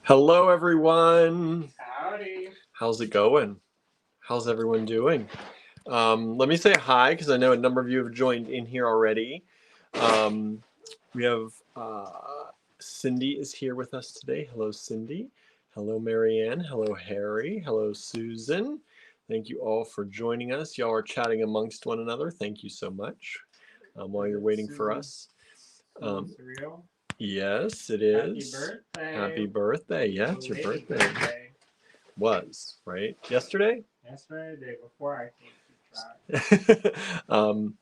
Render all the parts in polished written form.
Hello, everyone. Howdy. How's it going? How's everyone doing? Let me say hi because I know a number of you have joined in here already. We have Cindy is here with us today. Hello, Cindy. Hello, Marianne. Hello, Harry. Hello, Susan. Thank you all for joining us. Y'all are chatting amongst one another. Thank you so much while you're waiting for us. Real? Yes, it is. Happy birthday. Happy birthday. Yeah, it's your birthday. Was, right? Yesterday? Yesterday, the day before, I think you tried.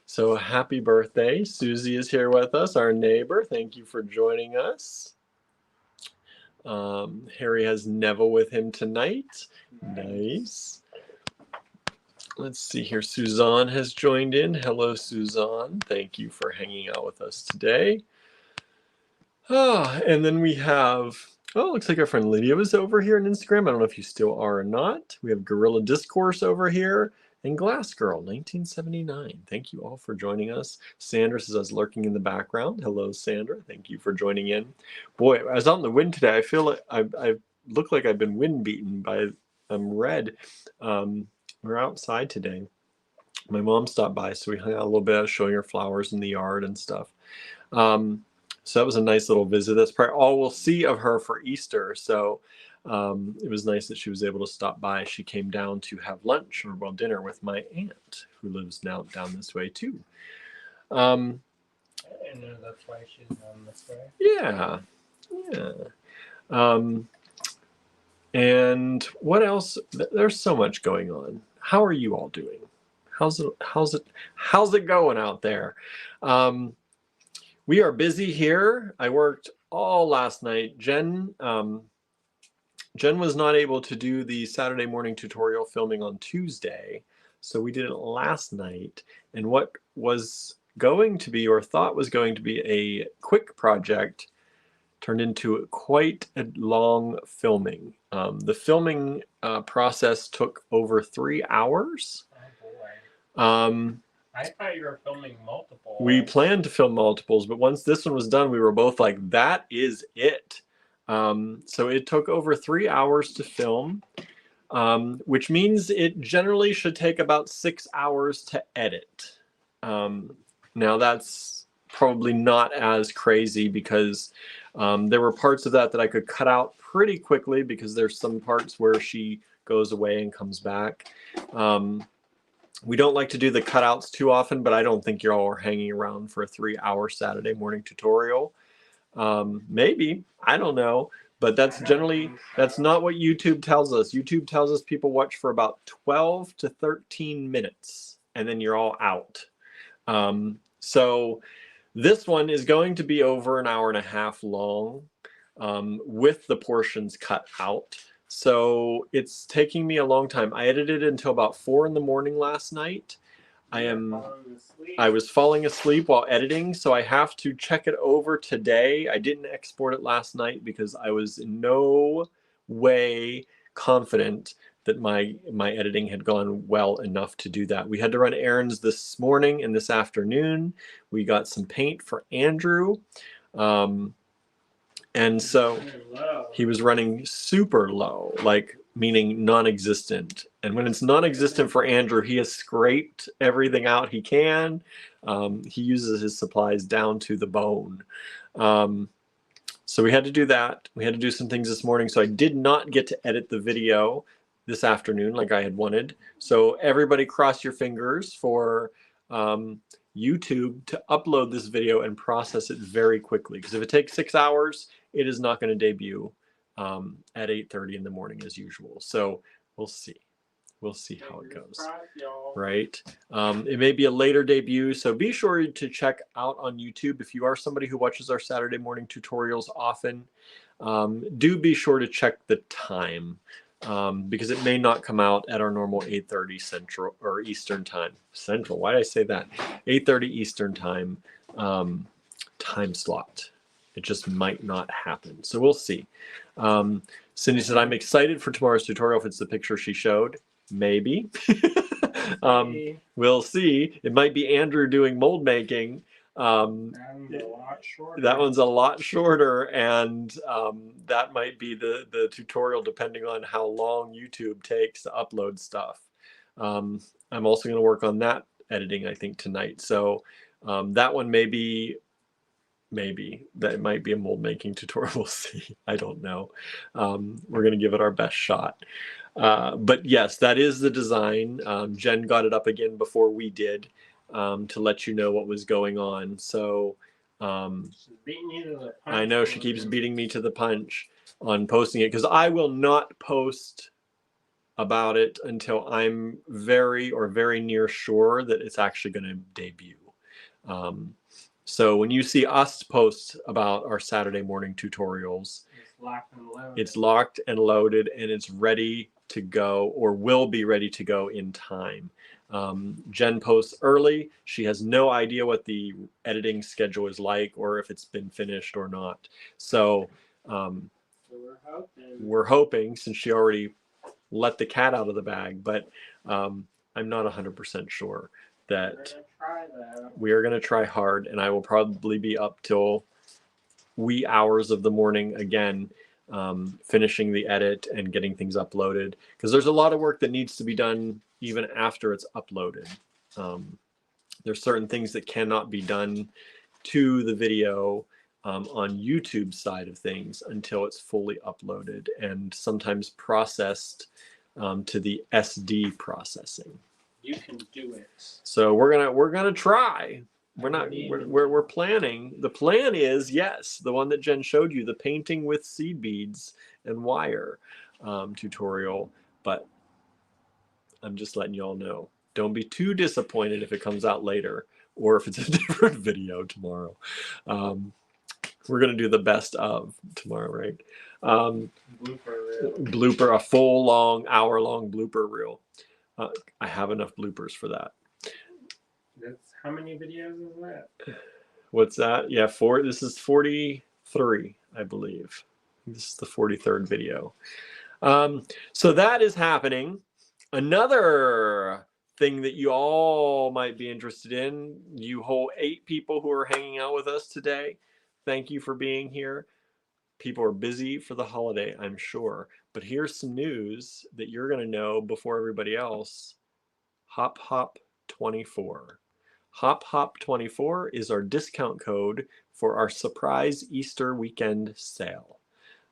So happy birthday. Susie is here with us, our neighbor. Thank you for joining us. Harry has Neville with him tonight. Nice. Let's see here. Suzanne has joined in. Hello, Suzanne. Thank you for hanging out with us today. And then we have, looks like our friend Lydia was over here on Instagram. I don't know if you still are or not. We have Gorilla Discourse over here and Glass Girl 1979. Thank you all for joining us. Sandra says I was lurking in the background. Hello, Sandra. Thank you for joining in. Boy, I was out in the wind today. I feel like I look like I've been wind beaten by red. We're outside today. My mom stopped by, so we hung out a little bit, showing her flowers in the yard and stuff. So that was a nice little visit. That's probably all we'll see of her for Easter. So it was nice that she was able to stop by. She came down to have lunch or dinner with my aunt, who lives now down this way too. I didn't know that's why she's down this way. Yeah. And what else? There's so much going on. How are you all doing? How's it going out there? We are busy here. I worked all last night. Jen was not able to do the Saturday morning tutorial filming on Tuesday, so we did it last night. And what was going to be, or thought was going to be, a quick project turned into quite a long filming. The filming process took over 3 hours. Oh boy. I thought you were filming multiple. We planned to film multiples, but once this one was done, we were both like, that is it. So it took over 3 hours to film, which means it generally should take about 6 hours to edit. Now that's probably not as crazy because there were parts of that I could cut out pretty quickly because there's some parts where she goes away and comes back. We don't like to do the cutouts too often, but I don't think you all are hanging around for a 3-hour Saturday morning tutorial. Maybe, I don't know, but that's not what YouTube tells us. YouTube tells us people watch for about 12 to 13 minutes and then you're all out. So this one is going to be over 1.5 hours long with the portions cut out. So it's taking me a long time. I edited until about 4 in the morning last night. I was falling asleep while editing, so I have to check it over today. I didn't export it last night because I was in no way confident that my editing had gone well enough to do that. We had to run errands this morning and this afternoon. We got some paint for Andrew. And so he was running super low, like meaning non-existent. And when it's non-existent for Andrew, he has scraped everything out he can. He uses his supplies down to the bone. So we had to do that. We had to do some things this morning. So I did not get to edit the video this afternoon like I had wanted. So everybody cross your fingers for YouTube to upload this video and process it very quickly. Because if it takes 6 hours, it is not going to debut at 8:30 in the morning as usual. So we'll see. We'll see how it goes. Right? It may be a later debut, so be sure to check out on YouTube. If you are somebody who watches our Saturday morning tutorials often, do be sure to check the time. Because it may not come out at our normal 8:30 Central or Eastern time. Central, why did I say that? 8:30 Eastern time time slot. It just might not happen. So we'll see. Cindy said, I'm excited for tomorrow's tutorial if it's the picture she showed. Maybe. We'll see. It might be Andrew doing mold making. And a lot shorter. That one's a lot shorter, and that might be the tutorial depending on how long YouTube takes to upload stuff. I'm also going to work on that editing, I think, tonight. So that one maybe that might be a mold making tutorial. We'll see. I don't know. We're going to give it our best shot. But yes, that is the design. Jen got it up again before we did to let you know what was going on. So She's beating you to the punch. I know she keeps beating me to the punch on posting it, because I will not post about it until I'm very near sure that it's actually going to debut. So when you see us post about our Saturday morning tutorials, it's locked and loaded, and it's ready to go, or will be ready to go in time. Jen posts early. She has no idea what the editing schedule is like, or if it's been finished or not. So we're hoping, since she already let the cat out of the bag, but I'm not 100% sure that we are going to try hard, and I will probably be up till wee hours of the morning again, finishing the edit and getting things uploaded, because there's a lot of work that needs to be done even after it's uploaded. There's certain things that cannot be done to the video on YouTube side of things until it's fully uploaded, and sometimes processed to the SD processing. You can do it. So we're gonna try. We're planning. The plan is, yes, the one that Jen showed you, the painting with seed beads and wire tutorial. But I'm just letting you all know. Don't be too disappointed if it comes out later, or if it's a different video tomorrow. We're gonna do the best of tomorrow, right? Blooper, a full long hour-long blooper reel. I have enough bloopers for that. That's how many videos is that? What's that? Yeah, this is 43, I believe. This is the 43rd video. So that is happening. Another thing that you all might be interested in, you whole 8 people who are hanging out with us today, thank you for being here. People are busy for the holiday, I'm sure. But here's some news that you're going to know before everybody else. Hop Hop 24. Hop Hop 24 is our discount code for our surprise Easter weekend sale.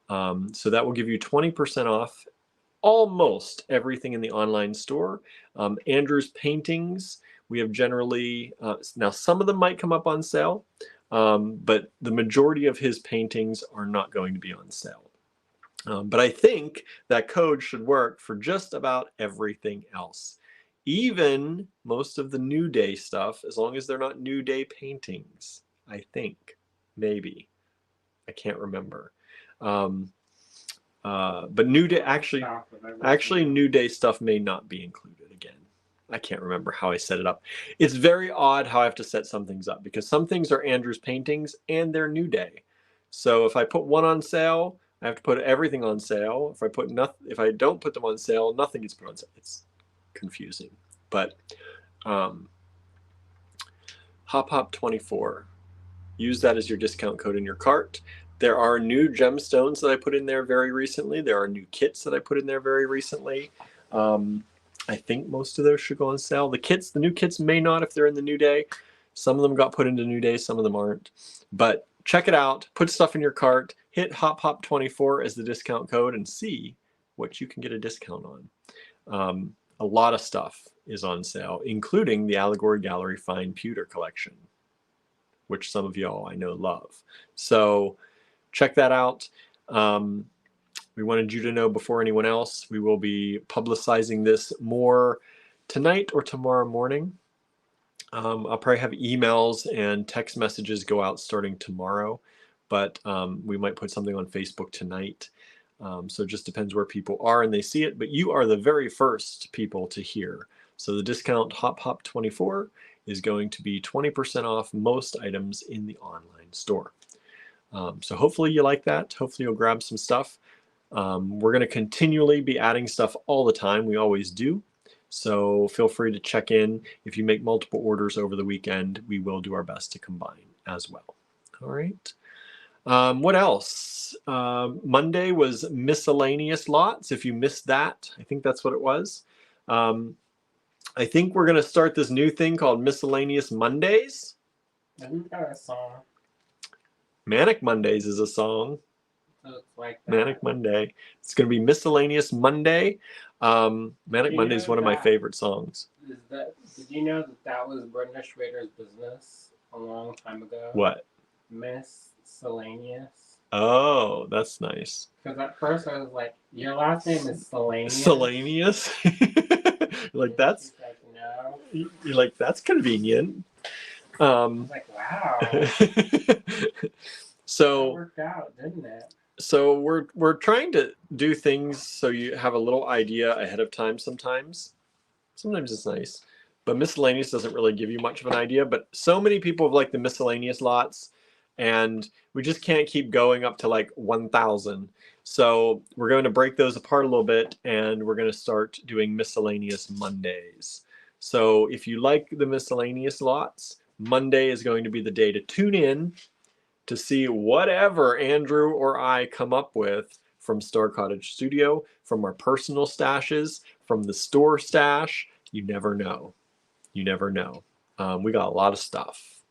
So that will give you 20% off almost everything in the online store. Andrew's paintings, we have generally, now some of them might come up on sale, but the majority of his paintings are not going to be on sale. But I think that code should work for just about everything else. Even most of the New Day stuff, as long as they're not New Day paintings, I think. Maybe. I can't remember. But New Day, actually New Day stuff may not be included again. I can't remember how I set it up. It's very odd how I have to set some things up, because some things are Andrew's paintings and they're New Day. So if I put one on sale, I have to put everything on sale. If I don't put them on sale, nothing gets put on sale. It's confusing. But Hop Hop 24. Use that as your discount code in your cart. There are new gemstones that I put in there very recently. There are new kits that I put in there very recently. I think most of those should go on sale. The new kits may not if they're in the New Day. Some of them got put into New Day, some of them aren't. But check it out. Put stuff in your cart. Hit Hop Hop 24 as the discount code and see what you can get a discount on. A lot of stuff is on sale, including the Allegory Gallery Fine Pewter collection, which some of y'all I know love. So check that out. We wanted you to know before anyone else. We will be publicizing this more tonight or tomorrow morning. I'll probably have emails and text messages go out starting tomorrow, but we might put something on Facebook tonight. So it just depends where people are and they see it, but you are the very first people to hear. So the discount Hop Hop 24 is going to be 20% off most items in the online store. So hopefully you like that. Hopefully you'll grab some stuff. We're going to continually be adding stuff all the time. We always do. So feel free to check in. If you make multiple orders over the weekend, we will do our best to combine as well. All right. What else? Monday was miscellaneous lots. If you missed that, I think that's what it was. I think we're going to start this new thing called Miscellaneous Mondays. Isn't that a song? Manic Mondays is a song. So it's like that. Manic Monday. It's going to be Miscellaneous Monday. Manic Monday is one of my favorite songs. Did you know that was Brenda Schrader's business a long time ago? What? Miscellaneous. Oh, that's nice. Because at first I was like, your last name is Selenius? Selenius? Like, that's... She's like, no. You're like, that's convenient. I was like, wow. So that worked out, didn't it? So we're trying to do things so you have a little idea ahead of time sometimes. Sometimes it's nice. But miscellaneous doesn't really give you much of an idea. But so many people have liked the miscellaneous lots, and we just can't keep going up to like 1,000. So we're going to break those apart a little bit, and we're going to start doing miscellaneous Mondays. So if you like the miscellaneous lots, Monday is going to be the day to tune in to see whatever Andrew or I come up with from Star Cottage Studio, from our personal stashes, from the store stash. You never know. You never know. We got a lot of stuff.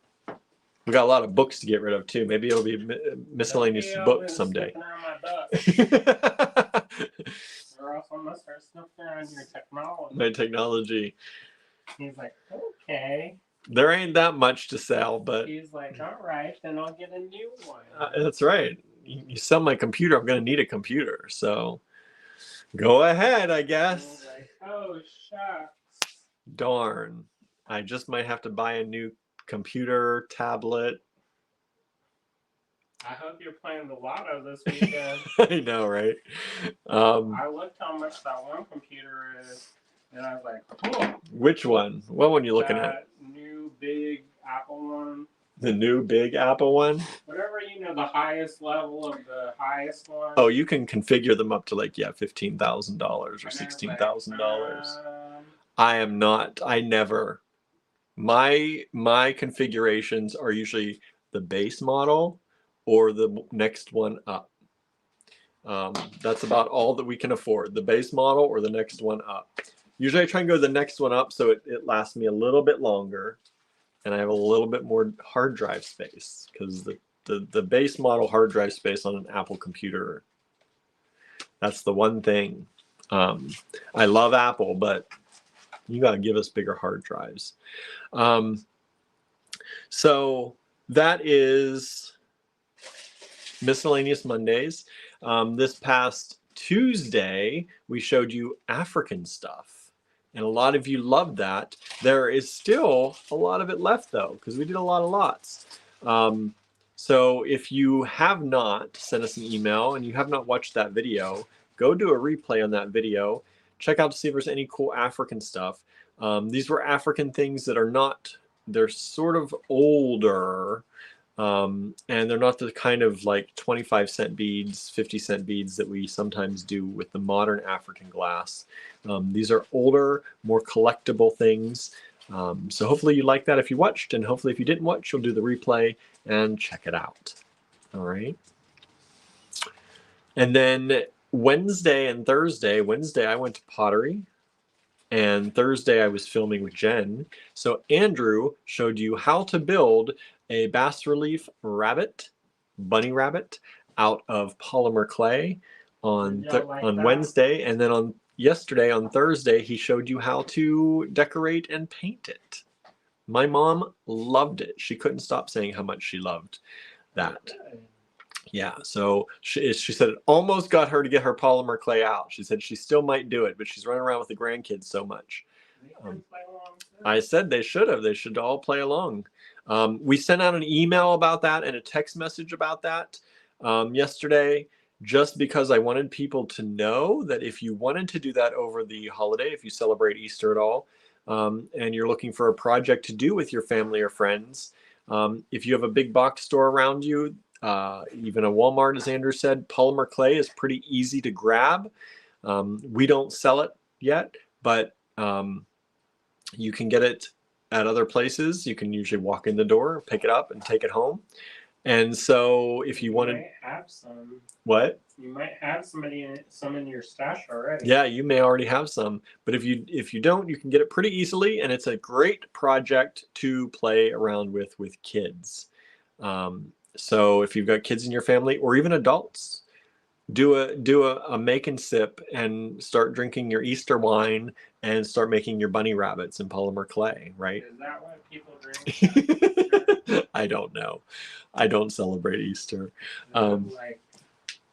We got a lot of books to get rid of too. Maybe it'll be miscellaneous books someday. Or else I'm gonna start snooping around your technology. My technology. He's like, okay. There ain't that much to sell, but he's like, all right, then I'll get a new one. That's right. You sell my computer, I'm going to need a computer. So go ahead, I guess. Like, oh, shucks. Darn. I just might have to buy a new computer, tablet. I hope you're playing the lotto this weekend. I know, right? I looked how much that one computer is, and I was like, cool. Which one? What one are you looking at? New big Apple one. The new big Apple one? Whatever, the highest level of the highest one. Oh, you can configure them up to like, yeah, $15,000 or $16,000. I am not. I never. My configurations are usually the base model or the next one up. That's about all that we can afford. The base model or the next one up. Usually I try and go the next one up so it lasts me a little bit longer and I have a little bit more hard drive space, because the base model hard drive space on an Apple computer, that's the one thing. I love Apple, but you got to give us bigger hard drives. So that is Miscellaneous Mondays. This past Tuesday, we showed you African stuff. And a lot of you loved that. There is still a lot of it left, though, because we did a lot of lots. So if you have not sent us an email and you have not watched that video, go do a replay on that video. Check out to see if there's any cool African stuff. These were African things that are not, they're sort of older. And they're not the kind of like 25-cent beads, 50-cent beads that we sometimes do with the modern African glass. These are older, more collectible things. So hopefully you like that if you watched, and hopefully if you didn't watch, you'll do the replay and check it out. All right. And then Wednesday and Thursday, Wednesday I went to pottery, and Thursday I was filming with Jen. So Andrew showed you how to build a bas relief rabbit, bunny rabbit, out of polymer clay on Wednesday, and then on yesterday, on Thursday, he showed you how to decorate and paint it. My mom loved it. She couldn't stop saying how much she loved that. Yeah, so she said it almost got her to get her polymer clay out. She said she still might do it, but she's running around with the grandkids so much. I said they should have. They should all play along. We sent out an email about that and a text message about that yesterday, just because I wanted people to know that if you wanted to do that over the holiday, if you celebrate Easter at all, and you're looking for a project to do with your family or friends, if you have a big box store around you, even a Walmart, as Andrew said, polymer clay is pretty easy to grab. We don't sell it yet, but You can get it at other places. You can usually walk in the door, pick it up, and take it home. And so if you wanted, might have some. what? You might have some in your stash already. Yeah, you may already have some, but if you don't, you can get it pretty easily, and it's a great project to play around with kids. So if you've got kids in your family or even adults, do a make and sip and start drinking your Easter wine and start making your bunny rabbits in polymer clay, right? Is that what people drink? I don't know. I don't celebrate Easter. Like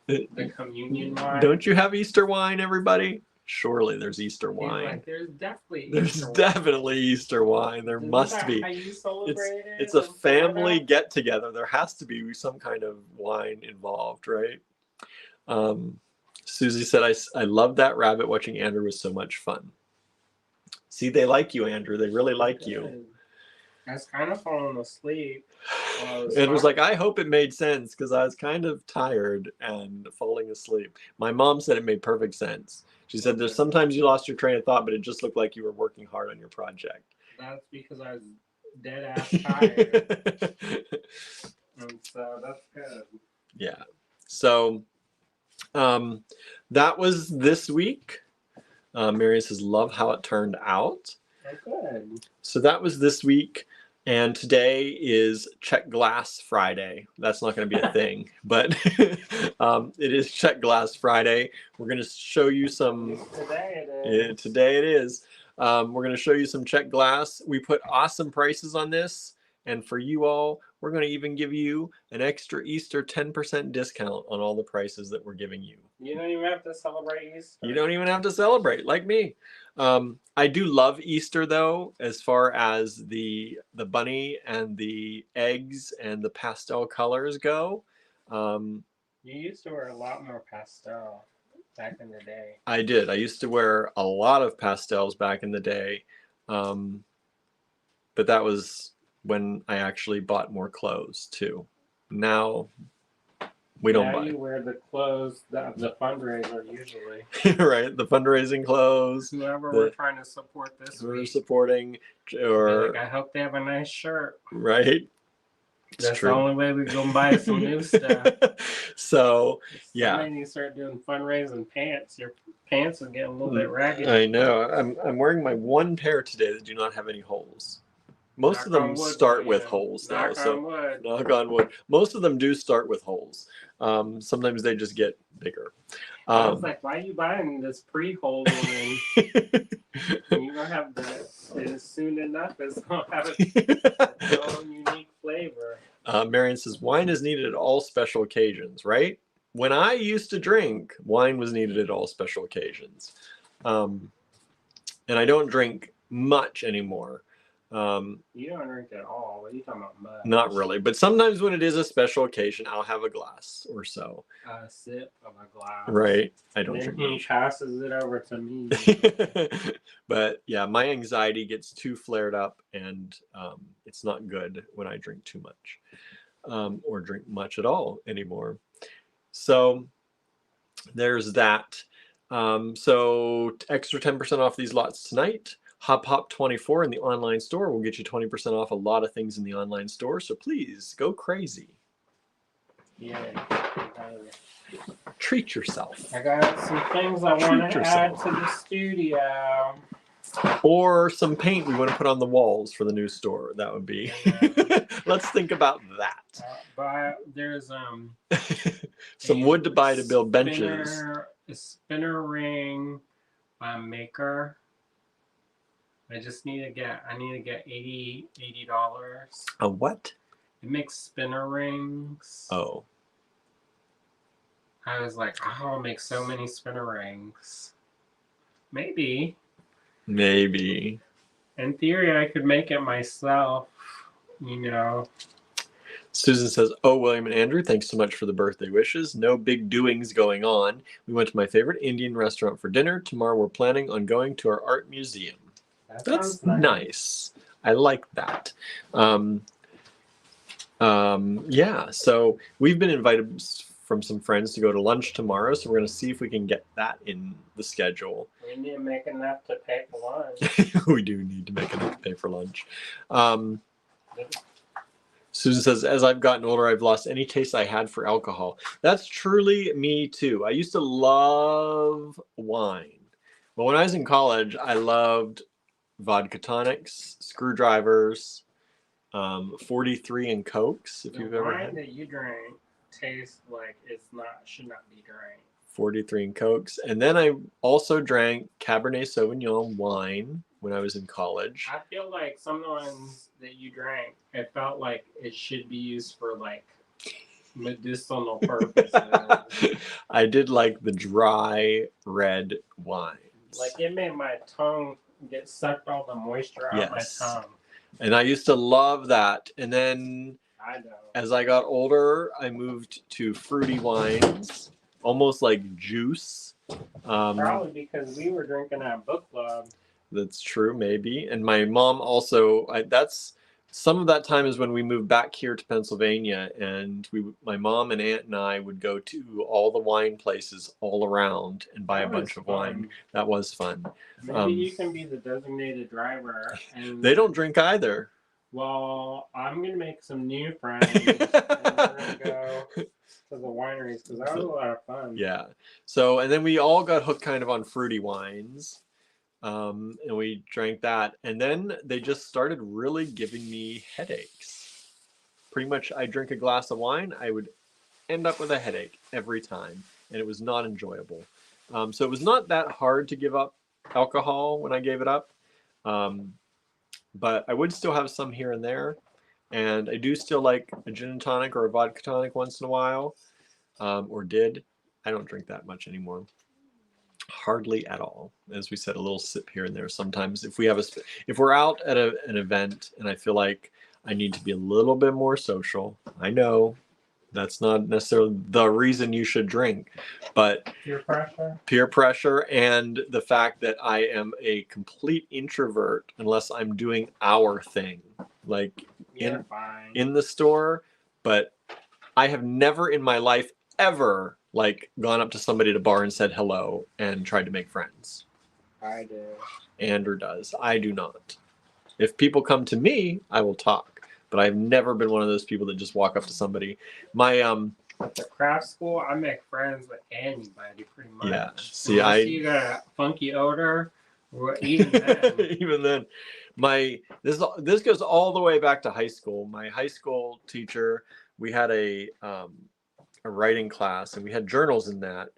the communion wine? Don't you have Easter wine, everybody? Surely there's Easter wine. Like, there's definitely Easter wine. There must be. How you celebrate It's a family get together. There has to be some kind of wine involved, right? Susie said, I love that rabbit. Watching Andrew was so much fun. See, they like you, Andrew. They really like you. I was kind of falling asleep. Andrew's like, I hope it made sense because I was kind of tired and falling asleep. My mom said it made perfect sense. She said there's sometimes you lost your train of thought, but it just looked like you were working hard on your project. That's because I was dead ass tired. And so that's good. Yeah. So that was this week. Marion says, love how it turned out. Oh, good. So that was this week. And today is Czech Glass Friday. That's not going to be a thing, but it is Czech Glass Friday. We're going to show you some. Today it is. Today it is. We're going to show you some Czech Glass. We put awesome prices on this. And for you all, we're going to even give you an extra Easter 10% discount on all the prices that we're giving you. You don't even have to celebrate Easter. You don't even have to celebrate, like me. I do love Easter, though, as far as the bunny and the eggs and the pastel colors go. You used to wear a lot more pastel back in the day. I did. I used to wear a lot of pastels back in the day. But that was when I actually bought more clothes, too. Now, we don't buy. Now you wear the clothes, the fundraiser usually. Right, the fundraising clothes. Whoever we're trying to support this week. We're supporting, or like, I hope they have a nice shirt. Right. That's the only way we go buy some new stuff. So, yeah. Somebody needs to start doing fundraising pants. Your pants are getting a little bit ragged. I know. I'm wearing my one pair today that do not have any holes. Most of them start with holes, though. So knock on wood. Most of them do start with holes. Sometimes they just get bigger. I was like, why are you buying this pre-hole one? You're gonna have the soon enough. It's gonna have its own unique flavor. Marion says wine is needed at all special occasions, right? When I used to drink, wine was needed at all special occasions, and I don't drink much anymore. You don't drink at all. What are you talking about? Much? Not really, but sometimes when it is a special occasion, I'll have a glass or so. A sip of a glass. Right. I don't then drink he much. passes it over to me. But yeah, my anxiety gets too flared up, and it's not good when I drink too much or drink much at all anymore. So there's that. So extra 10% off these lots tonight. Hop 24 in the online store will get you 20% off a lot of things in the online store. So please go crazy. Yeah. Treat yourself. I got some things I want to add to the studio. Or some paint we want to put on the walls for the new store. That would be. Let's think about that. But there's some wood to buy to build benches. A spinner ring maker. I need to get $80. A what? It makes spinner rings. Oh. I was like, I'll make so many spinner rings. Maybe. In theory, I could make it myself, you know. Susan says, oh, William and Andrew, thanks so much for the birthday wishes. No big doings going on. We went to my favorite Indian restaurant for dinner. Tomorrow we're planning on going to our art museum. That's nice. I like that. Yeah, so we've been invited from some friends to go to lunch tomorrow, so we're going to see if we can get that in the schedule. We need to make enough to pay for lunch. We do need to make enough to pay for lunch. Susan says, as I've gotten older, I've lost any taste I had for alcohol. That's truly me too. I used to love wine. But when I was in college, I loved vodka tonics, screwdrivers, 43 and Cokes, if you've ever wine had. that you drink tastes like should not be drank. 43 and Cokes. And then I also drank Cabernet Sauvignon wine when I was in college. I feel like some of the ones that you drank, it felt like it should be used for like medicinal purposes. I did like the dry red wines. Like it made my tongue get sucked all the moisture out my tongue. And I used to love that. And then I know. as I got older, I moved to fruity wines, almost like juice. Probably because we were drinking at book club. That's true, maybe. And my mom also, that's some of that time is when we moved back here to Pennsylvania, and my mom and aunt and I would go to all the wine places all around and buy a bunch of wine. That was fun. Maybe you can be the designated driver. And they don't drink either. Well, I'm going to make some new friends and we're going to go to the wineries because that was a lot of fun. Yeah. So, and then we all got hooked kind of on fruity wines. And we drank that. And then they just started really giving me headaches. Pretty much I drink a glass of wine, I would end up with a headache every time. And it was not enjoyable. So it was not that hard to give up alcohol when I gave it up. But I would still have some here and there. And I do still like a gin and tonic or a vodka tonic once in a while. Or did. I don't drink that much anymore. Hardly at all. As we said, a little sip here and there. Sometimes if we're out at an event and I feel like I need to be a little bit more social, I know that's not necessarily the reason you should drink, but peer pressure and the fact that I am a complete introvert unless I'm doing our thing, like in the store. But I have never in my life ever like gone up to somebody at a bar and said hello and tried to make friends. I do. Andrew does. I do not. If people come to me, I will talk. But I've never been one of those people that just walk up to somebody. My at the craft school, I make friends with anybody pretty much. Yeah. See, unless you got a funky odor, or even then. Even then, this goes all the way back to high school. My high school teacher, we had a writing class and we had journals in that,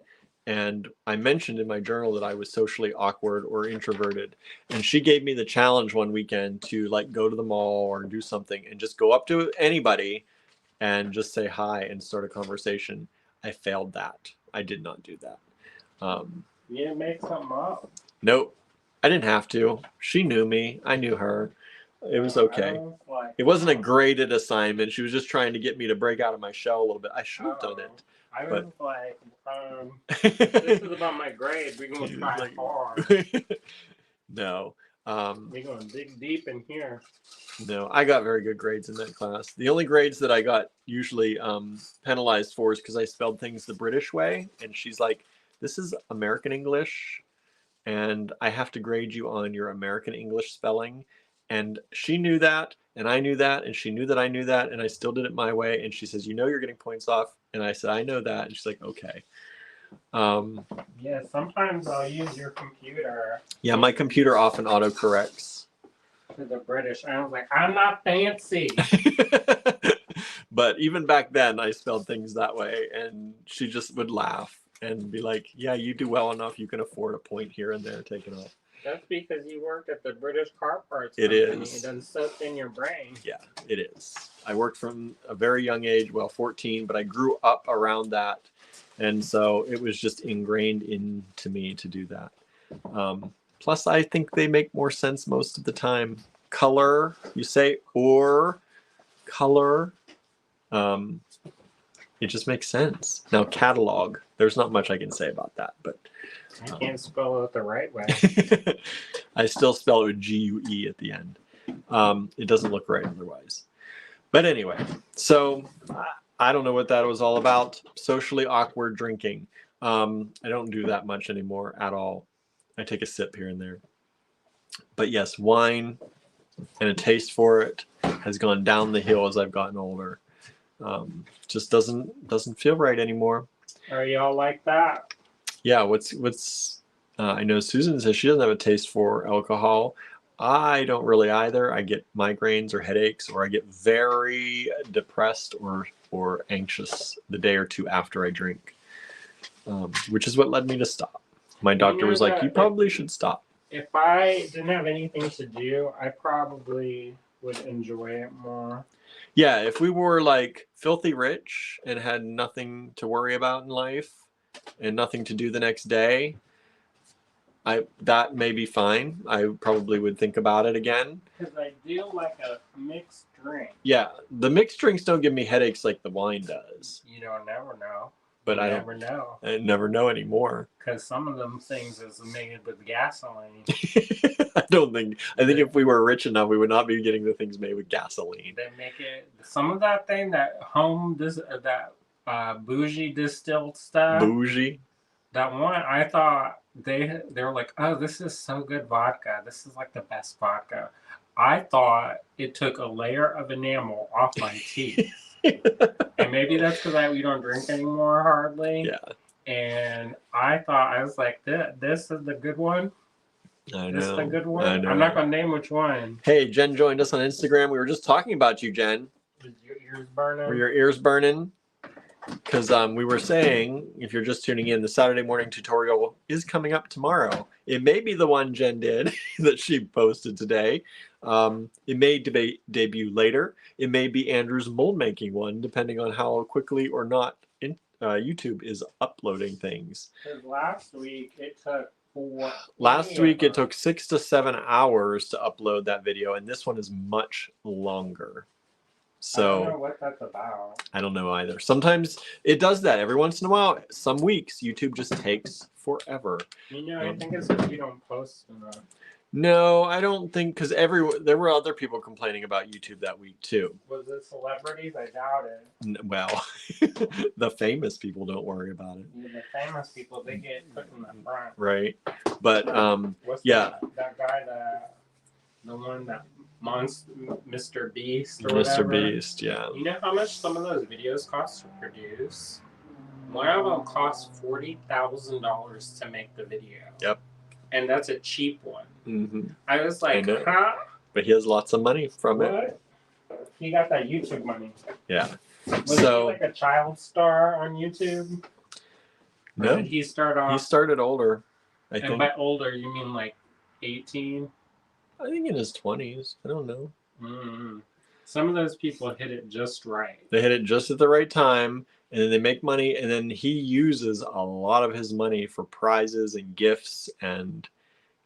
and I mentioned in my journal that I was socially awkward or introverted, and she gave me the challenge one weekend to like go to the mall or do something and just go up to anybody and just say hi and start a conversation. I failed that. I did not do that. You didn't make something up? Nope, I didn't have to. She knew me, I knew her. It was okay. It wasn't a graded assignment. She was just trying to get me to break out of my shell a little bit. I should have done it. I was like, this is about my grade. We're going to try hard. No. We're going to dig deep in here. No, I got very good grades in that class. The only grades that I got usually penalized for is because I spelled things the British way. And she's like, this is American English, and I have to grade you on your American English spelling. And she knew that, and I knew that, and she knew that I knew that, and I still did it my way. And she says, you know, you're getting points off. And I said, I know that. And she's like, okay. Yeah, sometimes I'll use your computer. Yeah, my computer often autocorrects. To the British. I was like, I'm not fancy. But even back then, I spelled things that way, and she just would laugh and be like, yeah, you do well enough. You can afford a point here and there taken off. That's because you worked at the British car parts company. It is. It doesn't soak in your brain. Yeah, it is. I worked from a very young age, well, 14, but I grew up around that. And so it was just ingrained into me to do that. Plus, I think they make more sense most of the time. Color, you say, or color. It just makes sense. Now, catalog, there's not much I can say about that, but I can't spell it the right way. I still spell it with G-U-E at the end. It doesn't look right otherwise. But anyway, so I don't know what that was all about. Socially awkward drinking. I don't do that much anymore at all. I take a sip here and there. But yes, wine and a taste for it has gone down the hill as I've gotten older. Just doesn't feel right anymore. Are y'all like that? Yeah, I know Susan says she doesn't have a taste for alcohol. I don't really either. I get migraines or headaches, or I get very depressed or anxious the day or two after I drink, which is what led me to stop. My doctor was like, "You probably should stop." If I didn't have anything to do, I probably would enjoy it more. Yeah, if we were like filthy rich and had nothing to worry about in life and nothing to do the next day, that may be fine. I probably would think about it again. Because I do like a mixed drink. Yeah, the mixed drinks don't give me headaches like the wine does. You don't never know. But I never know. I never know anymore. Because some of them things is made with gasoline. I think if we were rich enough, we would not be getting the things made with gasoline. They make it some of that thing that bougie distilled stuff. Bougie. That one, I thought they were like, oh, this is so good vodka. This is like the best vodka. I thought it took a layer of enamel off my teeth. And maybe that's because we don't drink anymore hardly. Yeah. And I was like, this is the good one. I know. This is the good one. I know. I'm not gonna name which one. Hey, Jen joined us on Instagram. We were just talking about you, Jen. Is your ears burning? Were your ears burning? Because we were saying, if you're just tuning in, the Saturday morning tutorial is coming up tomorrow. It may be the one Jen did that she posted today. It may debut later. It may be Andrew's mold making one, depending on how quickly or not YouTube is uploading things. Because last week it took 6 to 7 hours to upload that video, and this one is much longer. So I don't know what that's about. I don't know either. Sometimes it does that. Every once in a while, some weeks YouTube just takes forever. I think it's because you don't post enough. No, I don't think, because there were other people complaining about YouTube that week too. Was it celebrities? I doubt it. Well, the famous people don't worry about it. Yeah, the famous people, they get put in the front. Right. But What's yeah. That guy, the one that Mr. Beast or Mr. whatever. Beast, yeah. You know how much some of those videos cost to produce? One of them costs $40,000 to make the video. Yep. And that's a cheap one. Mm-hmm. I was like, huh? But he has lots of money from it. He got that YouTube money. Yeah. Was he like a child star on YouTube? No. Or did he start off? He started older, I think. And by older, you mean like 18? I think in his 20s. I don't know. Mm-hmm. Some of those people hit it just right. They hit it just at the right time, and then they make money, and then he uses a lot of his money for prizes and gifts and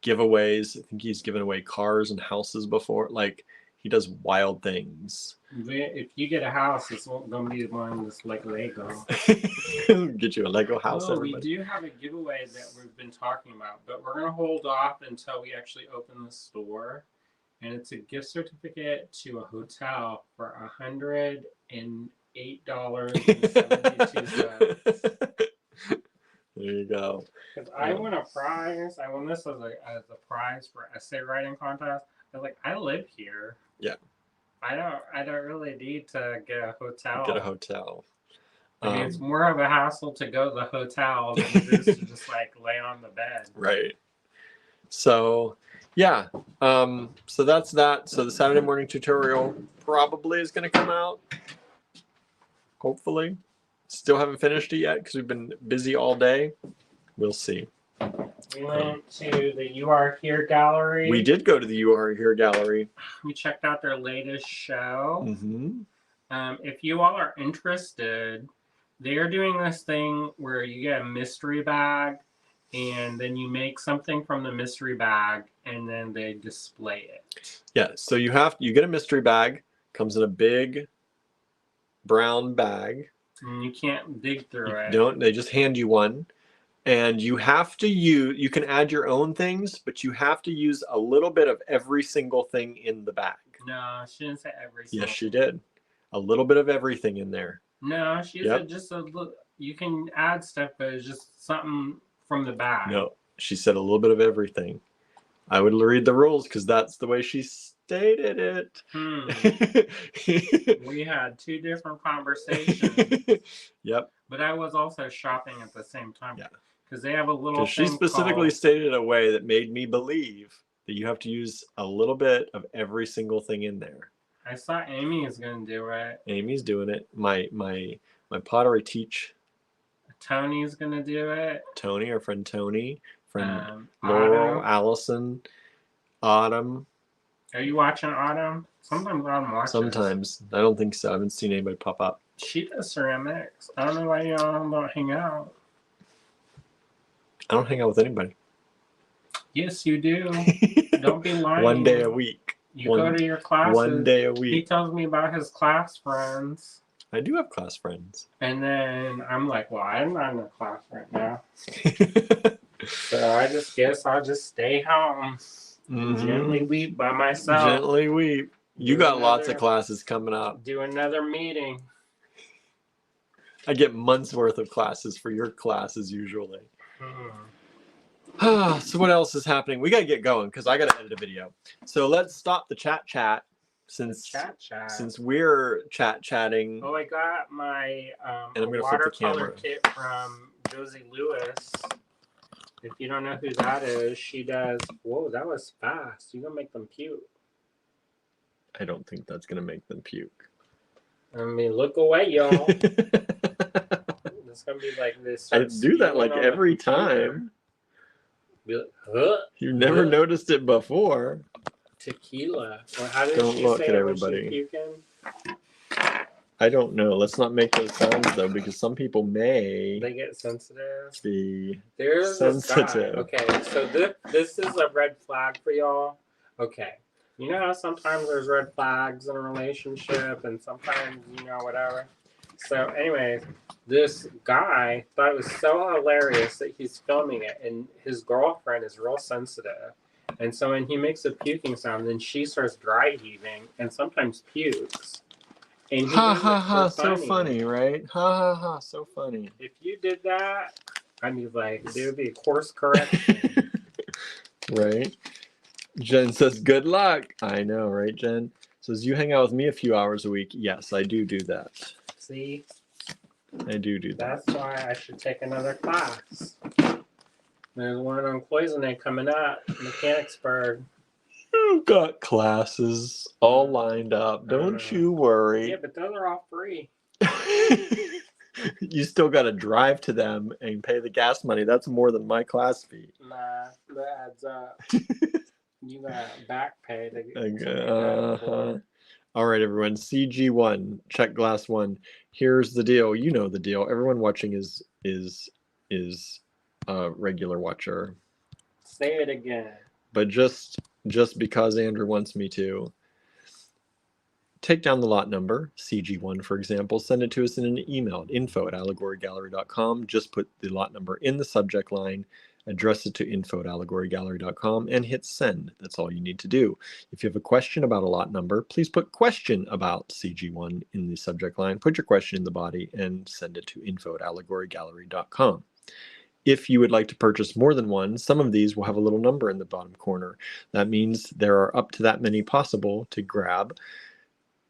giveaways. I think he's given away cars and houses before. Like, he does wild things. If you get a house, it's going to be one that's like Lego. Get you a Lego house, we do have a giveaway that we've been talking about, but we're going to hold off until we actually open the store. And it's a gift certificate to a hotel for $108.72. There you go. Because I won a prize. I won this as a prize for essay writing contest. I was like, I live here. Yeah. I don't really need to get a hotel. Get a hotel. I mean, it's more of a hassle to go to the hotel than it is to just like lay on the bed. Right. So, yeah. So that's that. So the Saturday morning tutorial probably is going to come out. Hopefully. Still haven't finished it yet because we've been busy all day. We'll see. We went to the You Are Here gallery. We did go to the You Are Here gallery. We checked out their latest show. Mm-hmm. If you all are interested, they are doing this thing where you get a mystery bag and then you make something from the mystery bag and then they display it. Yeah, so you get a mystery bag, comes in a big brown bag. And you can't dig through it. They just hand you one. And you have to you can add your own things, but you have to use a little bit of every single thing in the bag. No, she didn't say every single Yes, she did. A little bit of everything in there. No, she Yep. said just a look. You can add stuff, but it's just something from the back. No, she said a little bit of everything. I would read the rules because that's the way she stated it. We had two different conversations. Yep. But I was also shopping at the same time. Yeah. Because they have a little Because she thing specifically called... stated it in a way that made me believe that you have to use a little bit of every single thing in there. I saw Amy is going to do it. Amy's doing it. My pottery teach. Tony's going to do it. Tony, our friend Tony, friend Laurel, Laurel, Allison, Autumn. Are you watching Autumn? Sometimes Autumn watches. Sometimes. I don't think so. I haven't seen anybody pop up. She does ceramics. I don't know why you all don't hang out. I don't hang out with anybody. Yes, you do. Don't be lying. One day a week. You go to your classes. One day a He week. tells me about his class friends. I do have class friends. And then I'm like, well, I'm not in a class right now. So I just guess I'll just stay home. And gently weep by myself. Gently weep. You got lots of classes coming up. Do another meeting. I get months worth of classes for your classes usually. Hmm. So what else is happening? We gotta get going because I gotta edit a video. So let's stop the chat since we're chatting. Oh, I got my And I'm gonna flip the watercolor camera. kit from Josie Lewis. If you don't know who that is, she does. Whoa, that was fast. You're gonna make them puke. I don't think that's gonna make them puke. I mean, look away, y'all. It's gonna be like this. I do that like every time. Be like, huh? You've never noticed it before. Tequila. Well, how did Don't she look say at it when she everybody. puking? I don't know. Let's not make those sounds though, because some people may They get sensitive. be There's this guy. sensitive. Okay, so this is a red flag for y'all. Okay. You know how sometimes there's red flags in a relationship and sometimes, whatever. So anyways, this guy thought it was so hilarious that he's filming it and his girlfriend is real sensitive. And so when he makes a puking sound, then she starts dry heaving and sometimes pukes. And he Ha does ha it ha, for so funny, right? Ha ha ha, so funny. If you did that, I'd be like, there would be a course correction. Right? Jen says, good luck. I know, right, Jen? Says, you hang out with me a few hours a week. Yes, I do that. See? I do that. That's why I should take another class. There's one on Cloisonne coming up, Mechanicsburg. You've got classes all lined up. Don't you worry. Yeah, but those are all free. You still got to drive to them and pay the gas money. That's more than my class fee. Nah, that adds up. You got back pay to get All right, everyone. CG1, Czech Glass 1. Here's the deal. You know the deal. Everyone watching is a regular watcher. Say it again. But just because Andrew wants me to, take down the lot number, CG1 for example, send it to us in an email at info@allegorygallery.com. Just put the lot number in the subject line, address it to info@allegorygallery.com, and hit send. That's all you need to do. If you have a question about a lot number, please put question about CG1 in the subject line, put your question in the body, and send it to info@allegorygallery.com. If you would like to purchase more than one, some of these will have a little number in the bottom corner. That means there are up to that many possible to grab.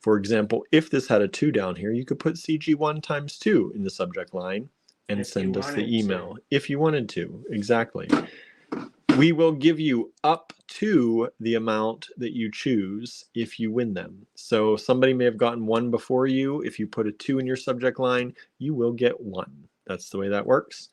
For example, if this had a 2 down here, you could put CG1 times 2 in the subject line and send us the email. If you wanted to, exactly. We will give you up to the amount that you choose if you win them. So somebody may have gotten 1 before you. If you put a 2 in your subject line, you will get 1. That's the way that works.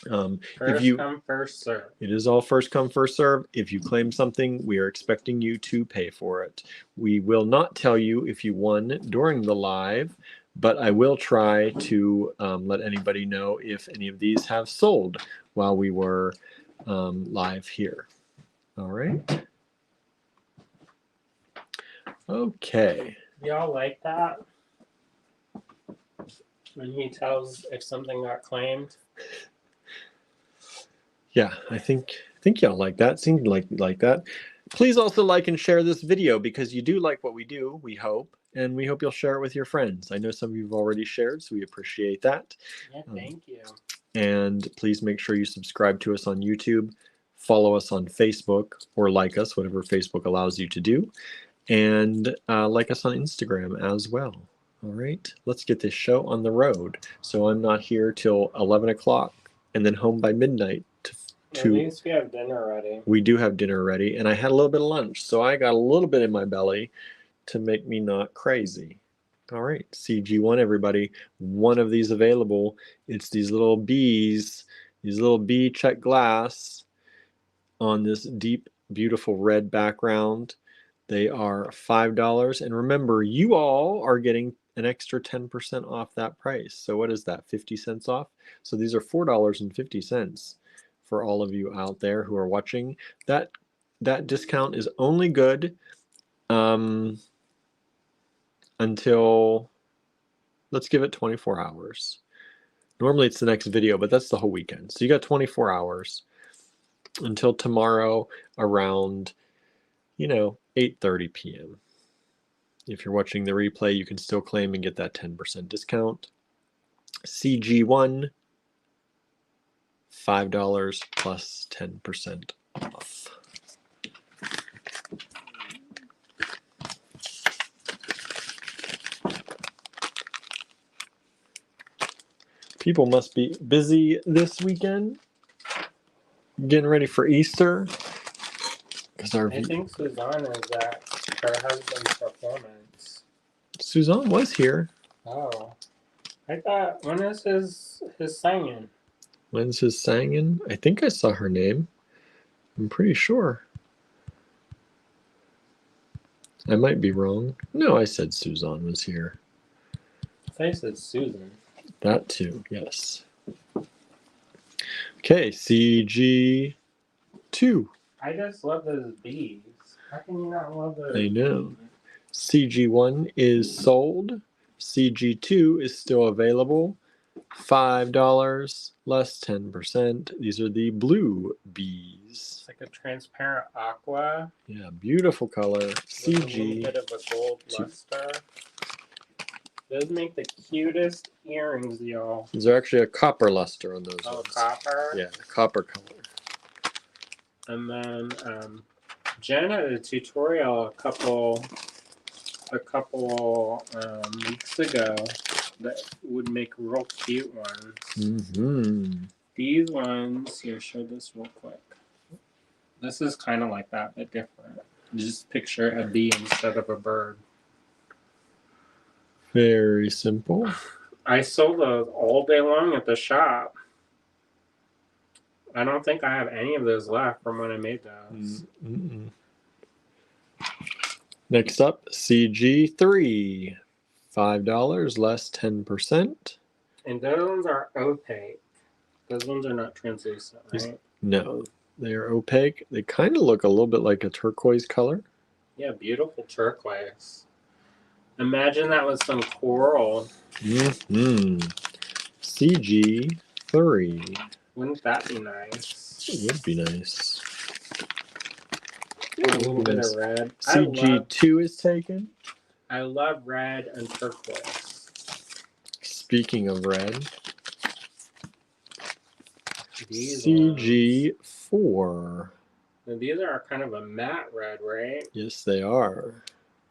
First come, first serve. It is all first come, first serve. If you claim something, we are expecting you to pay for it. We will not tell you if you won during the live, but I will try to let anybody know if any of these have sold while we were live here. All right. Okay. Y'all like that? When he tells if something got claimed? Yeah, I think y'all like that. Seemed like that. Please also like and share this video because you do like what we do, we hope. and we hope you'll share it with your friends. I know some of you have already shared, so we appreciate that. Yeah, thank you. And please make sure you subscribe to us on YouTube, follow us on Facebook, or like us, whatever Facebook allows you to do, and like us on Instagram as well. All right, let's get this show on the road. So I'm not here till 11 o'clock and then home by midnight. At least we have dinner ready. We do have dinner ready, and I had a little bit of lunch, so I got a little bit in my belly to make me not crazy. All right, CG1, everybody. One of these available. It's these little bees, these little bee Czech Glass on this deep, beautiful red background. They are $5. And remember, you all are getting an extra 10% off that price. So what is that, 50 cents off? So these are $4.50 for all of you out there who are watching. That discount is only good until, let's give it 24 hours. Normally it's the next video, but that's the whole weekend. So you got 24 hours until tomorrow around, 8:30 p.m. If you're watching the replay, you can still claim and get that 10% discount. CG1, $5 plus 10% off. People must be busy this weekend, getting ready for Easter. I think Suzanne is at her husband's performance. Suzanne was here. Oh. I thought, when is his singing? When's his singing? I think I saw her name. I'm pretty sure. I might be wrong. No, I said Suzanne was here. I thought you said Susan. That too, yes. Okay, CG2. I just love those bees. How can you not love those? I know. CG1 is sold. CG2 is still available. $5 less 10%. These are the blue bees. It's like a transparent aqua. Yeah, beautiful color. With a little bit of a gold luster. Those make the cutest earrings, y'all. Is there actually a copper luster on those Oh, ones? copper? Yeah, copper color. And then Jen had a tutorial a couple weeks ago that would make real cute ones. Mm-hmm. These ones, here, show this real quick. This is kind of like that, but different. Just picture a bee instead of a bird. Very simple. I sold those all day long at the shop. I don't think I have any of those left from when I made those. Mm-mm. Next up, CG3. $5 less 10%. And those ones are opaque. Those ones are not translucent, right? No, they are opaque. They kind of look a little bit like a turquoise color. Yeah, beautiful turquoise. Imagine that was some coral. Mm-hmm. CG3. Wouldn't that be nice? It would be nice. A little bit of red. CG2 is taken. I love red and turquoise. Speaking of red, These CG4. And these are kind of a matte red, right? Yes, they are.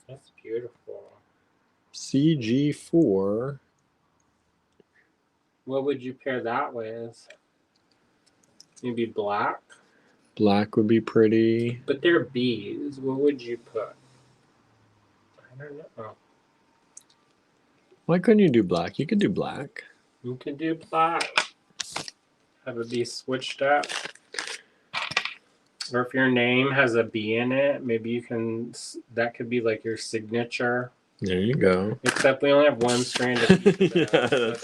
That's beautiful. CG4. What would you pair that with? Maybe black? Black would be pretty. But they're bees. What would you put? I don't know. Why couldn't you do black? You could do black. You could do black. Have it be switched up. Or if your name has a bee in it, maybe you can, that could be like your signature. There you go. Except we only have one strand of each. Yeah,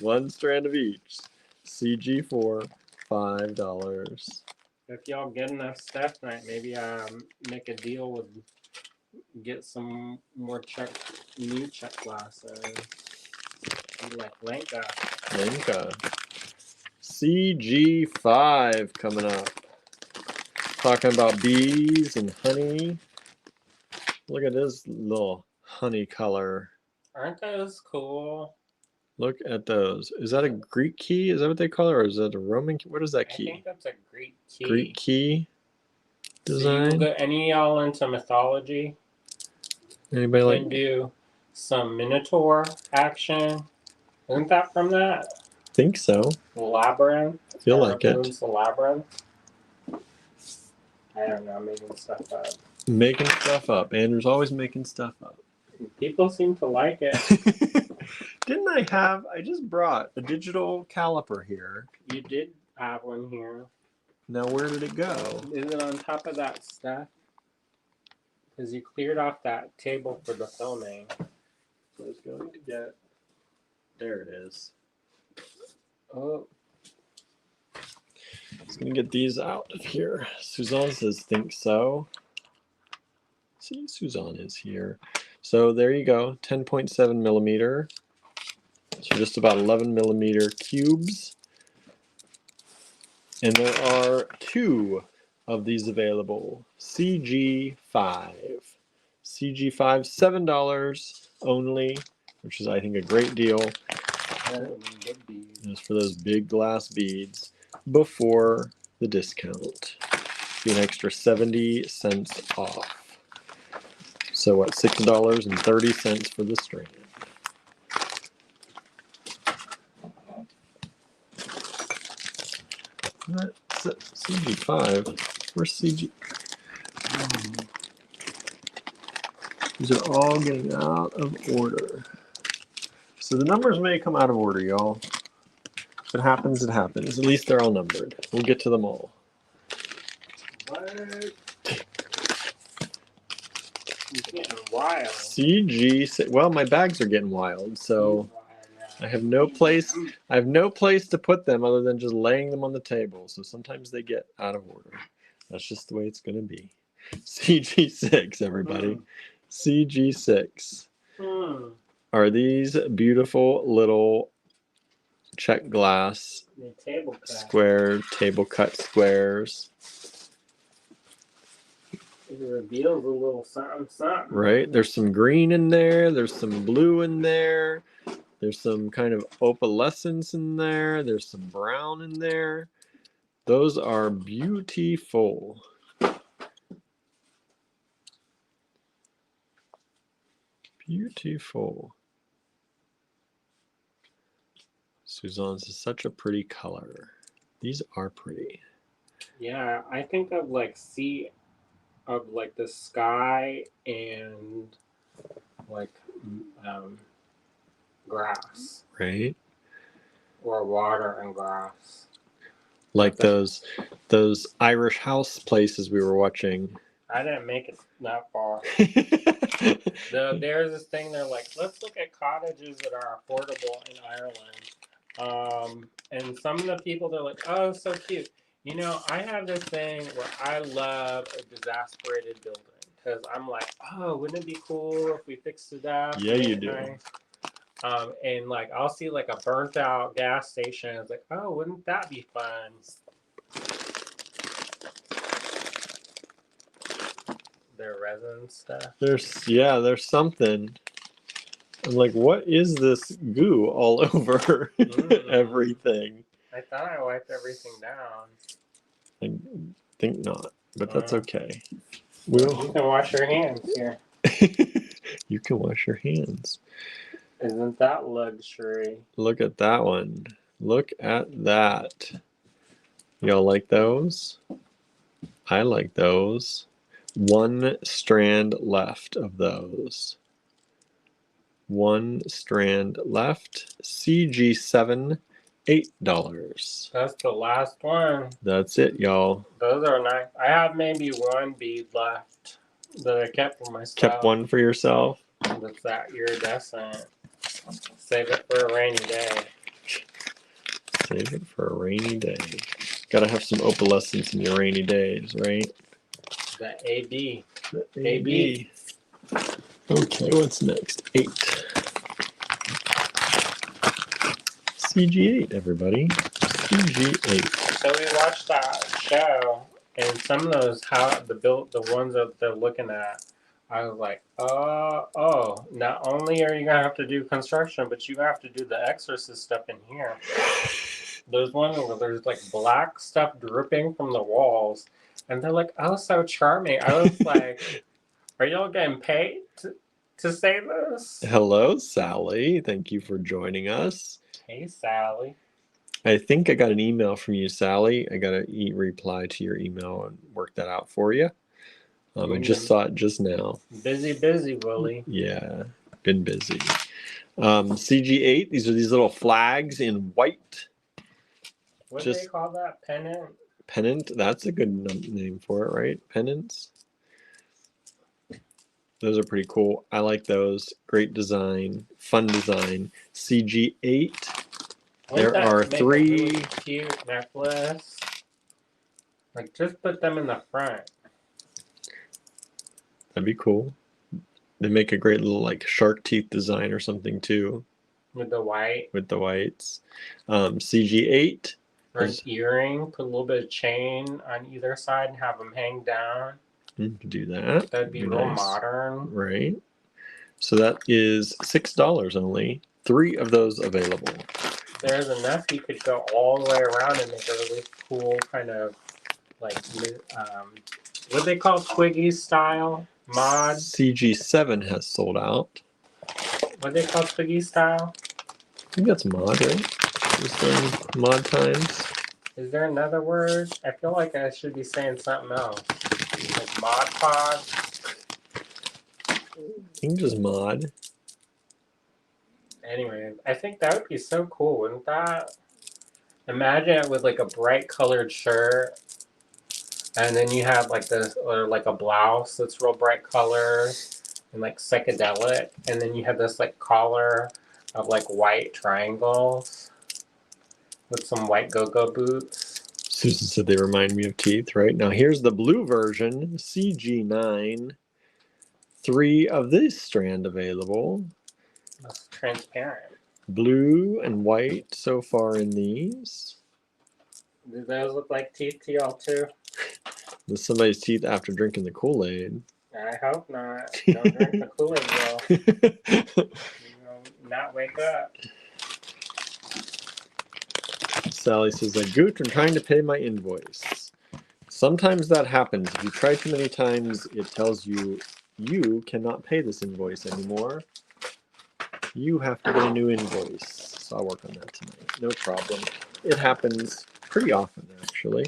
one strand of each. CG4, $5. If y'all get enough stuff tonight, maybe make a deal with, get some more new Czech glasses. Like Lenka. CG5 coming up. Talking about bees and honey. Look at this little honey color. Aren't those cool? Look at those. Is that a Greek key? Is that what they call it? Or is that a Roman key? What is that I key? think that's a Greek key. Greek key So design? any of y'all into mythology? Anybody You like? can do some Minotaur action. Isn't that from that? Think so. Labyrinth? Feel like it. Moon's Labyrinth? I don't know, making stuff up. Making stuff up. Andrew's always making stuff up. People seem to like it. Didn't I just brought a digital caliper here. You did have one here. Now where did it go? Is it on top of that stuff? Because you cleared off that table for the filming. So I was going to get. There it is. Oh. I was going to get these out of here. Suzanne says, think so. See, Suzanne is here. So there you go, 10.7 millimeter. So just about 11 millimeter cubes. And there are 2 of these available. CG5. CG5, $7 only, which is, I think, a great deal. Just for those big glass beads before the discount. Be an extra 70 cents off. So what, $6.30 for the strand. That's CG5. Where's CG? These are all getting out of order. So the numbers may come out of order, y'all. If it happens, it happens. At least they're all numbered. We'll get to them all. What? You're getting wild. CG. Well, my bags are getting wild, so I have no place. I have no place to put them other than just laying them on the table. So sometimes they get out of order. That's just the way it's going to be. CG6, everybody. CG6. Are these beautiful little Czech Glass square table cut squares? It reveals a little something, something. Right? There's some green in there. There's some blue in there. There's some kind of opalescence in there. There's some brown in there. Those are beautiful. Beautiful. Suzanne's is such a pretty color. These are pretty. Yeah, I think of like the sky and like grass. Right? Or water and grass. Like those Irish house places we were watching. I didn't make it that far. There's this thing, they're like, let's look at cottages that are affordable in Ireland. And some of the people, they're like, oh, so cute. You know, I have this thing where I love a disasperated building. Because I'm like, oh, wouldn't it be cool if we fixed it up? Yeah, you do. Nice? And like, I'll see like a burnt out gas station. It's like, oh, wouldn't that be fun? Their resin stuff. There's something. I'm like, what is this goo all over everything? I thought I wiped everything down. I think not, but that's okay. You can wash your hands here. You can wash your hands. Isn't that luxury? Look at that one. Look at that. Y'all like those? I like those. 1 strand left of those. 1 strand left. CG7, $8. That's the last one. That's it, y'all. Those are nice. I have maybe 1 bead left that I kept for myself. Kept 1 for yourself? That's that iridescent. Save it for a rainy day. Save it for a rainy day. Gotta have some opalescence in your rainy days, right? The AB. The AB. Okay, what's next? 8. CG8, everybody. CG8. So we watched that show, and some of those the ones that they're looking at I was like, oh, not only are you gonna have to do construction, but you have to do the exorcist stuff in here. There's one where there's like black stuff dripping from the walls, and they're like, oh, so charming. I was like, are y'all getting paid to say this? Hello, Sally. Thank you for joining us. Hey, Sally. I think I got an email from you, Sally. I got to reply to your email and work that out for you. I just saw it just now. Busy, Willie. Yeah, been busy. CG8, these are these little flags in white. What do they call that? Pennant? Pennant, that's a good name for it, right? Pennants. Those are pretty cool. I like those. Great design, fun design. CG8. There are 3. A really cute necklace. Like, just put them in the front. That'd be cool. They make a great little like shark teeth design or something too. With the white. With the whites. CG8. Or an earring. Put a little bit of chain on either side and have them hang down. You can do that. That'd be real nice. Modern. Right. So that is $6 only. 3 of those available. There's enough you could go all the way around and make a really cool kind of like what do they call Twiggy style mod? CG7 has sold out. What do they call Twiggy style? I think that's mod, right? Just during mod times. Is there another word? I feel like I should be saying something else. Like mod pod? I think just mod. Anyway, I think that would be so cool, wouldn't that? Imagine it with like a bright colored shirt, and then you have like this, or like a blouse that's real bright colors and like psychedelic, and then you have this like collar of like white triangles with some white go-go boots. Susan said they remind me of teeth, right? Now here's the blue version, CG9. 3 of this strand available. That's transparent. Blue and white so far in these. Do those look like teeth to y'all too? There's somebody's teeth after drinking the Kool-Aid. I hope not. Don't drink the Kool-Aid, girl. You will not wake up. Sally says, like, Gooch, I'm trying to pay my invoice. Sometimes that happens. If you try too many times, it tells you you cannot pay this invoice anymore. You have to get a new invoice. So I'll work on that tonight. No problem. It happens pretty often, actually.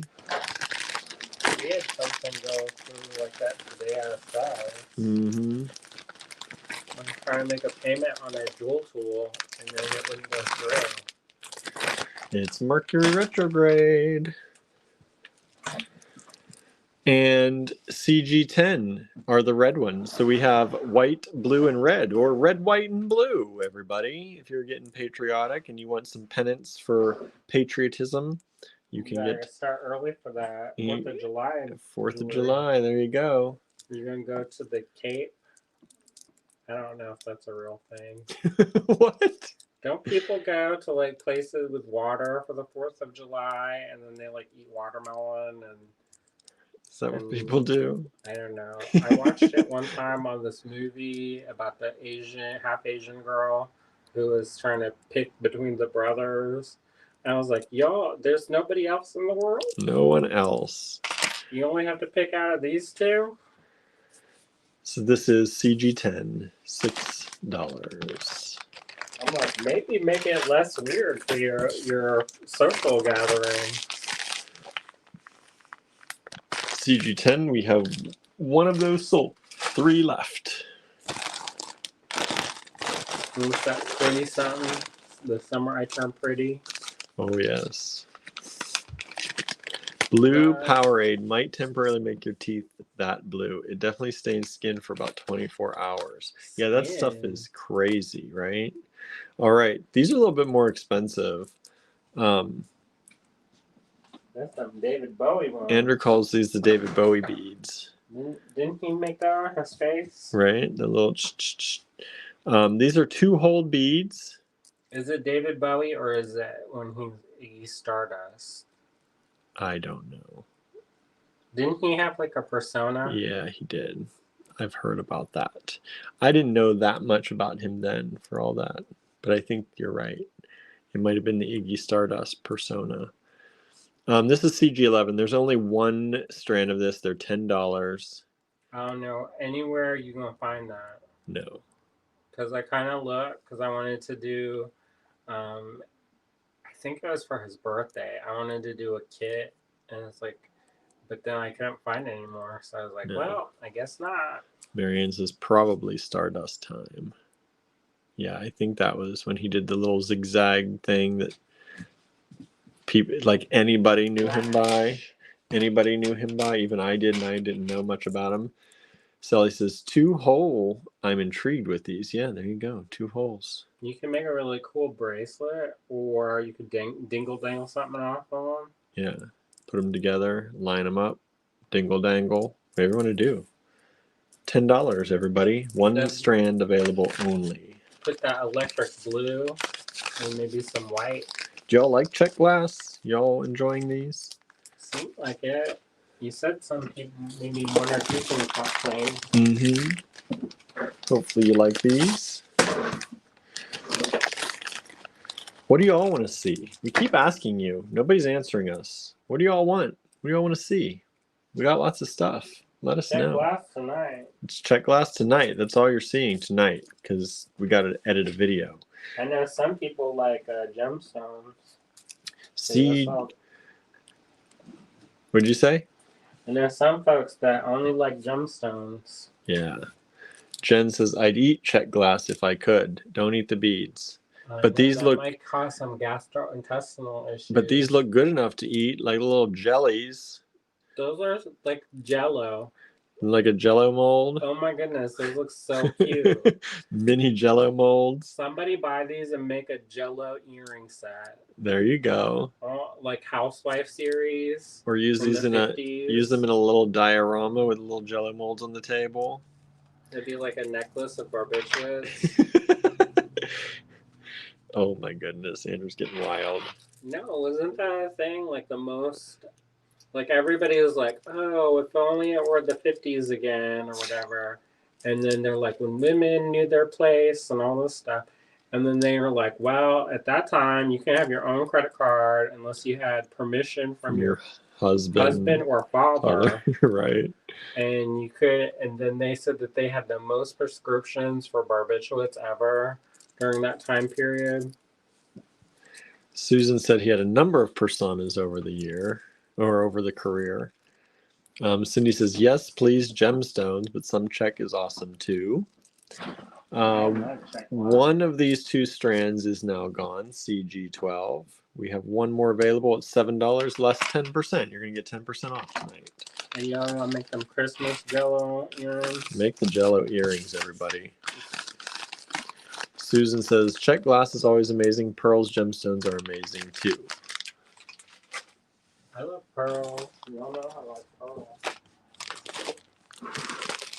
We had something go through like that today ourselves. Mm-hmm. I'm trying to make a payment on a dual tool, and then it wouldn't go through. It's Mercury retrograde. And CG10 are the red ones. So we have white, blue, and red, or red, white, and blue, everybody. If you're getting patriotic and you want some penance for patriotism, you can start early for that. 4th of July. 4th of July, there you go. You're going to go to the Cape? I don't know if that's a real thing. What? Don't people go to like places with water for the 4th of July and then they like eat watermelon and... Is that what people do? I don't know. I watched it one time on this movie about the half Asian girl who was trying to pick between the brothers. And I was like, y'all, there's nobody else in the world? No one else. You only have to pick out of these two? So this is CG10, $6. I'm like, maybe make it less weird for your social gathering. CG10, we have one of those sold. 3 left. What's that pretty something? The summer I turn pretty. Oh, yes. Blue Powerade might temporarily make your teeth that blue. It definitely stains skin for about 24 hours. Yeah, that stuff is crazy, right? All right. These are a little bit more expensive. That's some David Bowie one. Andrew calls these the David Bowie beads. Didn't he make that on his face? Right? The little these are 2-hole beads. Is it David Bowie or is it when he's Stardust? I don't know. Didn't he have like a persona? Yeah, he did. I've heard about that. I didn't know that much about him then for all that, but I think you're right. It might have been the Iggy Stardust persona. This is CG11. There's only one strand of this. They're $10. I don't know anywhere you gonna find that. No. Because I kind of looked because I wanted to do. I think it was for his birthday. I wanted to do a kit, and it's like, but then I couldn't find it anymore. So I was like, No. well, I guess not. Marianne says probably Stardust time. Yeah, I think that was when he did the little zigzag thing that people, like anybody knew him by. Anybody knew him by. Even I did, and I didn't know much about him. Sally says 2 hole. I'm intrigued with these. Yeah, there you go. 2 holes. You can make a really cool bracelet, or you could dingle dangle something off of them. Yeah, put them together, line them up, dingle dangle. Whatever you want to do. $10, everybody. One strand available only. Put that electric blue and maybe some white. Do y'all like Czech Glass? Y'all enjoying these? Seems like it. You said some people, maybe 1 or 2 things got played. Mm-hmm. Hopefully you like these. What do y'all want to see? We keep asking you. Nobody's answering us. What do y'all want? What do y'all want to see? We got lots of stuff. Let us know. Czech Glass tonight. It's Czech Glass tonight. That's all you're seeing tonight because we got to edit a video. I know some people like gemstones. See, what did you say? And there's some folks that only like gemstones. Yeah. Jen says, I'd eat Czech Glass if I could. Don't eat the beads. But these look might cause some gastrointestinal issues. But these look good enough to eat, like little jellies. Those are like Jello. Like a Jello mold. Oh my goodness, those look so cute. Mini Jello molds. Somebody buy these and make a Jello earring set. There you go. Oh, like Housewife series. Or use these in 50s. use them in a little diorama with little Jello molds on the table. It'd be like a necklace of barbiturates. Oh my goodness, Andrew's getting wild. No, wasn't that a thing? Like the most, like everybody was like, oh, if only it were the 50s again or whatever. And then they're like, when women knew their place and all this stuff. And then they were like, well, at that time, you can have your own credit card unless you had permission from your husband or father. Right. And you could, and then they said that they had the most prescriptions for barbiturates ever during that time period. Susan said he had a number of personas over the year or over the career. Cindy says, yes, please, gemstones, but some Czech is awesome too. One of these 2 strands is now gone, CG12. We have one more available at $7, less 10%. You're going to get 10% off tonight. And y'all want to make them Christmas Jello earrings? Make the Jello earrings, everybody. Susan says, Czech Glass is always amazing. Pearls gemstones are amazing too. I love pearls. Y'all know I like pearls.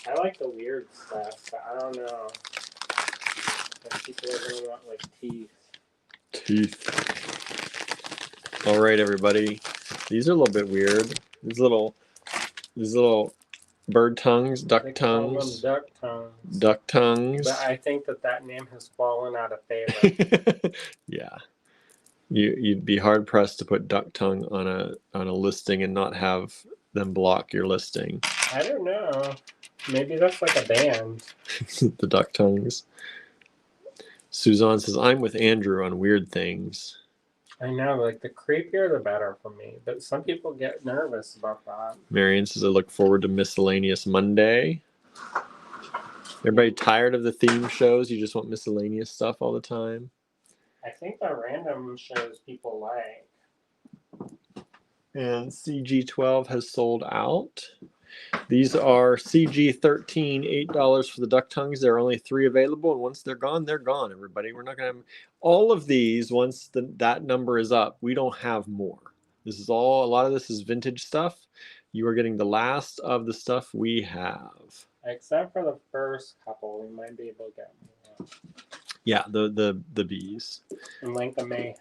I like the weird stuff, but I don't know. Like people are going to want like teeth. Teeth. All right, everybody. These are a little bit weird. These little bird tongues, duck tongues. Duck tongues. Duck tongues. But I think that name has fallen out of favor. Yeah. You'd be hard pressed to put duck tongue on a listing and not have them block your listing. I don't know. Maybe that's like a band. The duck tongues. Suzanne says, I'm with Andrew on weird things. I know, like the creepier the better for me. But some people get nervous about that. Marion says, I look forward to Miscellaneous Monday. Everybody tired of the theme shows? You just want miscellaneous stuff all the time? I think the random shows people like. And CG12 has sold out. These are CG13, $8 for the duck tongues. There are only 3 available, and once they're gone, everybody. We're not going to have all of these. Once that number is up, we don't have more. This is all, a lot of this is vintage stuff. You are getting the last of the stuff we have. Except for the first couple, we might be able to get more. Yeah, the bees. And Lanka may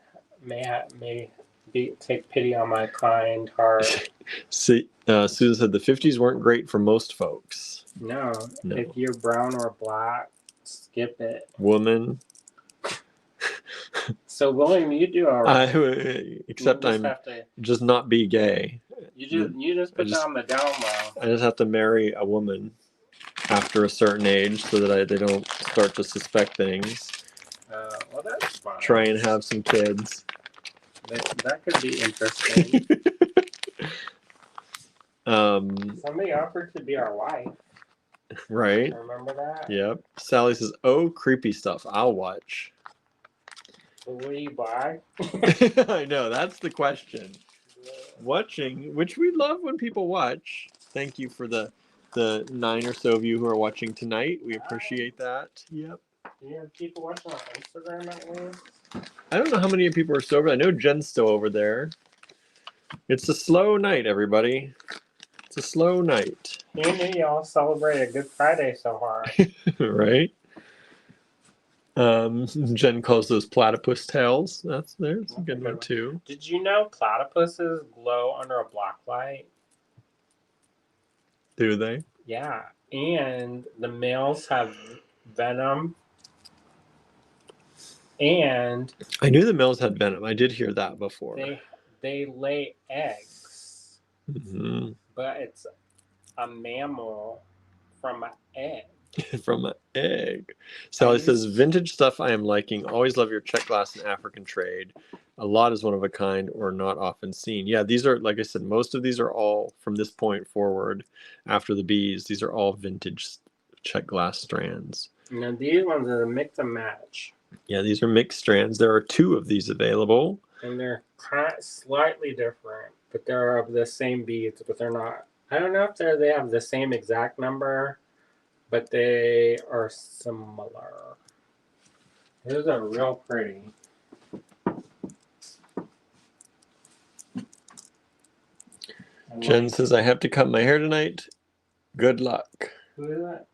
take pity on my kind heart. See, Susan said the 50s weren't great for most folks. No, No. if you're brown or black, skip it. Woman. So William, you do all right. Except You just I'm have to, just not be gay. you just put down the down low. I just have to marry a woman after a certain age so that they don't start to suspect things. Well, that's fine. Try and have some kids. That could be interesting. Somebody offered to be our wife. Right? Remember that? Yep. Sally says, "Oh, creepy stuff. I'll watch." But will you buy? I know, that's the question. Watching, which we love when people watch. Thank you for the 9 or so of you who are watching tonight. We appreciate that. Yep. Do you have people watching on Instagram at least? I don't know how many people are sober. I know Jen's still over there. It's a slow night, everybody. It's a slow night. Who knew y'all celebrated Good Friday so hard? Right? Jen calls those platypus tails. There's a good one too. Did you know platypuses glow under a black light? Do they? Yeah, and the males have venom. And I knew the males had venom. I did hear that before. they lay eggs, Mm-hmm. but it's a mammal from an egg. From an egg. Sally says, vintage stuff I am liking. Always love your Czech Glass and African trade. A lot is one of a kind or not often seen. Yeah, these are, like I said, most of these are all from this point forward after the bees. These are all vintage Czech Glass strands. Now these ones are a mix and match. Yeah, these are mixed strands. There are 2 of these available. And they're slightly different, but they're of the same beads, but they're not. I don't know if they have the same exact number, but they are similar. Those are real pretty. Jen says, I have to cut my hair tonight. Good luck. Who is that?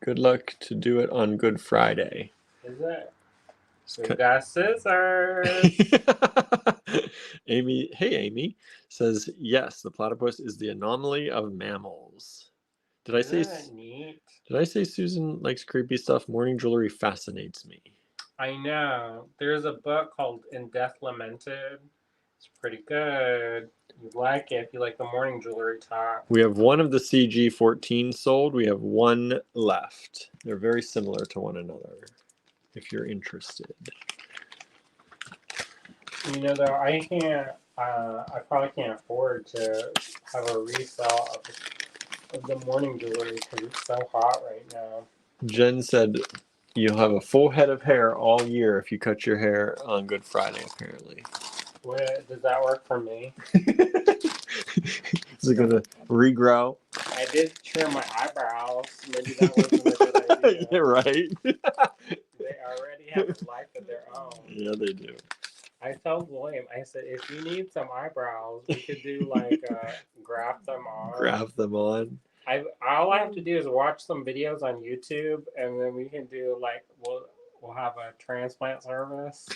Good luck to do it on Good Friday. Is it? We got scissors. Amy says, yes, the platypus is the anomaly of mammals. Did I say Susan likes creepy stuff? Morning jewelry fascinates me. I know. There's a book called In Death Lamented. It's pretty good. You like it if you like the morning jewelry talk. We have one of the CG14 sold. We have one left. They're very similar to one another, if you're interested. You know, though, I probably can't afford to have a resale of the morning jewelry because it's so hot right now. Jen said you'll have a full head of hair all year if you cut your hair on Good Friday, apparently. Does that work for me? Is it going to regrow? I did trim my eyebrows. Maybe that wasn't a good idea. Yeah, right. They already have a life of their own. Yeah, they do. I told William, I said, if you need some eyebrows, we could do like graft them on. Graft them on. All I have to do is watch some videos on YouTube, and then we can do like we'll have a transplant service.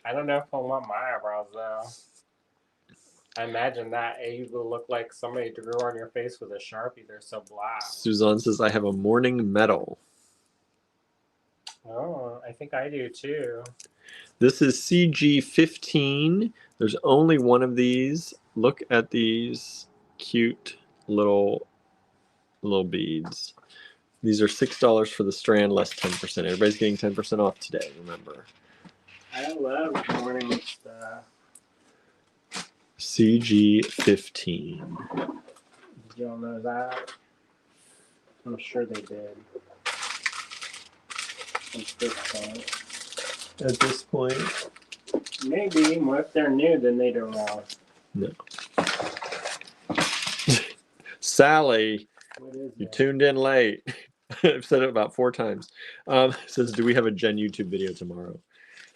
I don't know if I want my eyebrows though. I imagine that it will look like somebody drew on your face with a Sharpie. They're so black. Suzanne says, I have a morning medal. Oh, I think I do too. This is CG15. There's only one of these. Look at these cute little beads. These are $6 for the strand, less 10%. Everybody's getting 10% off today, remember. I love morning stuff. CG15. Did y'all know that? I'm sure they did. At this point. Maybe. Well, if they're new, then they don't know. No. Sally, you tuned in late. I've said it about 4 times. Says, do we have a Jen YouTube video tomorrow?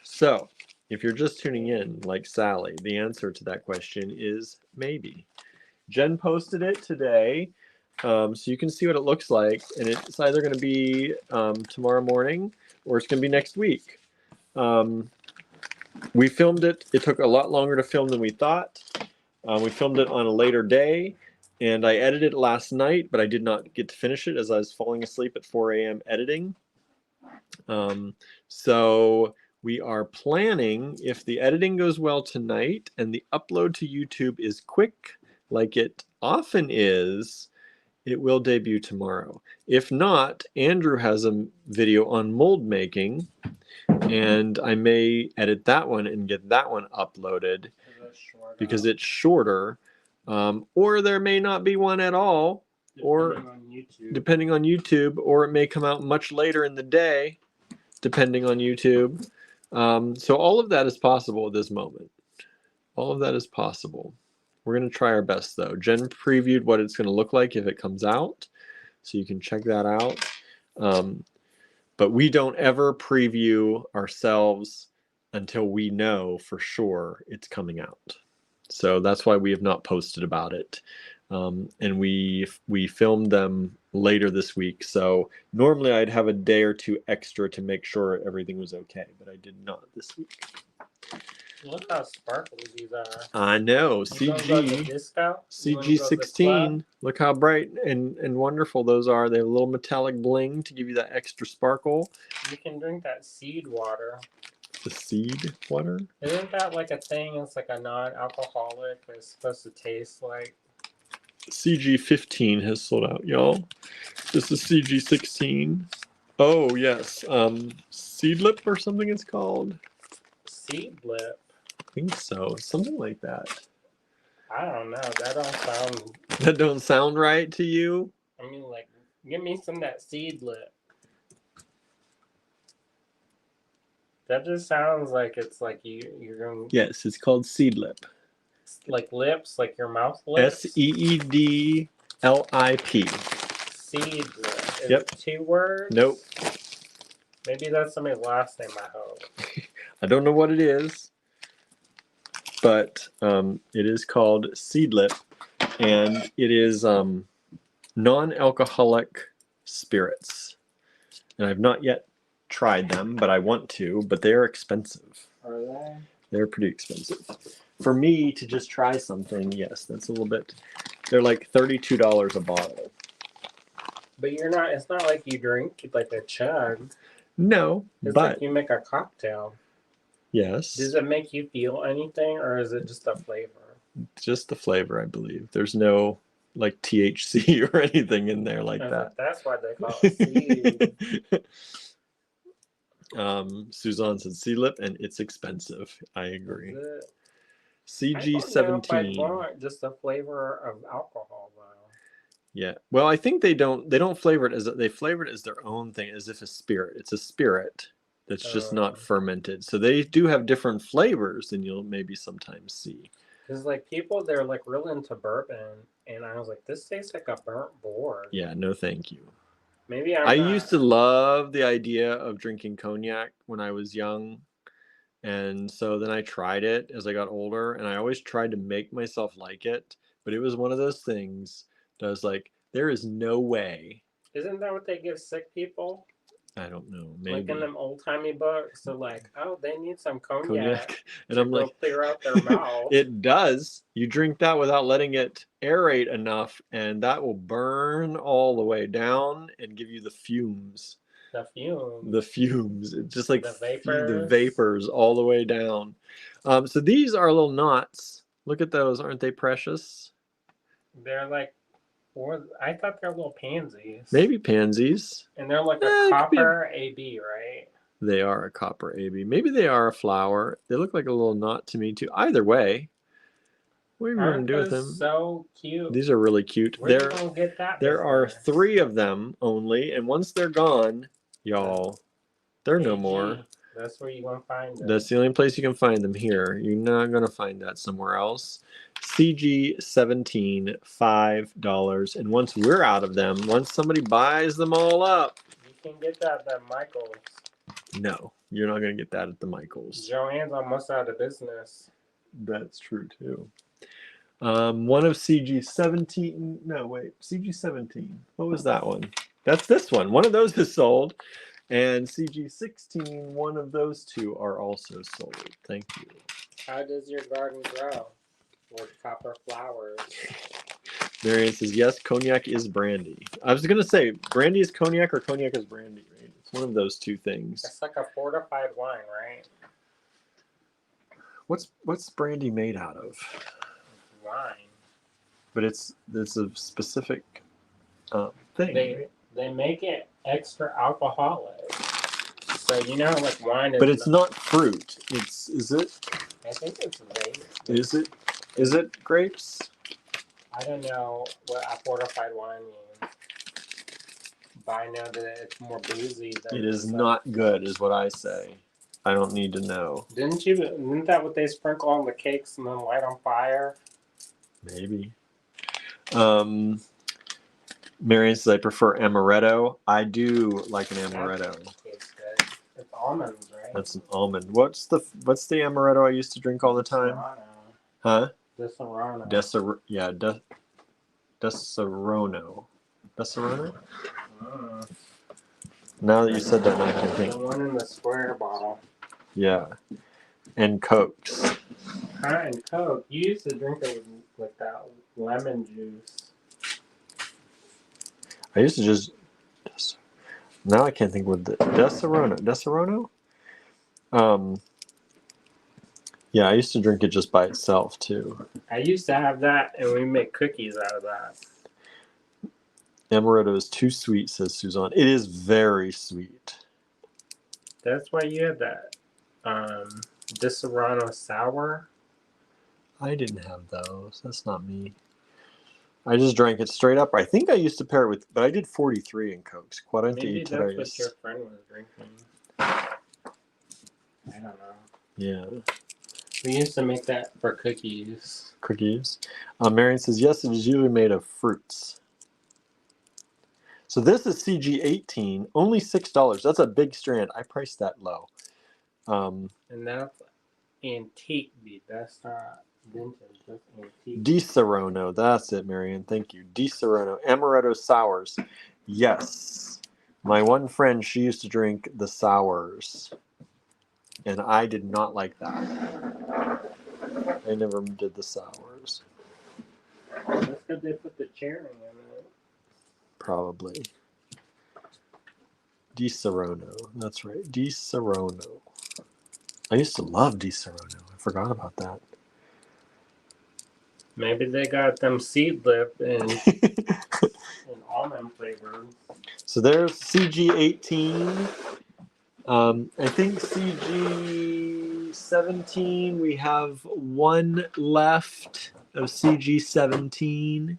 So, if you're just tuning in, like Sally, the answer to that question is maybe. Jen posted it today, so you can see what it looks like, and it's either going to be tomorrow morning or it's going to be next week. we filmed it. It took a lot longer to film than we thought. We filmed it on a later day, and I edited it last night, but I did not get to finish it as I was falling asleep at 4 a.m. editing. So we are planning, if the editing goes well tonight and the upload to YouTube is quick, like it often is, it will debut tomorrow. If not, Andrew has a video on mold making, and I may edit that one and get that one uploaded because it's shorter. Or there may not be one at all, or depending on YouTube, or it may come out much later in the day, depending on YouTube. So all of that is possible at this moment. All of that is possible. We're going to try our best, though. Jen previewed what it's going to look like if it comes out, so you can check that out. But we don't ever preview ourselves until we know for sure it's coming out. So that's why we have not posted about it. And we filmed them later this week. So normally I'd have a day or two extra to make sure everything was okay, but I did not this week. Look how sparkly these are. I know. CG 16. Look how bright and wonderful those are. They have a little metallic bling to give you that extra sparkle. You can drink that seed water. The seed water? Isn't that like a thing? It's like a non-alcoholic, but it's supposed to taste like. CG 15 has sold out, y'all. This is CG 16. Oh yes, Seedlip or something it's called. Seedlip. I think so, something like that. I don't know. That don't sound. That don't sound right to you? I mean, like, give me some of that Seedlip. That just sounds like it's like you're going. Yes, it's called Seedlip. Like lips, like your mouth lips. SEEDLIP. Seedlip. Is it 2 words? Nope. Maybe that's somebody's last name, I hope. I don't know what it is, but it is called Seedlip, and it is non-alcoholic spirits. And I've not yet tried them, but I want to, but they're expensive. Are they? They're pretty expensive. For me to just try something, yes, that's a little bit. They're like $32 a bottle. But you're not. It's not like you drink like a chug. No, it's but like you make a cocktail. Yes. Does it make you feel anything, or is it just a flavor? Just the flavor, I believe. There's no like THC or anything in there like that. That's why they call it seed. Suzanne said Seedlip, and it's expensive. I agree. CG I 17. Want just the flavor of alcohol, though. Yeah. Well, I think they don't flavor it they flavor it as their own thing, as if a spirit. It's a spirit that's just not fermented. So they do have different flavors than you'll maybe sometimes see. Because like people, they're like real into bourbon, and I was like, this tastes like a burnt board. Yeah. No, thank you. Maybe I used to love the idea of drinking cognac when I was young. And so then I tried it as I got older, and I always tried to make myself like it. But it was one of those things that I was like, there is no way. Isn't that what they give sick people? I don't know. Maybe. Like in them old-timey books. So like, oh, they need some cognac. And I'm like, clear out their mouth. It does. You drink that without letting it aerate enough, and that will burn all the way down and give you the fumes. The fumes. The fumes. It's just like the vapors all the way down. So these are little knots. Look at those. Aren't they precious? They're like, I thought they're little pansies. Maybe pansies. And they're like a copper AB, right? They are a copper AB. Maybe they are a flower. They look like a little knot to me too. Either way. What are you going to do with them? So cute. These are really cute. Where are you going to get that? There are 3 of them only, and once they're gone, y'all, they're no more. That's where you're going to find them. That's the only place you can find them here. You're not going to find that somewhere else. CG 17, $5. And once we're out of them, once somebody buys them all up. You can get that at Michael's. No, you're not going to get that at the Michael's. Joanne's almost out of business. That's true, too. One of CG 17. No, wait. CG 17. What was that one? That's this one. One of those is sold. And CG16, one of those two are also sold. Thank you. How does your garden grow? With copper flowers. Marianne says, yes, cognac is brandy. I was going to say, brandy is cognac or cognac is brandy, right? It's one of those two things. It's like a fortified wine, right? What's brandy made out of? Wine. But it's a specific thing. They make it extra alcoholic. So you know, like wine is. But it's not fruit. Is it? I think it's vape. Is it grapes? I don't know what a fortified wine means, but I know that it's more boozy than. It is not good, is what I say. I don't need to know. Isn't that what they sprinkle on the cakes and then light on fire? Maybe. Marianne says I prefer amaretto. I do like an amaretto. It's good. It's almonds, right? That's an almond. What's the amaretto I used to drink all the time? Serrano. Huh? The Serrano. Deserono. Deserono? Mm. Now that you said that, I can think. The one in the square bottle. Yeah. And Cokes. And Coke. You used to drink it with that lemon juice. I used to just. Now I can't think what the Deserono. Deserono? Yeah, I used to drink it just by itself too. I used to have that, and we make cookies out of that. Amaretto is too sweet, says Suzanne. It is very sweet. That's why you had that Serrano sour. I didn't have those. That's not me. I just drank it straight up. I think I used to pair it with, but I did 43 in Cokes. Maybe that's what your friend was drinking. I don't know. Yeah. We used to make that for cookies. Cookies. Marion says, yes, it is usually made of fruits. So this is CG18, only $6. That's a big strand. I priced that low. And that's antique beef. That's not vintage. That's antique. Deserono. That's it, Marion. Thank you. Deserono. Amaretto sours. Yes. My one friend, she used to drink the sours. And I did not like that. I never did the sours. That's because they put the cherry in it. Probably. Deserono. That's right. Deserono. I used to love Deserono. I forgot about that. Maybe they got them seed lip and almond flavored. So there's CG18. I think CG17, we have one left of CG17.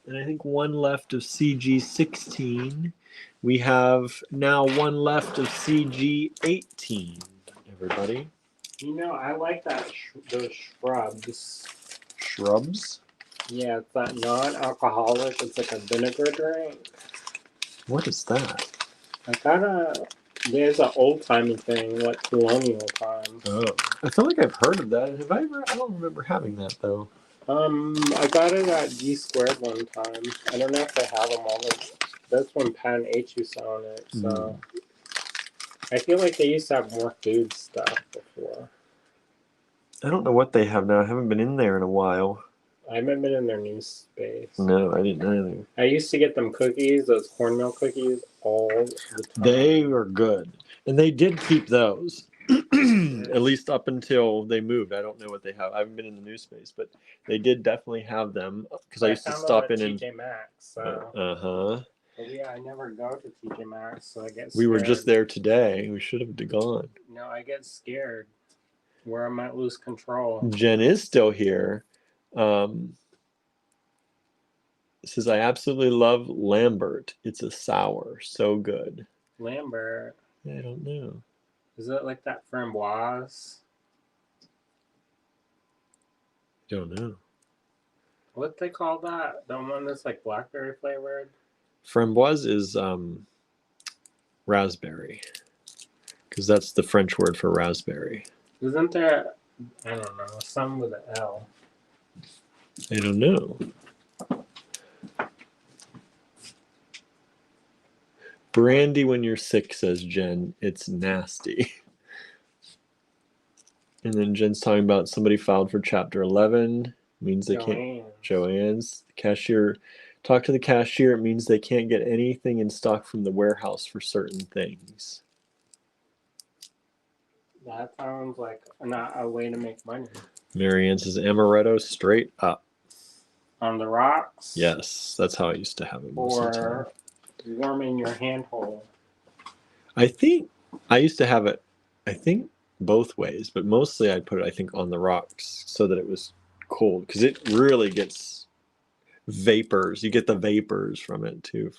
And I think one left of CG16. We have now one left of CG18, everybody. You know, I like that those shrubs. Shrubs? Yeah, it's that non-alcoholic. It's like a vinegar drink. What is that? There's an old-timey thing, like colonial time. Oh, I feel like I've heard of that. Have I ever? I don't remember having that though. I got it at G Squared one time. I don't know if they have them all. That's when Pan H used to own it. So I feel like they used to have more food stuff before. I don't know what they have now. I haven't been in there in a while. I haven't been in their new space. No, I didn't either. I used to get them cookies, those cornmeal cookies, all the time. They were good. And they did keep those. At least up until they moved. I don't know what they have. I haven't been in the new space, but they did definitely have them because I used to stop in and TJ Maxx. So. But yeah, I never go to TJ Maxx, so I get scared. We were just there today. We should have gone. No, I get scared where I might lose control. Jen is still here. Says, I absolutely love Lambert. It's a sour. So good. Lambert? I don't know. Is it like that framboise? Don't know. What they call that? The one that's like blackberry flavored? Framboise is raspberry. Because that's the French word for raspberry. Isn't there, I don't know, some with an L? I don't know. Brandy when you're sick, says Jen. It's nasty. And then Jen's talking about somebody filed for Chapter 11. Means they can't. Joanne's. The cashier. Talk to the cashier. It means they can't get anything in stock from the warehouse for certain things. That sounds like not a way to make money. Marianne says amaretto straight up. On the rocks? Yes, that's how I used to have it most of the time. Or warming your handhole? I think I used to have it, both ways, but mostly I'd put it, I think, on the rocks so that it was cold, because it really gets vapors. You get the vapors from it too.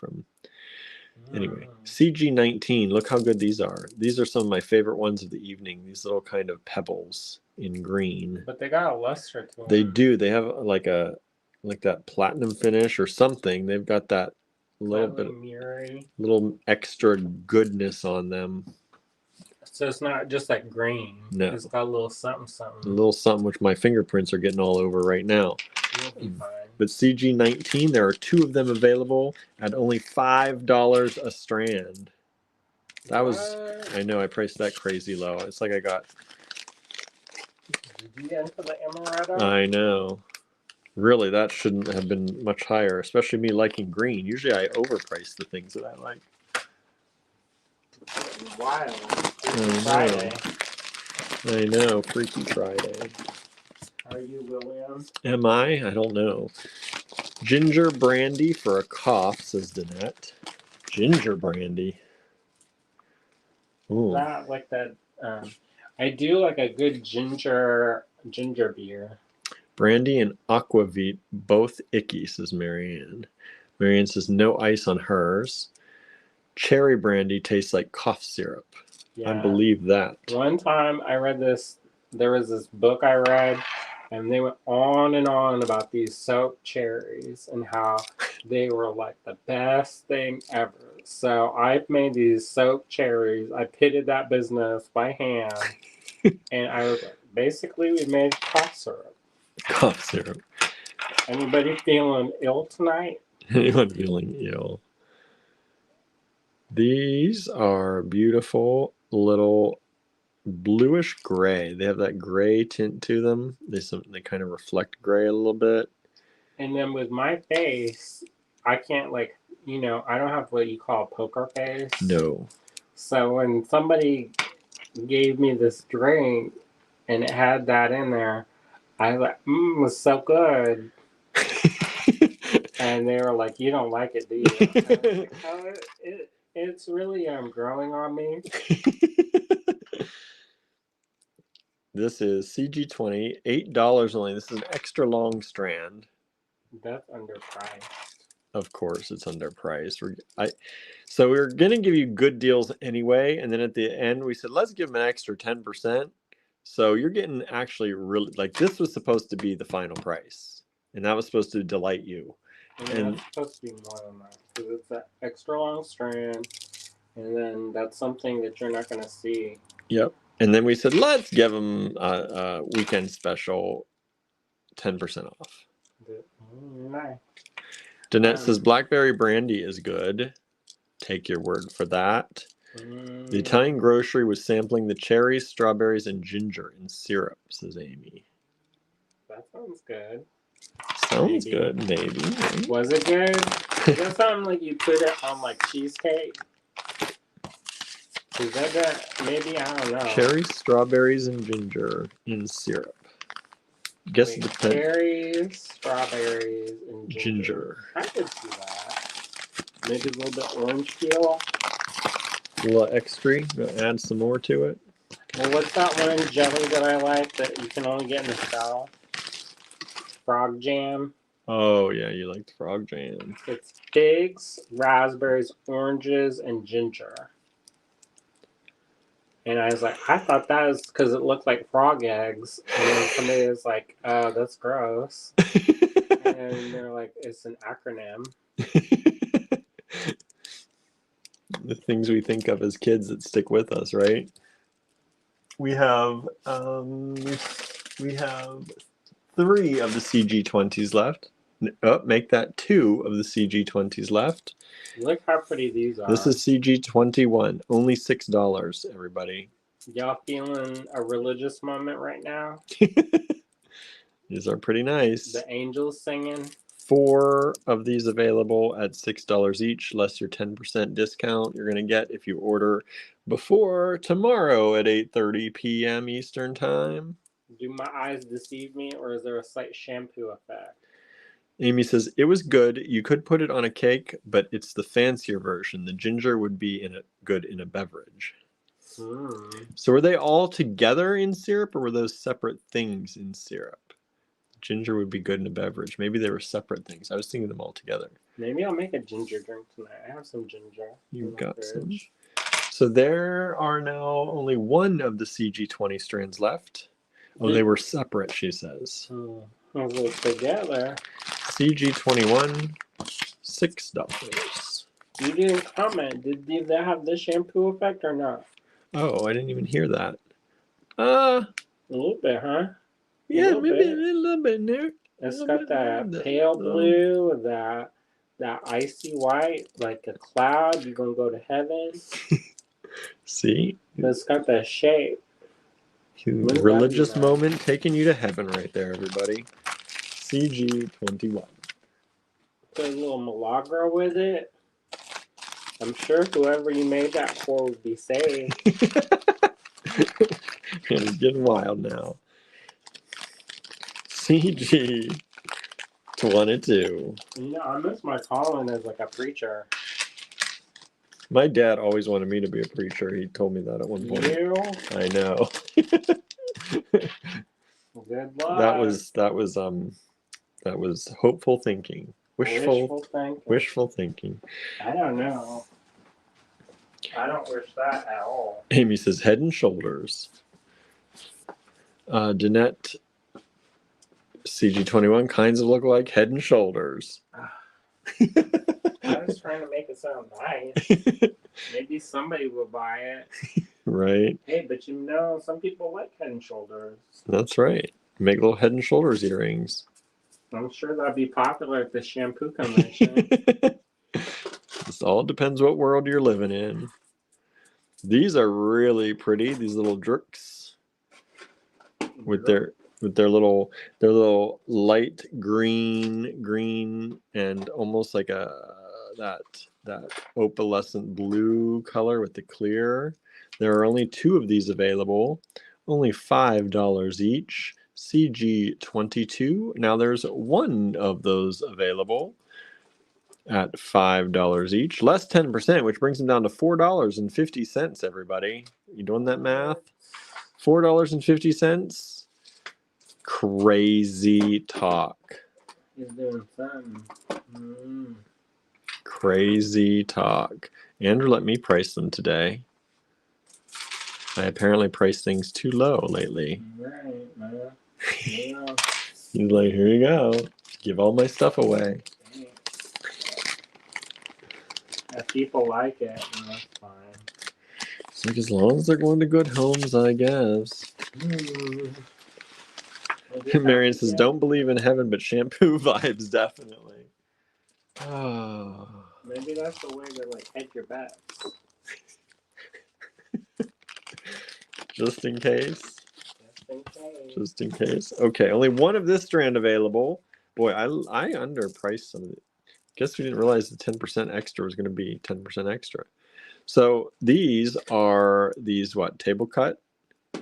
Anyway, CG19, look how good these are. These are some of my favorite ones of the evening. These little kind of pebbles in green. But they got a luster to them. They do. They have like that platinum finish or something. They've got that little extra goodness on them. So it's not just like green. No. It's got a little something. A little something which my fingerprints are getting all over right now. You'll be fine. But CG19, there are 2 of them available at only $5 a strand. That was, I know, I priced that crazy low. It's like I got. Did you get into the amaretto? I know. Really, that shouldn't have been much higher, especially me liking green. Usually I overprice the things that I like. Wild. Friday. I know, Freaky Friday. Are you William? Am I? I don't know. Ginger brandy for a cough, says Danette. Ginger brandy. Ooh. Not like that. I do like a good ginger beer. Brandy and aquavit, both icky, says Marianne. Marianne says no ice on hers. Cherry brandy tastes like cough syrup. Yeah. I believe that. One time I read this, there was this book I read, and they went on and on about these soaked cherries and how they were like the best thing ever. So I've made these soaked cherries. I pitted that business by hand, and I was like, basically we made cough syrup. Cough syrup. Anybody feeling ill tonight? Anyone feeling ill? These are beautiful little bluish gray. They have that gray tint to them. They kind of reflect gray a little bit. And then with my face, I can't I don't have what you call a poker face. No. So when somebody gave me this drink and it had that in there, I was like, it was so good. And they were like, you don't like it, do you? I was like, oh, it's really growing on me. This is CG20, $8 only. This is an extra long strand. That's underpriced. Of course, it's underpriced. So we were going to give you good deals anyway, and then at the end we said, let's give them an extra 10%. So you're getting actually really, this was supposed to be the final price, and that was supposed to delight you. And that's supposed to be more than that, because it's that extra long strand, and then that's something that you're not going to see. Yep. And then we said, let's give them a weekend special 10% off. Nice. Danette says blackberry brandy is good. Take your word for that. The Italian grocery was sampling the cherries, strawberries, and ginger in syrup, says Amy. That sounds good. Sounds good, maybe. Was it good? Is that something like you put it on cheesecake? Is that maybe, I don't know. Cherries, strawberries, and ginger in syrup. Guess it depends. Cherries, strawberries, and ginger. I could see that. Maybe a little bit orange peel. A little extra. Add some more to it. Well, what's that one jelly that I like that you can only get in the South? Frog jam. Oh, yeah, you like the frog jam. It's figs, raspberries, oranges, and ginger. And I was like, I thought that was because it looked like frog eggs. And then somebody was like, oh, that's gross. And they're like, it's an acronym. The things we think of as kids that stick with us, right? We have 3 of the CG20s left. Make that 2 of the CG20s left. Look how pretty these are. This is CG21. Only $6, everybody. Y'all feeling a religious moment right now? These are pretty nice. The angels singing. 4 of these available at $6 each, less your 10% discount you're going to get if you order before tomorrow at 8:30 p.m. Eastern Time. Do my eyes deceive me, or is there a slight shampoo effect? Amy says, it was good. You could put it on a cake, but it's the fancier version. The ginger would be good in a beverage. So were they all together in syrup, or were those separate things in syrup? Ginger would be good in a beverage. Maybe they were separate things. I was thinking them all together. Maybe I'll make a ginger drink tonight. I have some ginger. You've got some. So there are now only 1 of the CG20 strands left. Oh, they were separate, she says. Those together. CG21, $6. You didn't comment. Did they have the shampoo effect or not? Oh, I didn't even hear that. A little bit, huh? Yeah, maybe a little bit in there. It's got that pale blue, that icy white, like a cloud. You're gonna go to heaven. See? It's got that shape. Religious moment taking you to heaven right there, everybody. CG21. Put a little Milagro with it. I'm sure whoever you made that for would be saved. And it's getting wild now. CG22. Yeah, I miss my calling as like a preacher. My dad always wanted me to be a preacher. He told me that at one point. You? I know. Good luck. That was hopeful thinking. Wishful thinking. I don't know. I don't wish that at all. Amy says Head and Shoulders. Jeanette, CG21 kinds of look like Head and Shoulders. I was trying to make it sound nice. Maybe somebody will buy it. Right. Hey, but you know, some people like Head and Shoulders. That's right. Make little Head and Shoulders earrings. I'm sure that'd be popular at the shampoo convention. This all depends what world you're living in. These are really pretty. These little drooks with their little light green and almost like that opalescent blue color with the clear. There are only 2 of these available, only $5 each. CG22. Now there's 1 of those available at $5 each, less 10%, which brings them down to $4.50. Everybody, you doing that math? $4.50. Crazy talk. He's doing something. Crazy talk. Andrew let me price them today. I apparently price things too low lately. Right, man. Yeah. He's like, here you go. Give all my stuff away. If people like it, that's fine. It's like, as long as they're going to good homes, I guess. Marion says, don't believe in heaven, but shampoo vibes, definitely. Oh. Maybe that's the way to like hedge your bets. Just in case. Just in case. Okay, only 1 of this strand available. Boy, I underpriced some of it. Guess we didn't realize the 10% extra was going to be 10% extra. So these are what, table cut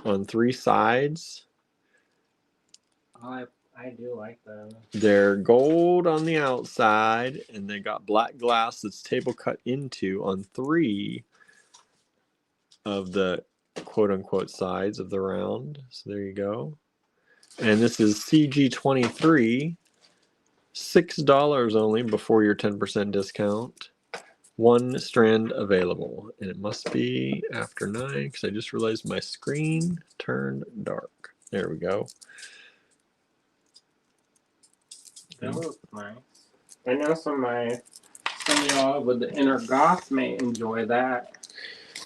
on 3 sides. I do like them. They're gold on the outside, and they got black glass that's table cut into on 3 of the quote-unquote sides of the round. So there you go. And this is CG23, $6 only before your 10% discount. 1 strand available, and it must be after 9 because I just realized my screen turned dark. There we go. That looks nice. I know some of y'all with the inner goth may enjoy that.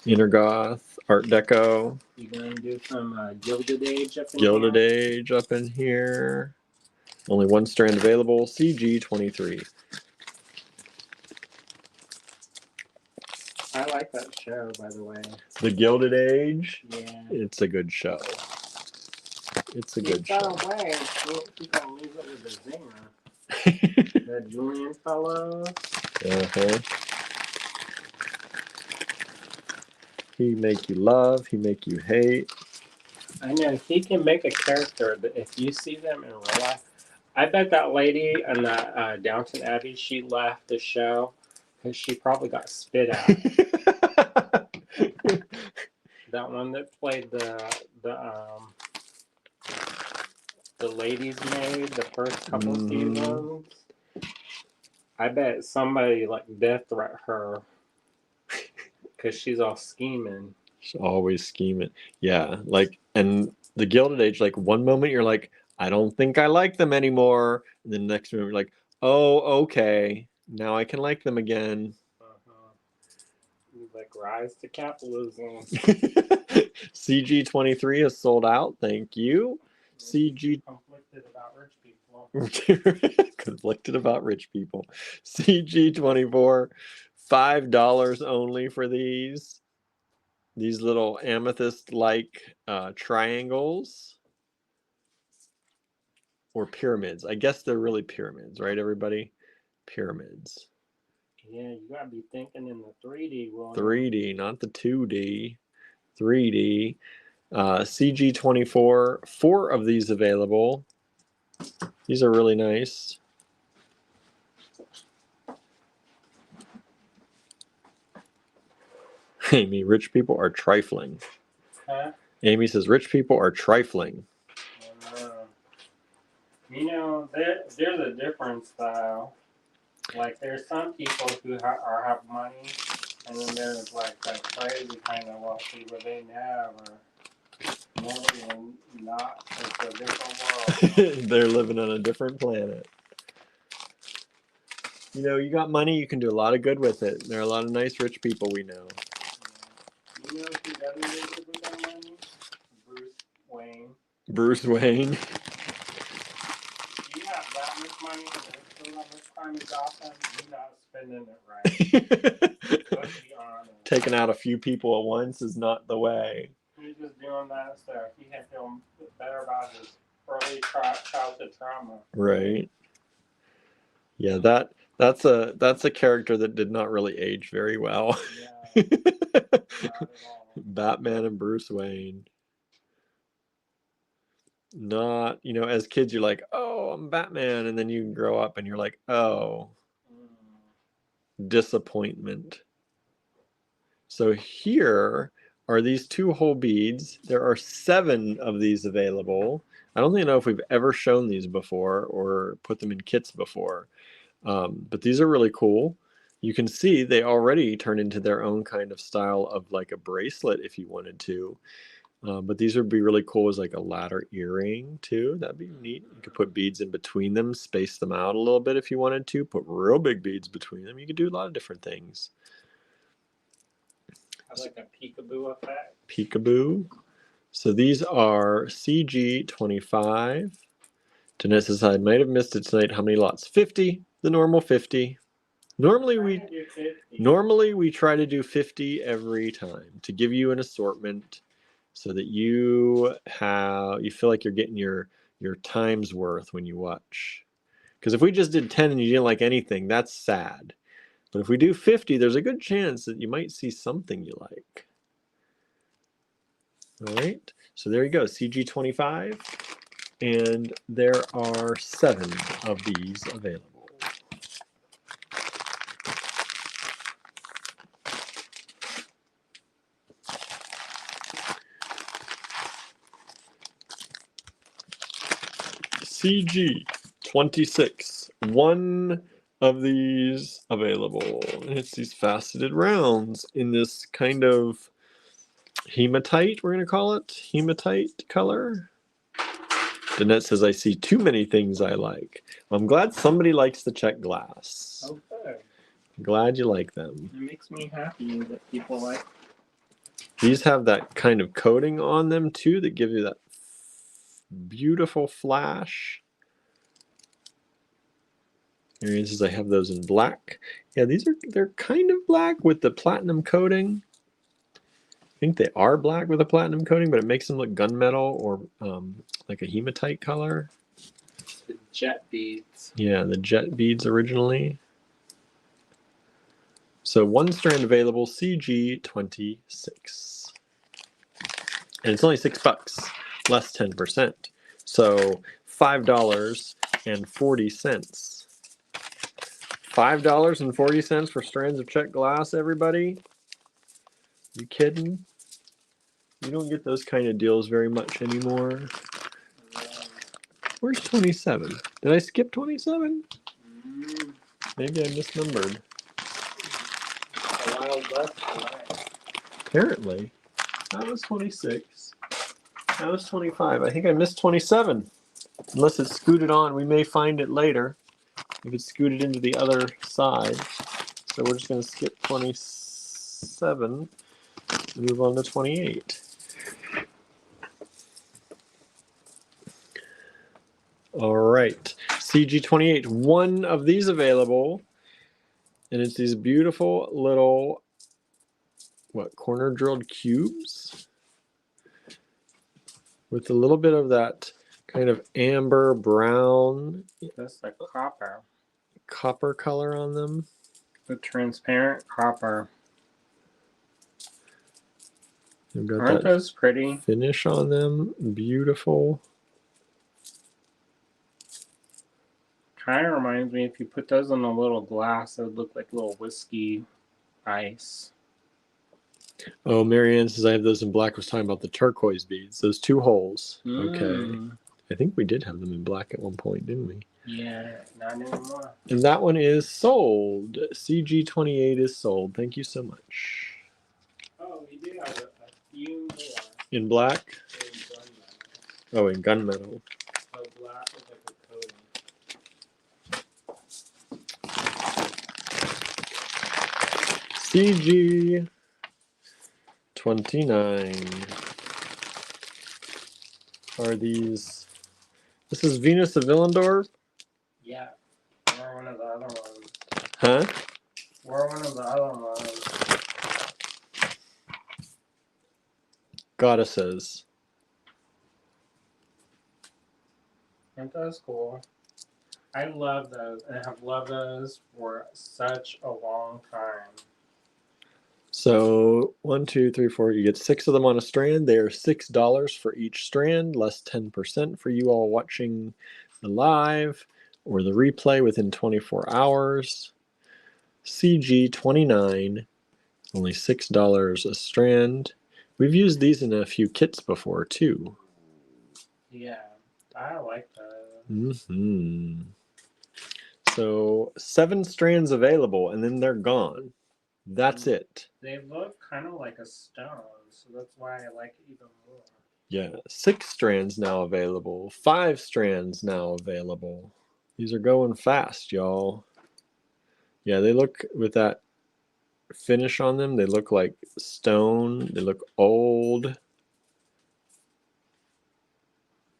Inner goth, Art Deco. You gonna do some Gilded Age up in Gilded Age up in here. Only one strand available, CG23. I like that show, by the way. The Gilded Age. Yeah. It's a good show. It's a good got show. away. He gonna lose it with the zinger. The Julian fellow. Uh-huh. He make you love, he make you hate. I know, he can make a character, but if you see them in real life, I bet that lady in that Downton Abbey, she left the show because she probably got spit out. That one that played the lady's maid, the first couple seasons. I bet somebody like death threat her because she's all scheming. She's always scheming. Yeah, like, and the Gilded Age, like, one moment you're like, I don't think I like them anymore. And then the next moment you're like, oh, okay. Now I can like them again. Like, rise to capitalism. CG23 is sold out. Thank you. CG. Conflicted about rich people. Conflicted about rich people. CG24, $5 only for these. These little amethyst-like triangles or pyramids. I guess they're really pyramids, right, everybody? Pyramids. Yeah, you gotta be thinking in the 3D world. 3D, not the 2D. 3D. CG24, 4 of these available. These are really nice. Amy, rich people are trifling. Huh? Amy says rich people are trifling. You know, there's a difference, though. Like, there's some people who have money, and then there's like the crazy kind of wealthy where they never even not. It's a different world. They're living on a different planet. You know, you got money, you can do a lot of good with it. There are a lot of nice rich people we know. Yeah. You know who doesn't do good with their money? Bruce Wayne. Bruce Wayne. You have that much money and there's still that much crime in Gotham, you're not spending it right. Let's be honest. Taking out a few people at once is not the way. He's just doing that so he can feel better about his early childhood trauma. Right. Yeah, that's a character that did not really age very well. Yeah. Not at all. Batman and Bruce Wayne. Not, you know, as kids you're like, oh, I'm Batman, and then you grow up and you're like, oh, disappointment. So here are these 2 whole beads. There are 7 of these available. I don't even know if we've ever shown these before or put them in kits before, but these are really cool. You can see they already turn into their own kind of style of like a bracelet if you wanted to. But these would be really cool as like a ladder earring too. That'd be neat. You could put beads in between them, space them out a little bit if you wanted to. Put real big beads between them. You could do a lot of different things. Have like a peekaboo effect. Peekaboo. So these are CG25. Danette says, I might have missed it tonight. How many lots? 50. The normal 50. Normally we try to do 50 every time to give you an assortment so that you feel like you're getting your time's worth when you watch. Because if we just did 10 and you didn't like anything, that's sad. But if we do 50, there's a good chance that you might see something you like. All right, so there you go, CG25, and there are 7 of these available. CG26, 1 of these available. And it's these faceted rounds in this kind of hematite, we're going to call it. Hematite color. Danette says, I see too many things I like. Well, I'm glad somebody likes the Czech Glass. Okay. I'm glad you like them. It makes me happy that people like. These have that kind of coating on them too that gives you that beautiful flash. Marianne says I have those in black. Yeah, they're kind of black with the platinum coating. I think they are black with a platinum coating, but it makes them look gunmetal or like a hematite color. The jet beads. Yeah, the jet beads originally. So 1 strand available, CG26. And it's only $6, less 10%. So $5.40. $5.40 for strands of Czech Glass, everybody? You kidding? You don't get those kind of deals very much anymore. Where's 27? Did I skip 27? Maybe I misnumbered. A wild left tonight. Apparently. That was 26. That was 25. I think I missed 27. Unless it's scooted on, we may find it later. If it's scooted into the other side. So we're just going to skip 27 and move on to 28. All right. CG28. 1 of these available. And it's these beautiful little, corner drilled cubes? With a little bit of that kind of amber brown. That's like copper. Copper color on them. The transparent copper. They've got Aren't that those pretty? finish on them. Beautiful. Kind of reminds me, if you put those in a little glass, it would look like little whiskey ice. Oh, Marianne says I have those in black. I was talking about the turquoise beads. Those 2 holes. Okay. I think we did have them in black at one point, didn't we? Yeah, not anymore. And that one is sold. CG28 is sold. Thank you so much. Oh, we do have a few more. In black? In gunmetal. Oh, in gunmetal. So black with like a coating. CG29. Are these... This is Venus of Willendorf? Yeah. Or one of the other ones. Huh? Or one of the other ones. Goddesses. Aren't those cool? I love those, and I have loved those for such a long time. So 1, 2, 3, 4. You get 6 of them on a strand. They are $6 for each strand, less 10% for you all watching the live or the replay within 24 hours. CG29, only $6 a strand. We've used these in a few kits before too. Yeah, I like those. Mm-hmm. So 7 strands available, and then they're gone. That's it. They look kind of like a stone, so that's why I like it even more. Yeah, 6 strands now available. 5 strands now available. These are going fast, y'all. Yeah, they look, with that finish on them, they look like stone. They look old.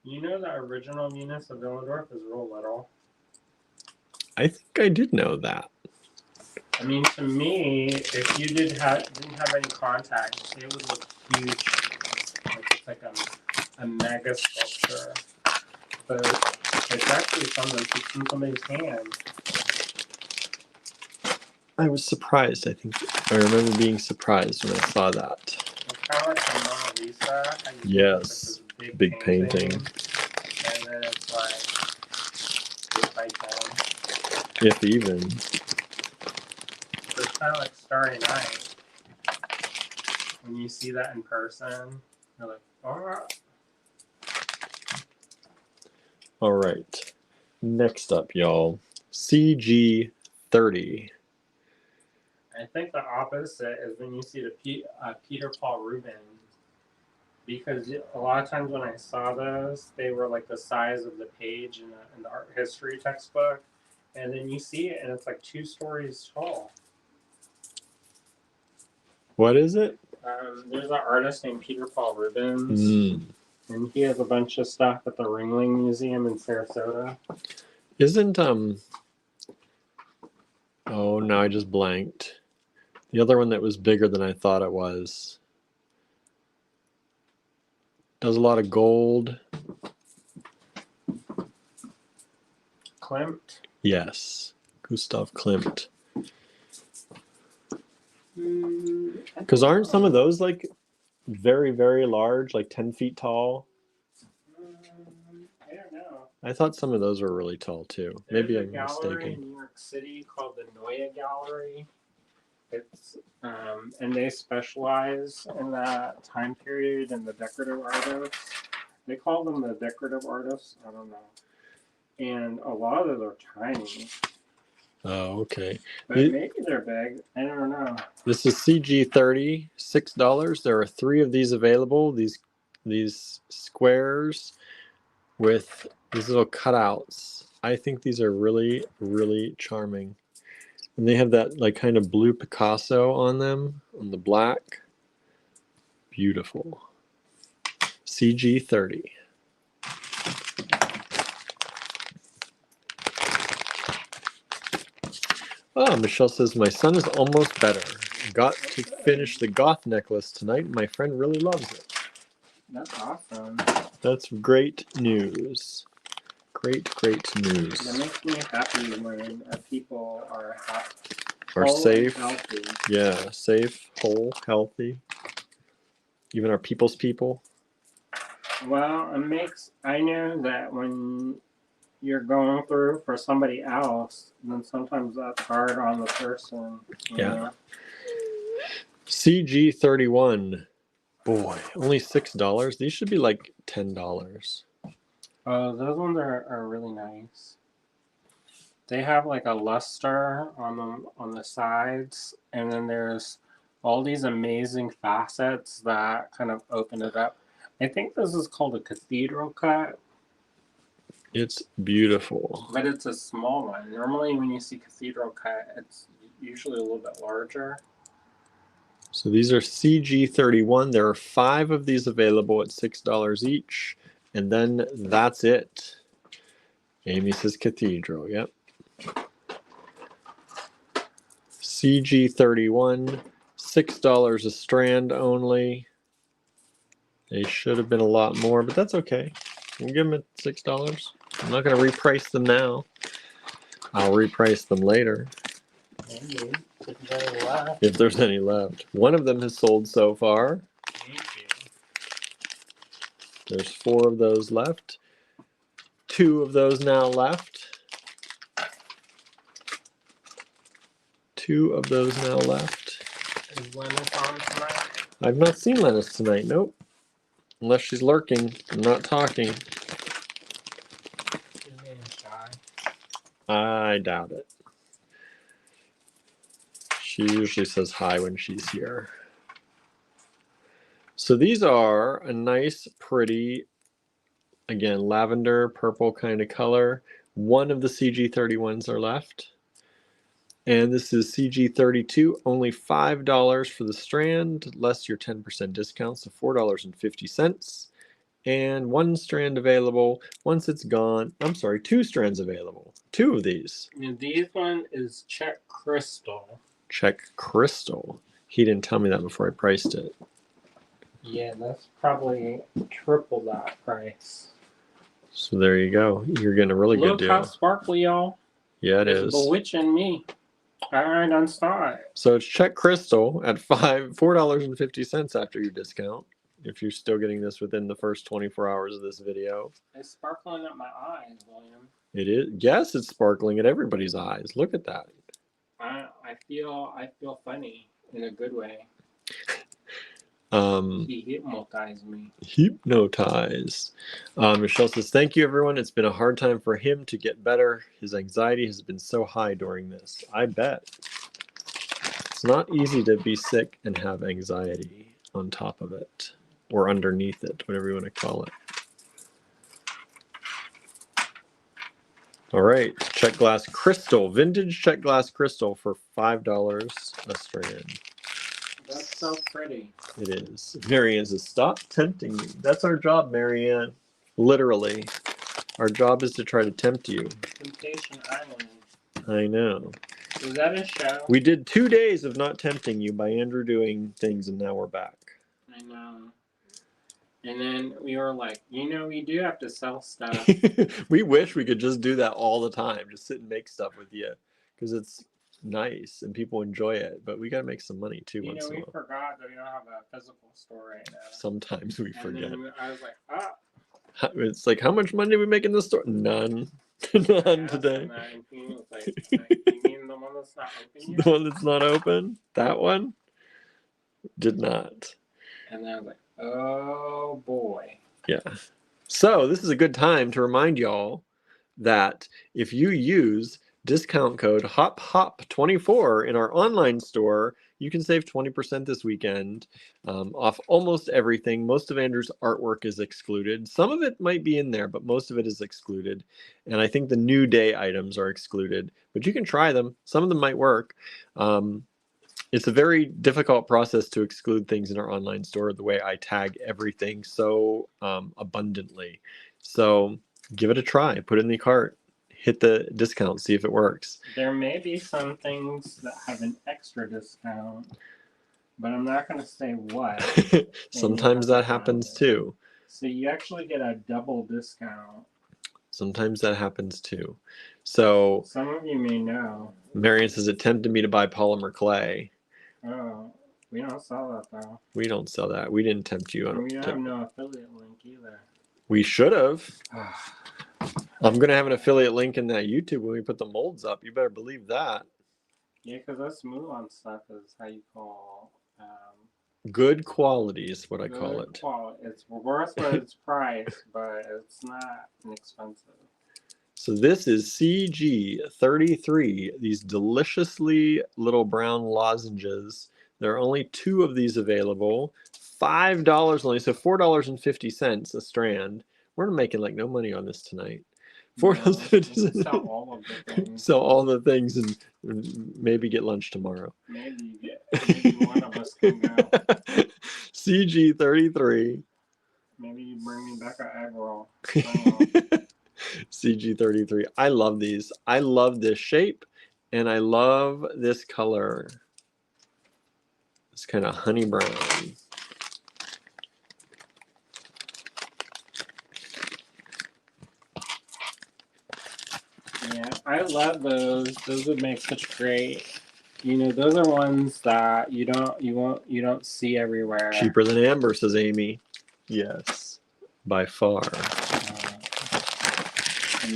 You know the original Venus of Willendorf is real little. I think I did know that. I mean, to me, if you didn't have any contact, it would look huge. Like it's like a mega sculpture. But it's actually something that's in somebody's hand. I was surprised. I think I remember being surprised when I saw that. It's kind of like the Mona Lisa. How you Yes, see, like, this big painting. And then it's like 8 by 10. If even. So it's kind of like Starry Night. When you see that in person, you're like, oh. All right. Next up, y'all. CG30. I think the opposite is when you see the Peter Paul Rubens, because a lot of times when I saw those, they were like the size of the page in the art history textbook, and then you see it and it's like 2 stories tall. What is it? There's an artist named Peter Paul Rubens, and he has a bunch of stuff at the Ringling Museum in Sarasota. Isn't now I just blanked. The other one that was bigger than I thought it was. Does a lot of gold. Klimt. Yes, Gustav Klimt. Because aren't some of those like very, very large, like 10 feet tall? I don't know. I thought some of those were really tall too. Maybe There's I'm a gallery mistaken. in New York City called the Neue Gallery. It's and they specialize in that time period and the decorative artists. They call them the decorative artists. I don't know. And a lot of those are tiny. Oh, okay. But maybe they're big. I don't know. This is CG30, $6. There are 3 of these available. These squares with these little cutouts. I think these are really, really charming. And they have that like kind of blue Picasso on them, on the black. Beautiful. CG30. Oh, Michelle says, my son is almost better. Got to finish the goth necklace tonight. My friend really loves it. That's awesome. That's great news. Great news. That makes me happy when people are Are whole safe. and healthy. Yeah, safe, whole, healthy. Even our people's people. Well, it makes, I know that when you're going through for somebody else, then sometimes that's hard on the person. You know? CG31. Boy, only $6. These should be like $10. Oh, those ones are really nice. They have like a luster on them on the sides, and then there's all these amazing facets that kind of open it up. I think this is called a cathedral cut. It's beautiful. But it's a small one. Normally when you see cathedral cut, it's usually a little bit larger. So these are CG31. There are 5 of these available at $6 each. And then that's it. Amy says cathedral. Yep. CG31. $6 a strand only. They should have been a lot more, but that's okay. We'll give them at $6. I'm not going to reprice them now. I'll reprice them later. Maybe. If there's any left. If there's any left. One of them has sold so far. Thank you. There's 4 of those left. 2 of those now left. 2 of those now left. Is Lennis on tonight? I've not seen Lennis tonight. Nope. Unless she's lurking and not talking. She's being shy. I doubt it. She usually says hi when she's here. So these are a nice, pretty, again, lavender, purple kind of color. 1 of the CG31s are left. And this is CG32, only $5 for the strand, less your 10% discount, so $4.50. And 1 strand available. Once it's gone, I'm sorry, 2 strands available. 2 of these. And these one is Czech crystal. Czech crystal. He didn't tell me that before I priced it. Yeah, that's probably triple that price. So there you go. You're getting a really good Look deal. how sparkly, y'all. Yeah, it It's is. bewitching me. I done saw it. So it's Czech crystal at $4.50 after your discount. If you're still getting this within the first 24 hours of this video. It's sparkling up my eyes, William. It is. Yes, it's sparkling at everybody's eyes. Look at that. I feel funny in a good way. He hypnotized me. Hypnotized. Michelle says, thank you, everyone. It's been a hard time for him to get better. His anxiety has been so high during this. I bet. It's not easy to be sick and have anxiety on top of it or underneath it, whatever you want to call it. All right, Czech Glass Crystal, vintage Czech Glass Crystal for $5 a strand. That's so pretty. It is. Marianne says, stop tempting me. That's our job, Marianne. Literally. Our job is to try to tempt you. Temptation Island. I know. Is that a show? We did 2 days of Not Tempting You by Andrew doing things, and now we're back. I know. And then we were like, we do have to sell stuff. We wish we could just do that all the time, just sit and make stuff with you, because it's nice and people enjoy it. But we got to make some money too once in a We while. forgot that we don't have a physical store right now. Sometimes we And forget. then I was like, ah. It's like, how much money did we make in the store? None. None today. And he was like, you mean the one that's not open yet? The one that's not open? That one? Did not. And then I was like, oh boy. Yeah. So this is a good time to remind y'all that if you use discount code HOPHOP24 in our online store, you can save 20% this weekend off almost everything. Most of Andrew's artwork is excluded. Some of it might be in there, but most of it is excluded. And I think the New Day items are excluded, but you can try them. Some of them might work. It's a very difficult process to exclude things in our online store, the way I tag everything so abundantly. So give it a try. Put it in the cart. Hit the discount. See if it works. There may be some things that have an extra discount, but I'm not going to say what. Sometimes that happens too. So you actually get a double discount. Sometimes that happens too. So some of you may know. Marion says it tempted me to buy polymer clay. Oh, we don't sell that though. We don't sell that. We didn't tempt you. We don't have no affiliate link either. We should have. I'm going to have an affiliate link in that YouTube when we put the molds up. You better believe that. Yeah, because that Mulan stuff is how you call... good quality is what I call it. Quality. It's worth what its price, but it's not inexpensive. So this is CG33, these deliciously little brown lozenges. There are only 2 of these available. $5 only, so $4.50 a strand. We're making like no money on this tonight. $4.50. Sell all of the things. Sell all the things and maybe get lunch tomorrow. Maybe one of us can go. CG33. Maybe you bring me back an egg roll. CG33. I love these. I love this shape and I love this color. It's kind of honey brown. Yeah, I love those. Those would make such great. Those are ones that you don't see everywhere. Cheaper than amber, says Amy. Yes, by far.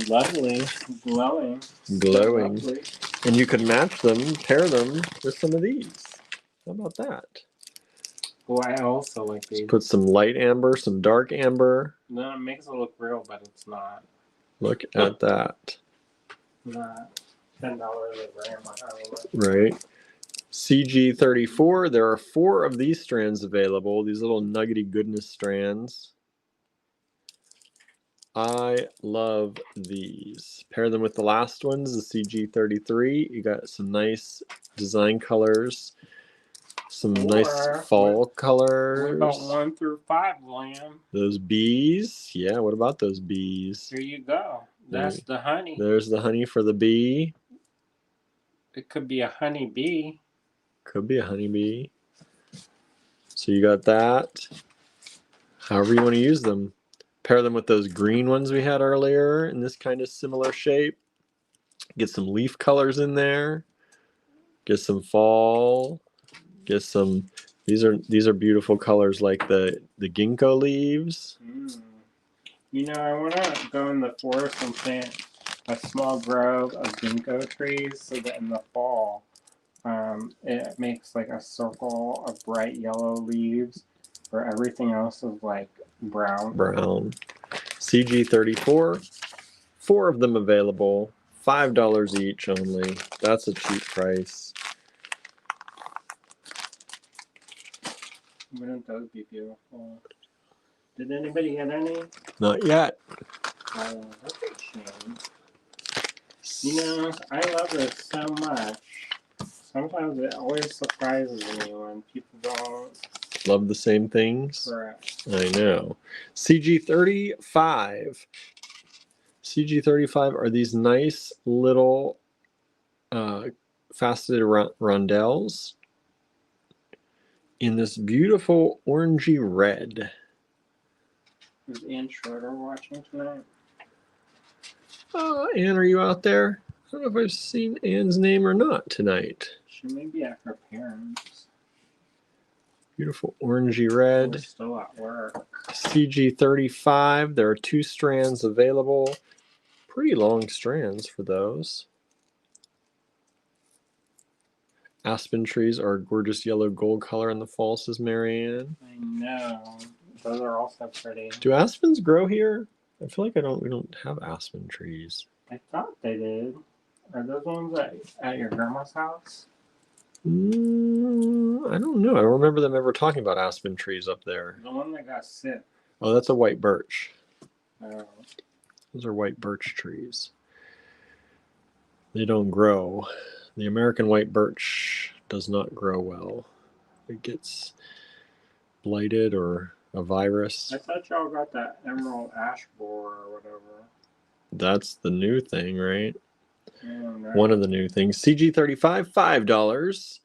Lovely, glowing. Lovely. And you could match them, pair them with some of these. How about that? Oh, I also like these. Put some light amber, some dark amber. No, it makes it look real, but it's not. Look at that. Not $10 a gram. Right. CG34. There are 4 of these strands available. These little nuggety goodness strands. I love these. Pair them with the last ones, the CG33. You got some nice design colors. Some nice fall colors. What about 1 through 5, Lamb? Those bees. Yeah, what about those bees? Here you go. That's the honey. There's the honey for the bee. It could be a honey bee. Could be a honey bee. So you got that. However you want to use them. Pair them with those green ones we had earlier in this kind of similar shape. Get some leaf colors in there. Get some fall. Get some. These are beautiful colors like the ginkgo leaves. I want to go in the forest and plant a small grove of ginkgo trees so that in the fall, it makes like a circle of bright yellow leaves where everything else is like brown. CG34. 4 of them available. $5 each only. That's a cheap price. Wouldn't those be beautiful? Did anybody get any? Not yet. Oh, that's a shame. I love this so much. Sometimes it always surprises me when people don't love the same things. Correct. I know. CG35. CG35 are these nice little faceted rondelles in this beautiful orangey red. Is Ann Schroeder watching tonight? Ann, are you out there? I don't know if I've seen Ann's name or not tonight. She may be at her parents'. Beautiful orangey We're red. still at work. CG35. There are 2 strands available. Pretty long strands for those. Aspen trees are a gorgeous yellow gold color in the fall, says Marianne. I know. Those are also pretty. Do aspens grow here? I feel like we don't have aspen trees. I thought they did. Are those ones at your grandma's house? I don't know. I don't remember them ever talking about aspen trees up there. The one that got sick. Oh, that's a white birch. Oh. Those are white birch trees. They don't grow. The American white birch does not grow well. It gets blighted or a virus. I thought y'all got that emerald ash borer or whatever. That's the new thing, right? No. One of the new things. CG35, $5.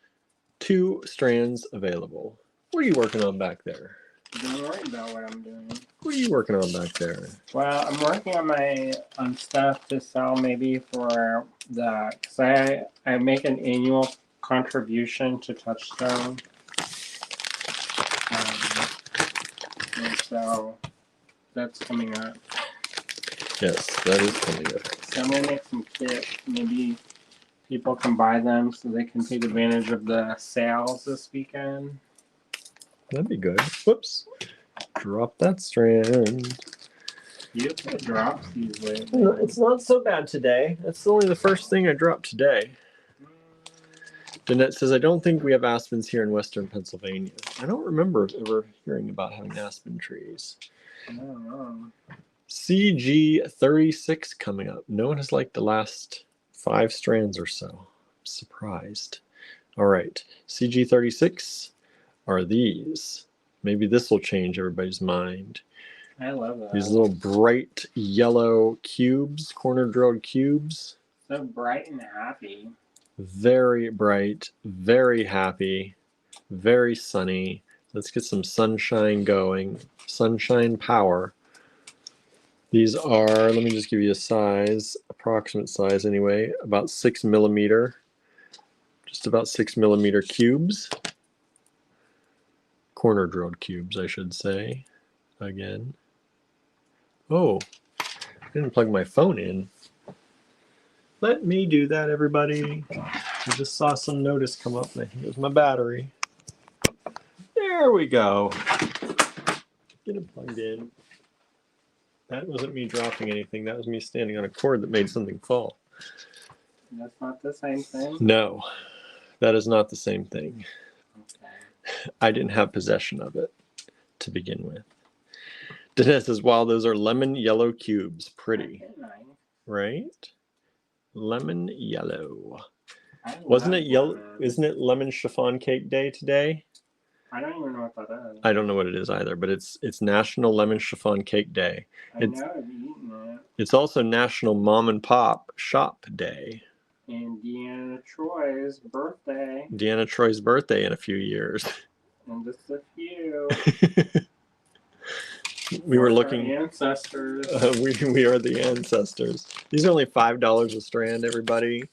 2 strands available. What are you working on back there? Don't worry about what I'm doing. What are you working on back there? Well, I'm working on my stuff to sell maybe for the, because I make an annual contribution to Touchstone. And so that's coming up. Yes, that is coming up. So I'm going to make some kits. Maybe people can buy them so they can take advantage of the sales this weekend. That'd be good. Whoops. Drop that strand. You have drops these lately. No, it's not so bad today. That's only the first thing I dropped today. Danette says, I don't think we have aspens here in western Pennsylvania. I don't remember ever hearing about having aspen trees. I don't know. CG36 coming up. No one has liked the last 5 strands or so. I'm surprised. All right. CG36 are these. Maybe this will change everybody's mind. I love that. These little bright yellow cubes, corner drilled cubes. So bright and happy. Very bright, very happy, very sunny. Let's get some sunshine going. Sunshine power. These are, let me just give you a size, approximate size anyway, about 6 millimeter. Just about 6 millimeter cubes. Corner drilled cubes, I should say. Again. Oh, I didn't plug my phone in. Let me do that, everybody. I just saw some notice come up. I think it was my battery. There we go. Get it plugged in. That wasn't me dropping anything. That was me standing on a cord that made something fall. That's not the same thing? No, that is not the same thing. Okay. I didn't have possession of it to begin with. Danette says, wow, those are lemon yellow cubes. Pretty, right? Lemon yellow. Wasn't it yellow? Isn't it lemon chiffon cake day today? I don't even know what that is. I don't know what it is either, but it's National Lemon Chiffon Cake Day. I know I've eaten it. It's also National Mom and Pop Shop Day. And Deanna Troy's birthday. Deanna Troy's birthday in a few years. And just a few. We were looking. Ancestors. We are the ancestors. These are only $5 a strand, everybody.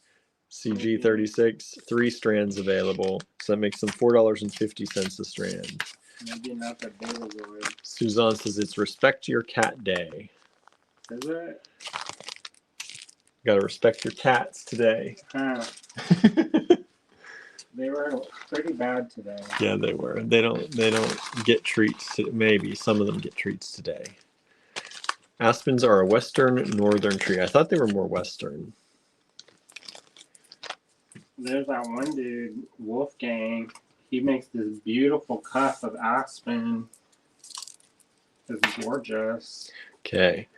CG36, 3 strands available. So that makes them $4.50 a strand. Maybe not the Betazoid. Suzanne says it's Respect Your Cat Day. Is it? Got to respect your cats today. Huh. They were pretty bad today. Yeah, they were. They don't get treats. Maybe some of them get treats today. Aspens are a western northern tree. I thought they were more western. There's that one dude, Wolfgang. He makes this beautiful cup of aspen. It's gorgeous. Okay.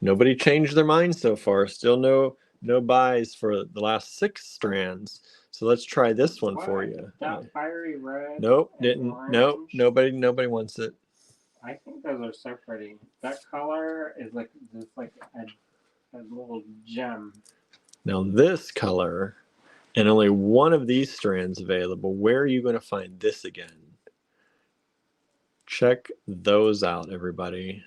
Nobody changed their mind so far. Still no buys for the last 6 strands. So let's try this one for you. That fiery red. Nope, didn't. Nope, nobody wants it. I think those are so pretty. That color is like just like a little gem. Now this color And only one of these strands available. Where are you going to find this again? Check those out, everybody.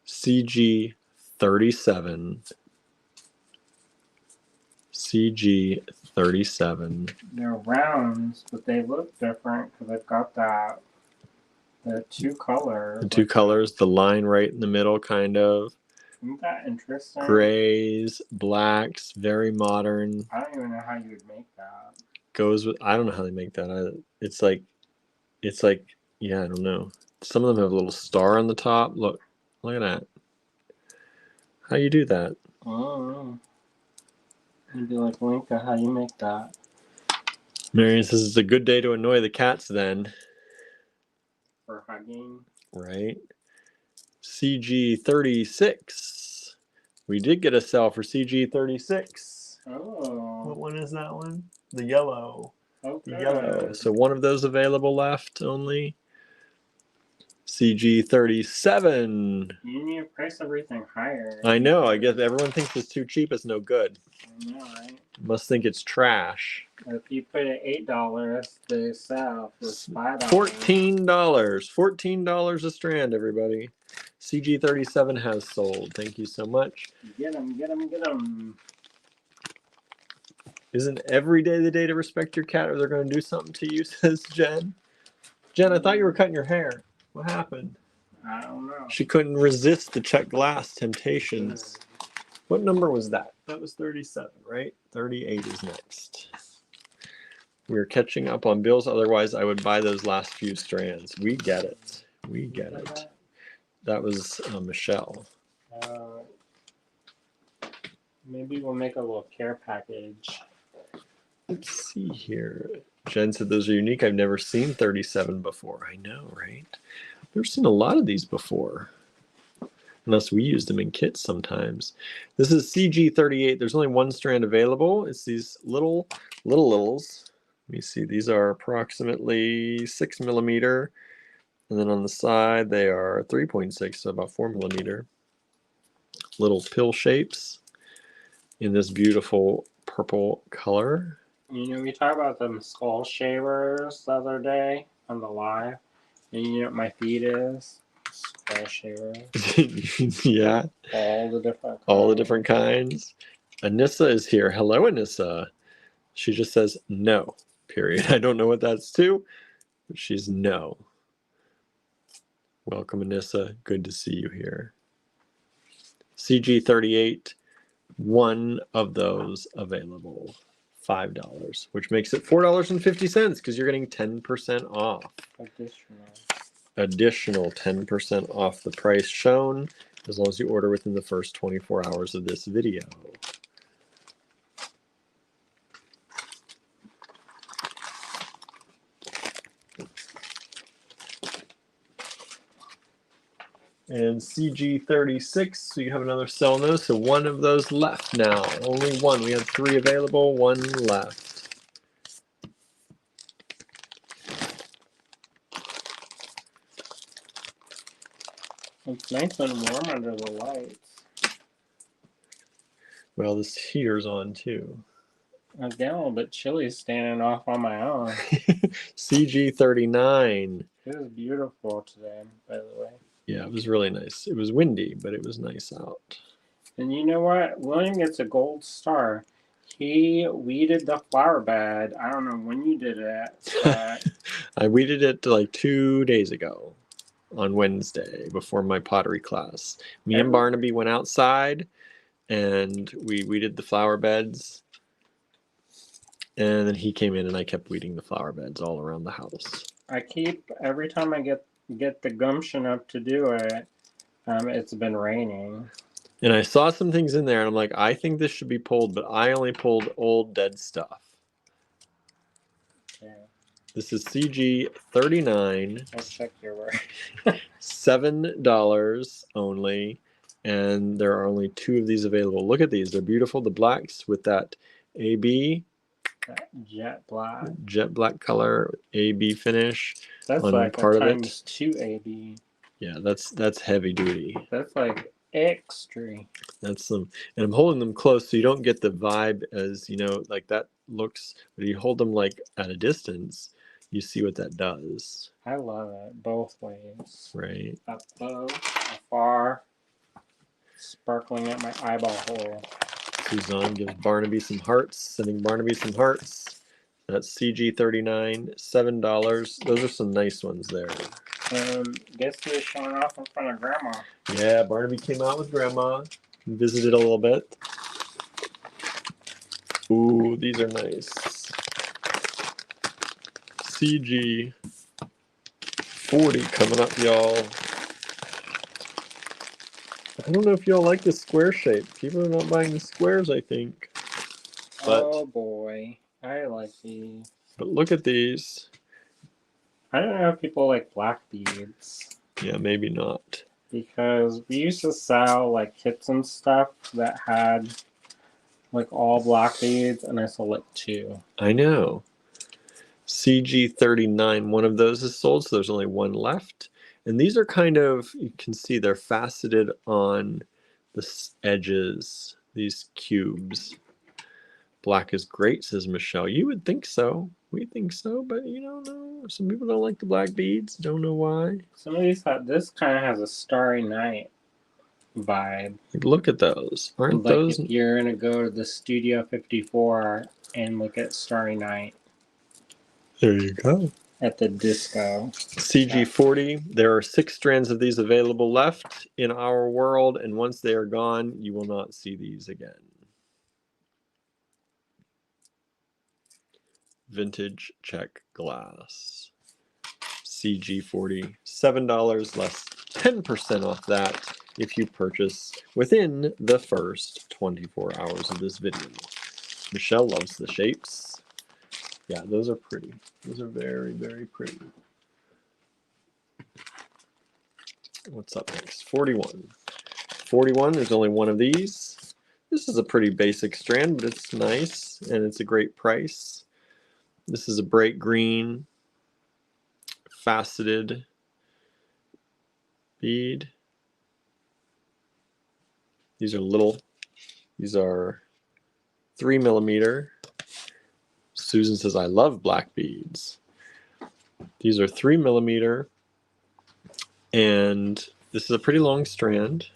CG37. CG37. They're rounds, but they look different because they've got the two colors. The two colors, the line right in the middle, kind of. Isn't that interesting? Grays, blacks, very modern. I don't even know how you would make that. Goes with, I don't know how they make that either. It's like, yeah, I don't know. Some of them have a little star on the top. Look at that. How you do that? Oh. You'd be like, Linka, how you make that? Marion says it's a good day to annoy the cats then. For hugging. Right. CG36. We did get a sell for CG36. Oh. What one is that one? The yellow. Okay. The yellow. So one of those available left only. CG37. You need to price everything higher. I know. I guess everyone thinks it's too cheap. It's no good. I know, right? Must think it's trash. If you put it $8, they sell for $5. $14. $14 a strand, everybody. CG37 has sold. Thank you so much. Get them, get them, get them. Isn't every day the day to respect your cat or they're going to do something to you, says Jen. Jen, I thought you were cutting your hair. What happened? I don't know. She couldn't resist the Czech Glass temptations. What number was that? That was 37, right? 38 is next. We're catching up on bills. Otherwise, I would buy those last few strands. We get it. We get it. That was Michelle. Maybe we'll make a little care package. Let's see here. Jen said those are unique. I've never seen 37 before. I know, right? I've never seen a lot of these before. Unless we use them in kits sometimes. This is CG38. There's only one strand available. It's these littles. Let me see. These are approximately 6 millimeter. And then on the side, they are 3.6, so about 4 millimeter. Little pill shapes in this beautiful purple color. You know, we talked about them skull shavers the other day on the live. And you know what my feed is? Skull shavers. Yeah. All the different kinds. Anissa is here. Hello, Anissa. She just says no, period. I don't know what that's to, but she's no. Welcome, Anissa. Good to see you here. CG38, one of those available. $5, which makes it $4.50 because you're getting 10% off. Additional 10% off the price shown as long as you order within the first 24 hours of this video. And CG36, so you have another cell on those. So one of those left now. Only one. We have 3 available, 1 left. It's nice and warm under the lights. Well, this heater's on too. I'm getting a little bit chilly standing off on my own. CG39. It is beautiful today, by the way. Yeah, it was really nice. It was windy, but it was nice out. And you know what? William gets a gold star. He weeded the flower bed. I don't know when you did it, but I weeded it like 2 days ago on Wednesday before my pottery class. Me and Barnaby went outside and we weeded the flower beds. And then he came in and I kept weeding the flower beds all around the house. every time I get the gumption up to do it, it's been raining. And I saw some things in there and I'm like, I think this should be pulled, but I only pulled old dead stuff. Okay. This is CG39. Let's check your work. $7 only. And there are only 2 of these available. Look at these. They're beautiful. The blacks with that AB. That jet black. Jet black color, AB finish. That's on like part a of it. times 2 AB. Yeah, that's heavy duty. That's like Extra. That's them. And I'm holding them close so you don't get the vibe as, like that looks, but you hold them like at a distance, you see what that does. I love it both ways. Right. Up close, afar, sparkling at my eyeball hole. Suzanne gives Barnaby some hearts, sending Barnaby some hearts. That's CG39, $7. Those are some nice ones there. Guess who is showing off in front of Grandma? Yeah, Barnaby came out with Grandma and visited a little bit. Ooh, these are nice. CG40 coming up, y'all. I don't know if y'all like the square shape. People are not buying the squares, I think. But, oh boy, I like these. But look at these. I don't know if people like black beads. Yeah, maybe not. Because we used to sell like kits and stuff that had like all black beads, and I sold like 2. I know. CG39, one of those is sold, so there's only one left. And these are kind of, you can see they're faceted on the edges, these cubes. Black is great, says Michelle. You would think so. We think so, but you don't know. Some people don't like the black beads. Don't know why. Some of these this kind of has a Starry Night vibe. Like, look at those. Aren't like those? If you're gonna go to the Studio 54 and look at Starry Night. There you go. At the disco. CG40, there are 6 strands of these available left in our world, and once they are gone, you will not see these again. Vintage Czech Glass. CG40, $7 less 10% off that if you purchase within the first 24 hours of this video. Michelle loves the shapes. Yeah, those are pretty. Those are very, very pretty. What's up next? 41. 41, there's only one of these. This is a pretty basic strand, but it's nice, and it's a great price. This is a bright green, faceted bead. These are little. These are 3 millimeter. Susan says, I love black beads. These are 3 millimeter. And this is a pretty long strand.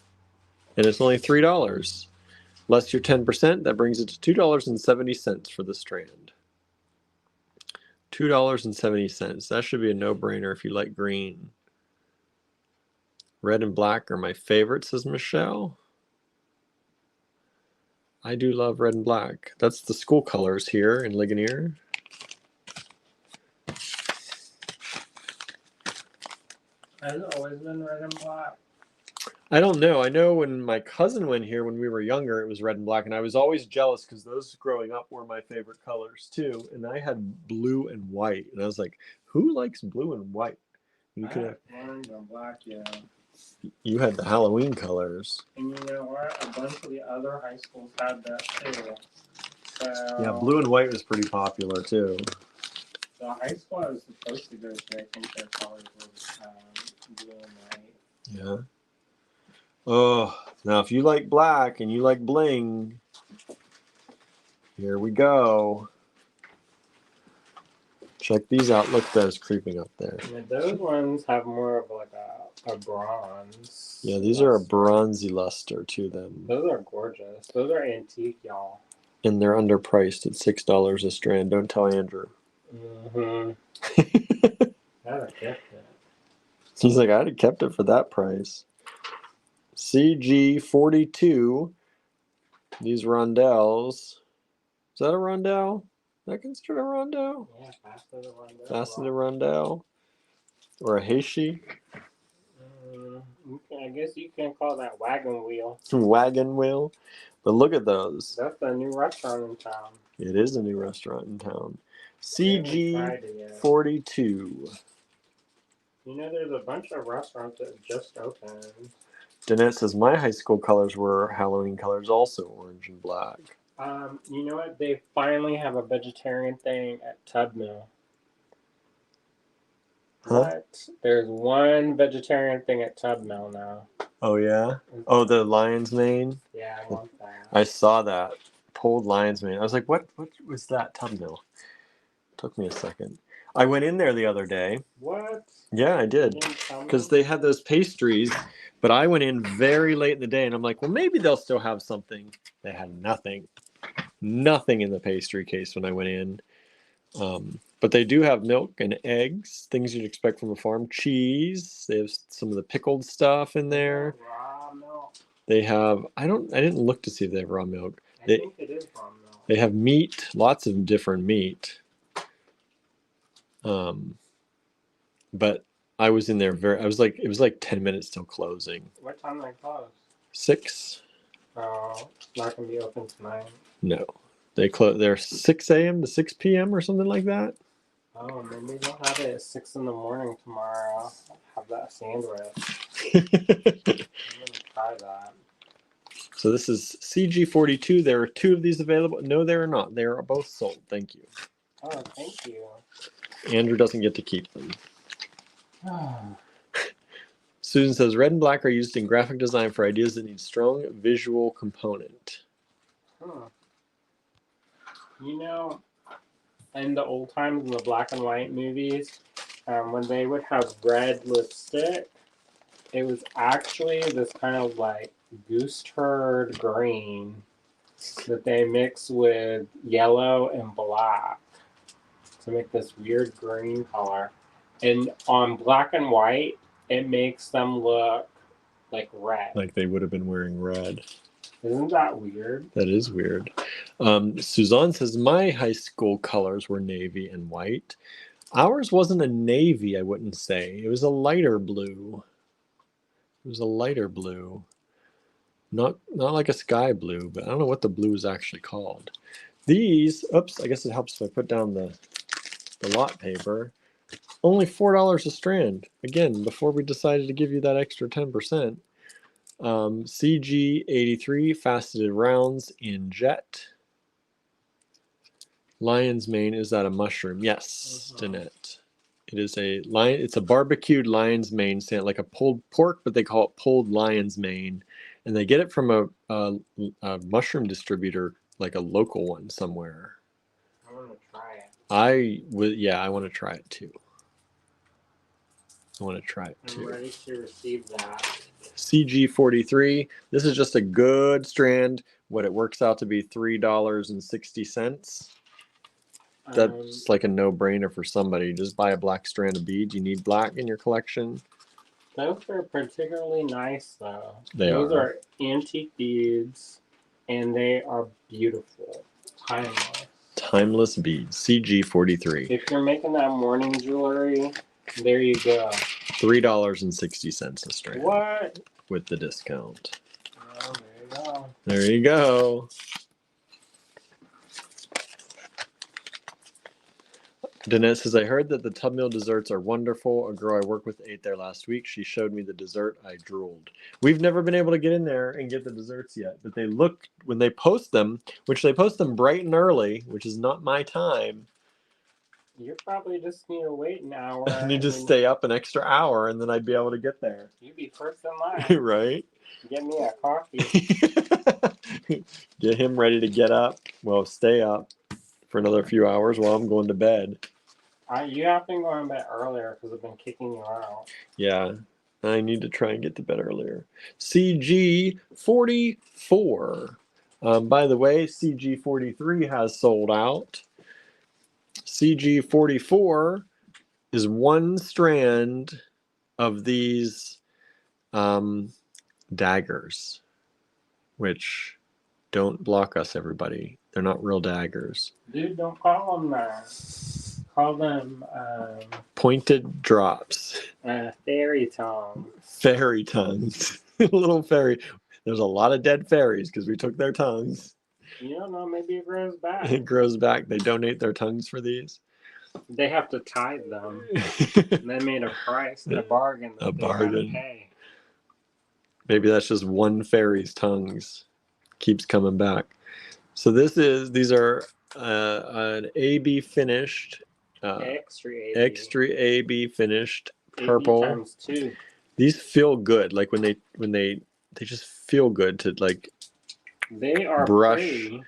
And it's only $3. Less your 10%, that brings it to $2.70 for the strand. $2.70. That should be a no-brainer if you like green. Red and black are my favorite, says Michelle. I do love red and black. That's the school colors here in Ligonier. Has it always been red and black? I don't know. I know when my cousin went here when we were younger, it was red and black, and I was always jealous because those growing up were my favorite colors too. And I had blue and white, and I was like, "Who likes blue and white?" You could have orange and black, yeah. You had the Halloween colors. And you know what? A bunch of the other high schools had that too. So Yeah, blue and white was pretty popular too. the high school I was supposed to go to, I think their colors were blue and white. Yeah. Oh, now if you like black and you like bling, here we go. Check these out. Look, those creeping up there. Yeah, those ones have more of like a bronze. Yeah, these are a bronzy luster to them. Those are gorgeous. Those are antique, y'all. And they're underpriced at $6 a strand. Don't tell Andrew. Mm-hmm. I'd have kept it. He's like, I'd have kept it for that price. CG42. These rondelles. Is that a rondelle? Is that considered a rondelle? Yeah, faceted rondelle. Faceted rondelle. Or a heishi. I guess you can call that wagon wheel. Wagon wheel. But look at those. That's the new restaurant in town. It is a new restaurant in town. CG42. You know, there's a bunch of restaurants that just opened. Danette says, my high school colors were Halloween colors, also orange and black. You know what? They finally have a vegetarian thing at Tub Mill. Huh? What? There's one vegetarian thing at Tub Mill now. Oh yeah. Oh, the lion's mane. Yeah, I want that. I saw that pulled lion's mane. I was like, what? What was that thumbnail? Took me a second. I went in there the other day. What? Yeah, I You did. didn't tell me? Because they had those pastries, but I went in very late in the day, and I'm like, well, maybe they'll still have something. They had nothing. Nothing in the pastry case when I went in. But they do have milk and eggs, things you'd expect from a farm. Cheese. They have some of the pickled stuff in there. Raw milk. They have. I didn't look to see if they have raw milk. I think it is raw milk. They have meat. Lots of different meat. But I was in there it was like 10 minutes till closing. What time they close? 6? Oh, it's not gonna be open tonight. No. They're 6 a.m. to 6 p.m. or something like that. Oh, maybe they'll have it at 6 in the morning tomorrow. I'll have that sandwich. I'm gonna try that. So this is CG42. There are 2 of these available. No, there are not. They are both sold. Thank you. Oh, thank you. Andrew doesn't get to keep them. Susan says, red and black are used in graphic design for ideas that need strong visual component. You know, in the old times, in the black and white movies, when they would have red lipstick, it was actually this kind of like goose turd green that they mix with yellow and black to make this weird green color. And on black and white, it makes them look like red. Like they would have been wearing red. Isn't that weird? That is weird. Suzanne says, my high school colors were navy and white. Ours wasn't a navy, I wouldn't say. It was a lighter blue. It was a lighter blue. Not like a sky blue, but I don't know what the blue is actually called. These, oops, I guess it helps if I put down the lot paper. Only $4 a strand. Again, before we decided to give you that extra 10%. CG83 faceted rounds in jet. Lion's mane, is that a mushroom? Yes, Jeanette. It is a lion. It's a barbecued lion's mane, like a pulled pork, but they call it pulled lion's mane, and they get it from a mushroom distributor, like a local one somewhere. I want to try it. I want to try it too. I'm ready to receive that. CG43. This is just a good strand. What it works out to be $3.60. That's like a no-brainer for somebody. Just buy a black strand of beads. You need black in your collection. Those are particularly nice, though. Those are antique beads, and they are beautiful. Timeless beads. CG43. If you're making that morning jewelry, there you go. $3.60 a strand. What? With the discount. Oh, there you go. There you go. Danette says, I heard that the Tub Mill desserts are wonderful. A girl I work with ate there last week. She showed me the dessert. I drooled. We've never been able to get in there and get the desserts yet, but they look, when they post them, which they post them bright and early, which is not my time. You probably just need to wait an hour. I need to stay up an extra hour, and then I'd be able to get there. You'd be first in line. Right? Get me a coffee. Get him ready to get up. Well, stay up for another few hours while I'm going to bed. You have been going to bed earlier because I've been kicking you out. Yeah, I need to try and get to bed earlier. CG44. By the way, CG43 has sold out. CG44 is one strand of these daggers, which don't block us, everybody. They're not real daggers. Dude, don't call them that. Call them pointed drops. Fairy tongues. Fairy tongues. Little fairy. There's a lot of dead fairies because we took their tongues. You don't know, maybe it grows back. It grows back. They donate their tongues for these. They have to tithe them. And they made a price, a bargain. A bargain. Maybe that's just one fairy's tongues. Keeps coming back. So these are an AB finished X3AB. Extra AB finished AB purple. times 2. These feel good. Like when they just feel good to like They are brush. pretty.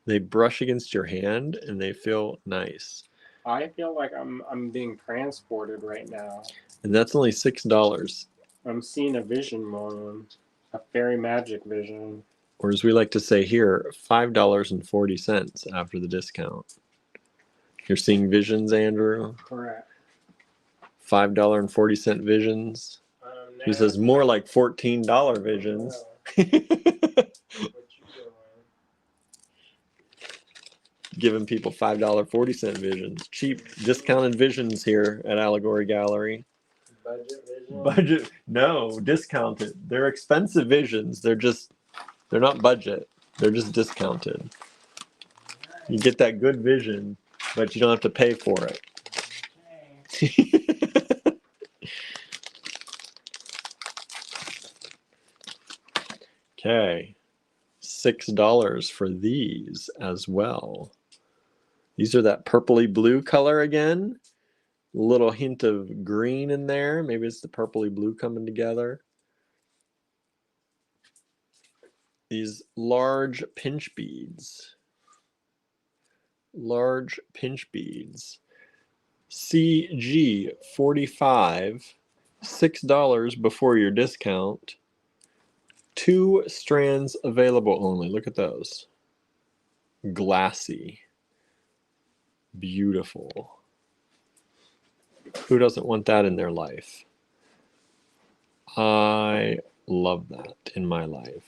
They brush against your hand and they feel nice. I feel like I'm being transported right now. And that's only $6. I'm seeing a vision moment. A fairy magic vision. Or as we like to say here, $5.40 after the discount. You're seeing visions, Andrew? Correct. $5.40 visions. He says more like $14 visions. Giving people $5.40 visions. Cheap discounted visions here at Allegory Gallery. Budget vision? Budget? No, discounted. They're expensive visions. They're not budget. They're just discounted. You get that good vision, but you don't have to pay for it. Okay. $6 for these as well. These are that purpley blue color again. A little hint of green in there. Maybe it's the purpley blue coming together. These large pinch beads. Large pinch beads. CG 45, $6 before your discount. 2 strands available only. Look at those. Glassy. Beautiful. Who doesn't want that in their life? I love that in my life.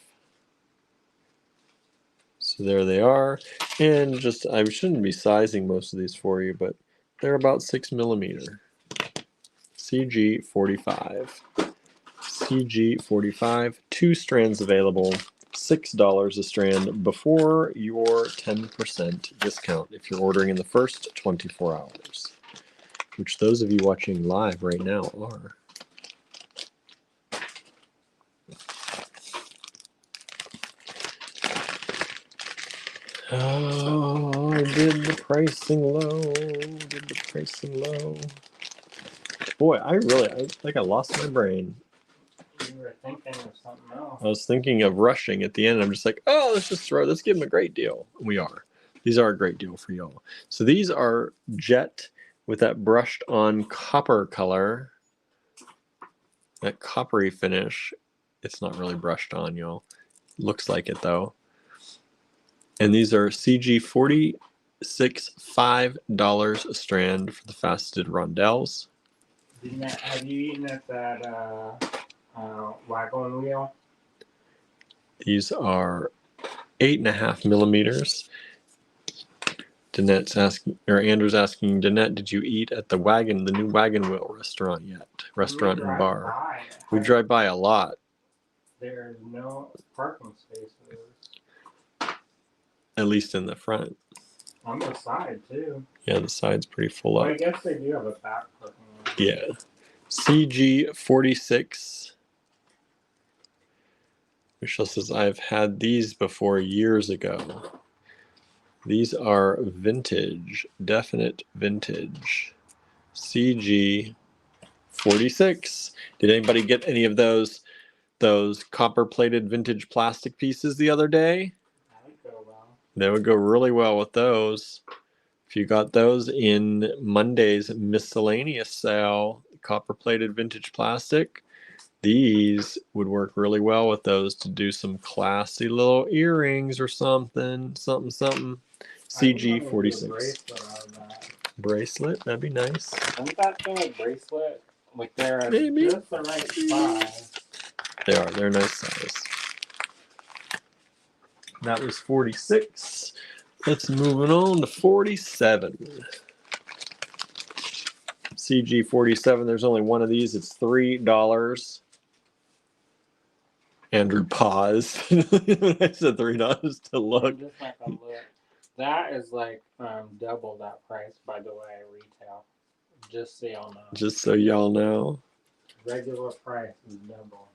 So there they are. And just, I shouldn't be sizing most of these for you, but they're about 6 millimeter. CG 45. CG 45. 2 strands available. $6 a strand before your 10% discount if you're ordering in the first 24 hours, which those of you watching live right now are. Oh, did the pricing low? Did the pricing low? Boy, I think I lost my brain. You were thinking of something else. I was thinking of rushing at the end. I'm just like, oh, let's give them a great deal. We are. These are a great deal for y'all. So these are jet with that brushed on copper color. That coppery finish. It's not really brushed on, y'all. Looks like it though. And these are CG 46, $5 a strand for the faceted rondelles. Have you eaten at that wagon wheel? These are 8.5 millimeters. Danette's asking, or Andrew's asking, Danette, did you eat at the new Wagon Wheel restaurant yet? Restaurant and bar. We drive by a lot. There's no parking spaces. At least in the front. On the side too. Yeah, the side's pretty full up. I guess they do have a back parking lot. Yeah. CG 46. Michelle says, I've had these before years ago. These are vintage, definite vintage. CG 46. Did anybody get any of those copper-plated vintage plastic pieces the other day? That would go well. They would go really well with those. If you got those in Monday's miscellaneous sale, copper-plated vintage plastic, these would work really well with those to do some classy little earrings or something. CG 46. Bracelet, that'd be nice. Isn't that thing a bracelet? Like they're Maybe. just the right size. They're a nice size. That was 46. Let's move on to 47. CG 47, there's only one of these. It's $3. Andrew paused. I said $3 to look. Just like a look. That is like double that price, by the way, retail. Just so y'all know. Just so y'all know. Regular price is double.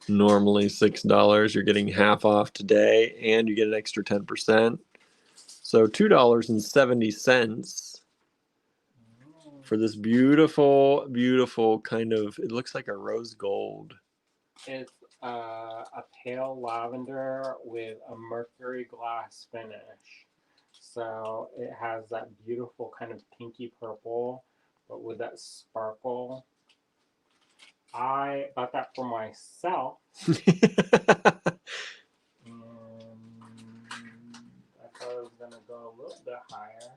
Normally $6. You're getting half off today, and you get an extra 10%. So $2.70. for this beautiful, beautiful kind of, it looks like a rose gold. It's a pale lavender with a mercury glass finish. So it has that beautiful kind of pinky purple, but with that sparkle. I bought that for myself. I thought it was going to go a little bit higher.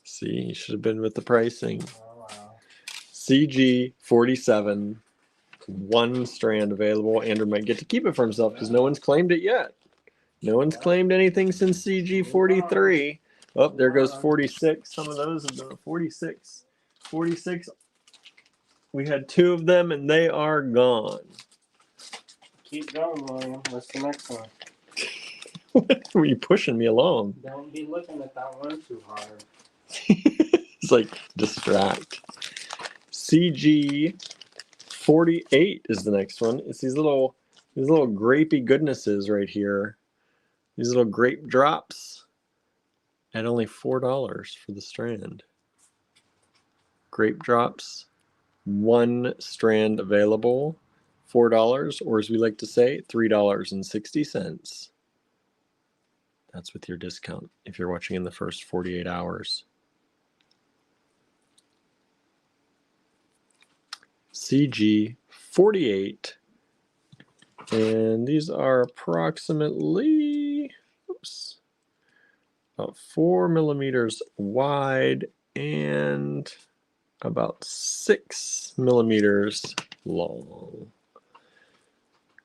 See, you should have been with the pricing. Oh, wow. CG47, 1 strand available. Andrew might get to keep it for himself because no one's claimed it yet. No one's claimed anything since CG43. Oh, there goes 46. Some of those have been 46. 46. We had 2 of them and they are gone. Keep going, William. What's the next one? What were you pushing me along? Don't be looking at that one too hard. It's like distract. CG48 is the next one. It's these little grapey goodnesses right here. These little grape drops at only $4 for the strand. Grape drops, 1 strand available, $4, or as we like to say, $3.60. That's with your discount if you're watching in the first 48 hours. CG48, and these are approximately about 4 millimeters wide and about 6 millimeters long.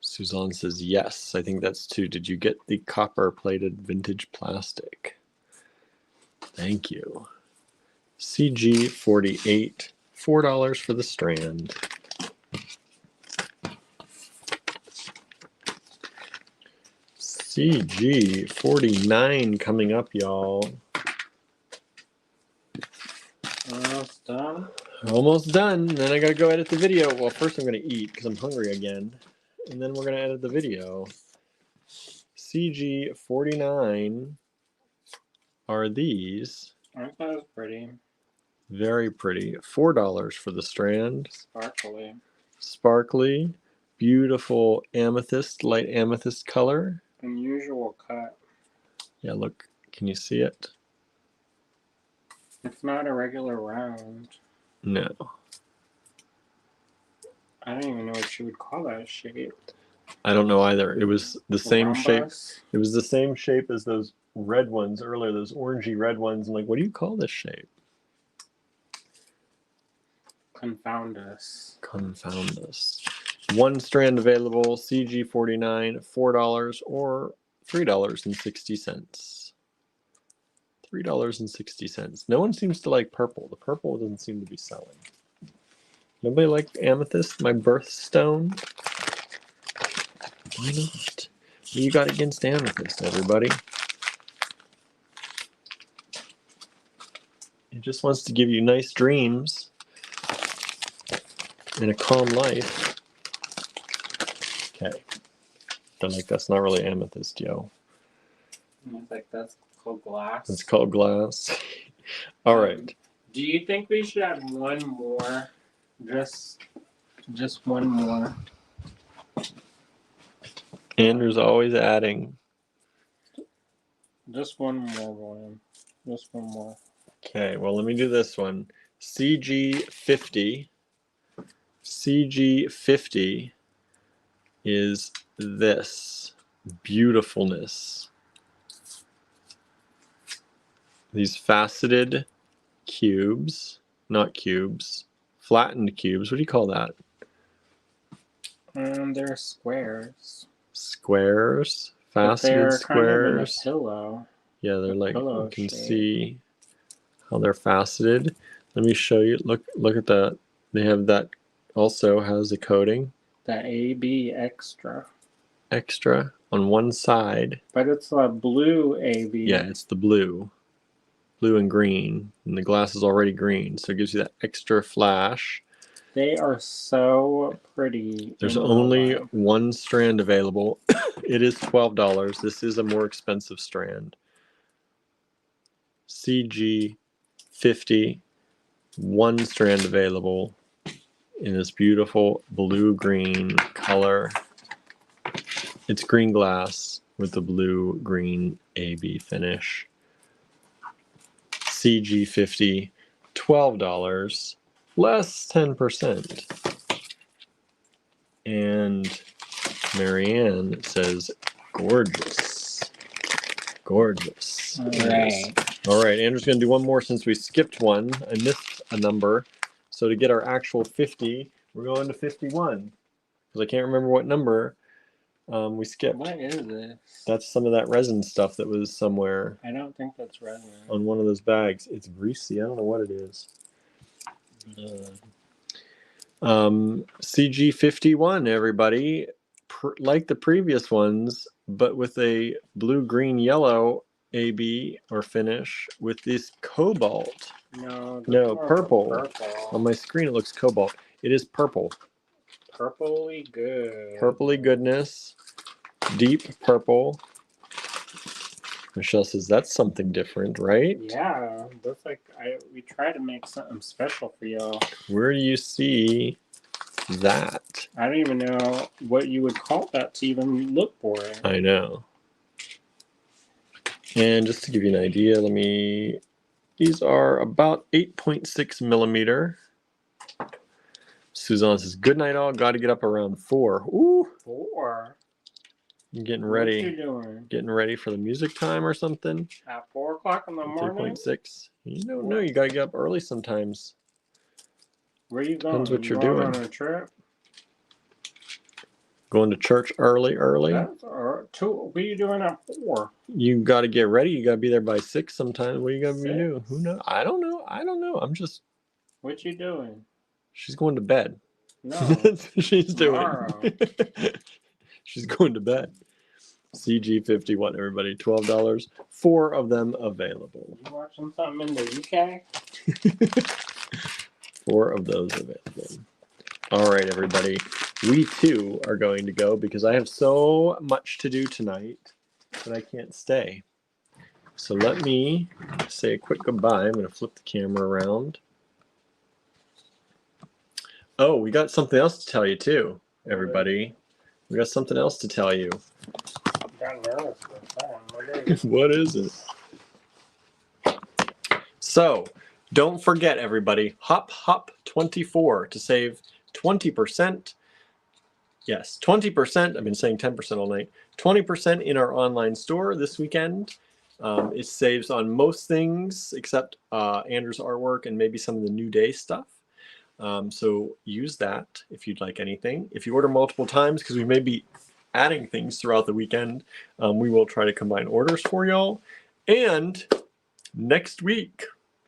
Suzanne says yes. I think that's 2. Did you get the copper plated vintage plastic? Thank you. CG48, $4 for the strand. CG49 coming up, y'all. Almost done. Almost done. Then I gotta go edit the video. Well, first I'm gonna eat because I'm hungry again. And then we're gonna edit the video. CG49 are these. Aren't those pretty? Very pretty. $4 for the strand. Sparkly. Sparkly. Beautiful amethyst, light amethyst color. Unusual cut. Yeah, look. Can you see it? It's not a regular round. No. I don't even know what you would call that shape. I don't know either. It was the same shape. Rhombus? It was the same shape as those red ones earlier, those orangey red ones. I'm like, what do you call this shape? Confound us. Confound us. 1 strand available, CG49, $4 or $3.60. $3.60. No one seems to like purple. The purple doesn't seem to be selling. Nobody like amethyst, my birthstone? Why not? What do you got against amethyst, everybody? It just wants to give you nice dreams and a calm life. Okay. Don't like that's not really amethyst, yo. I think that's called glass. It's called glass. All right. Do you think we should add one more? Just one more. Andrew's always adding. Just one more, William. Just one more. Okay, well, let me do this one. CG50. CG50 is this beautifulness. These faceted cubes, not cubes, flattened cubes. What do you call that? They're squares. Squares, But they're faceted kind of in a squares. pillow. Yeah, they're like, pillow you can shape. see how they're faceted. Let me show you. Look at that. They have that also has a coating. The AB extra. Extra on one side. But it's a blue AB. Yeah, it's the blue. Blue and green. And the glass is already green, so it gives you that extra flash. They are so pretty. There's only 1 strand available. It is $12. This is a more expensive strand. CG50 one strand available in this beautiful blue-green color. It's green glass with the blue-green AB finish. CG50, $12, less 10%. And Marianne says, gorgeous. Gorgeous. All Nice. right. All right, Andrew's going to do one more since we skipped one. I missed a number. So to get our actual 50, we're going to 51. Because I can't remember what number we skipped. What is this? That's some of that resin stuff that was somewhere I don't think that's resin. on one of those bags. It's greasy. I don't know what it is. CG51, everybody. Like the previous ones, but with a blue, green, yellow AB or finish with this cobalt. No, purple. On my screen, it looks cobalt. It is purple. Purpley good. Purpley goodness. Deep purple. Michelle says that's something different, right? Yeah, looks like we try to make something special for y'all. Where do you see that? I don't even know what you would call that to even look for it. I know. And just to give you an idea, these are about 8.6 millimeter. Suzanne says, good night all, got to get up around 4. Ooh. 4? I'm getting ready. What you doing? Getting ready for the music time or something. At 4 o'clock in the morning? 3.6. You don't know, you got to get up early sometimes. Where you going? Depends what you're going doing. On a trip? Going to church early? That's what are you doing at 4? You got to get ready. You got to be there by 6 sometimes. What are you going to be doing? Who knows? I don't know. I'm just... What you doing? She's going to bed. No. That's what she's Tomorrow. doing. She's going to bed. CG51, everybody. $12. 4 of them available. You watching something in the UK? 4 of those available. All right, everybody. We too are going to go because I have so much to do tonight that I can't stay. So let me say a quick goodbye. I'm going to flip the camera around. Oh, we got something else to tell you too, everybody. We got something else to tell you. Got nervous for a second. What is it? So, don't forget, everybody, Hop 24 to save 20%. Yes, 20%. I've been saying 10% all night. 20% in our online store this weekend. It saves on most things except Andrew's artwork and maybe some of the New Day stuff. So use that if you'd like anything. If you order multiple times, because we may be adding things throughout the weekend, we will try to combine orders for y'all. And next week,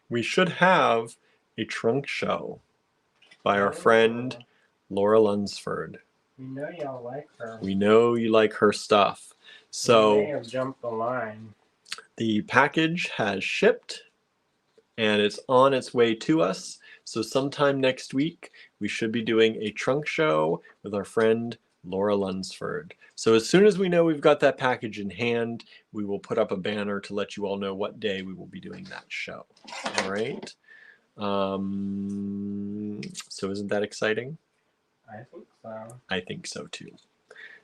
we should have a trunk show by our friend Laura Lunsford. We know y'all like her. We know you like her stuff. So we may have jumped the line. The package has shipped and it's on its way to us. So sometime next week, we should be doing a trunk show with our friend Laura Lunsford. So as soon as we know we've got that package in hand, we will put up a banner to let you all know what day we will be doing that show. All right. So isn't that exciting? I think so. I think so too.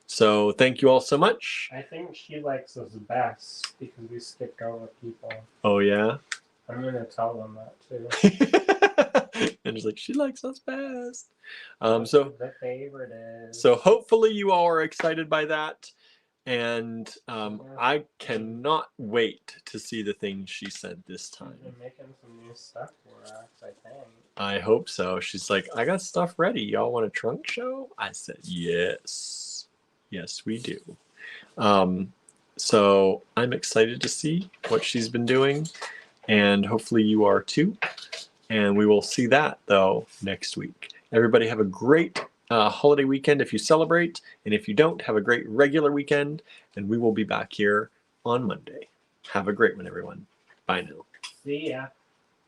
So thank you all so much. I think she likes us best because we skipped over people. Oh yeah? I'm going to tell them that too. And it's like, she likes us best. So the favorite is. So hopefully you all are excited by that. And I cannot wait to see the things she said this time. She's been making some new stuff for us, I think. I hope so. She's like, I got stuff ready. Y'all want a trunk show? I said, yes. Yes, we do. So I'm excited to see what she's been doing. And hopefully you are too. And we will see that, though, next week. Everybody have a great holiday weekend if you celebrate. And if you don't, have a great regular weekend. And we will be back here on Monday. Have a great one, everyone. Bye now. See ya.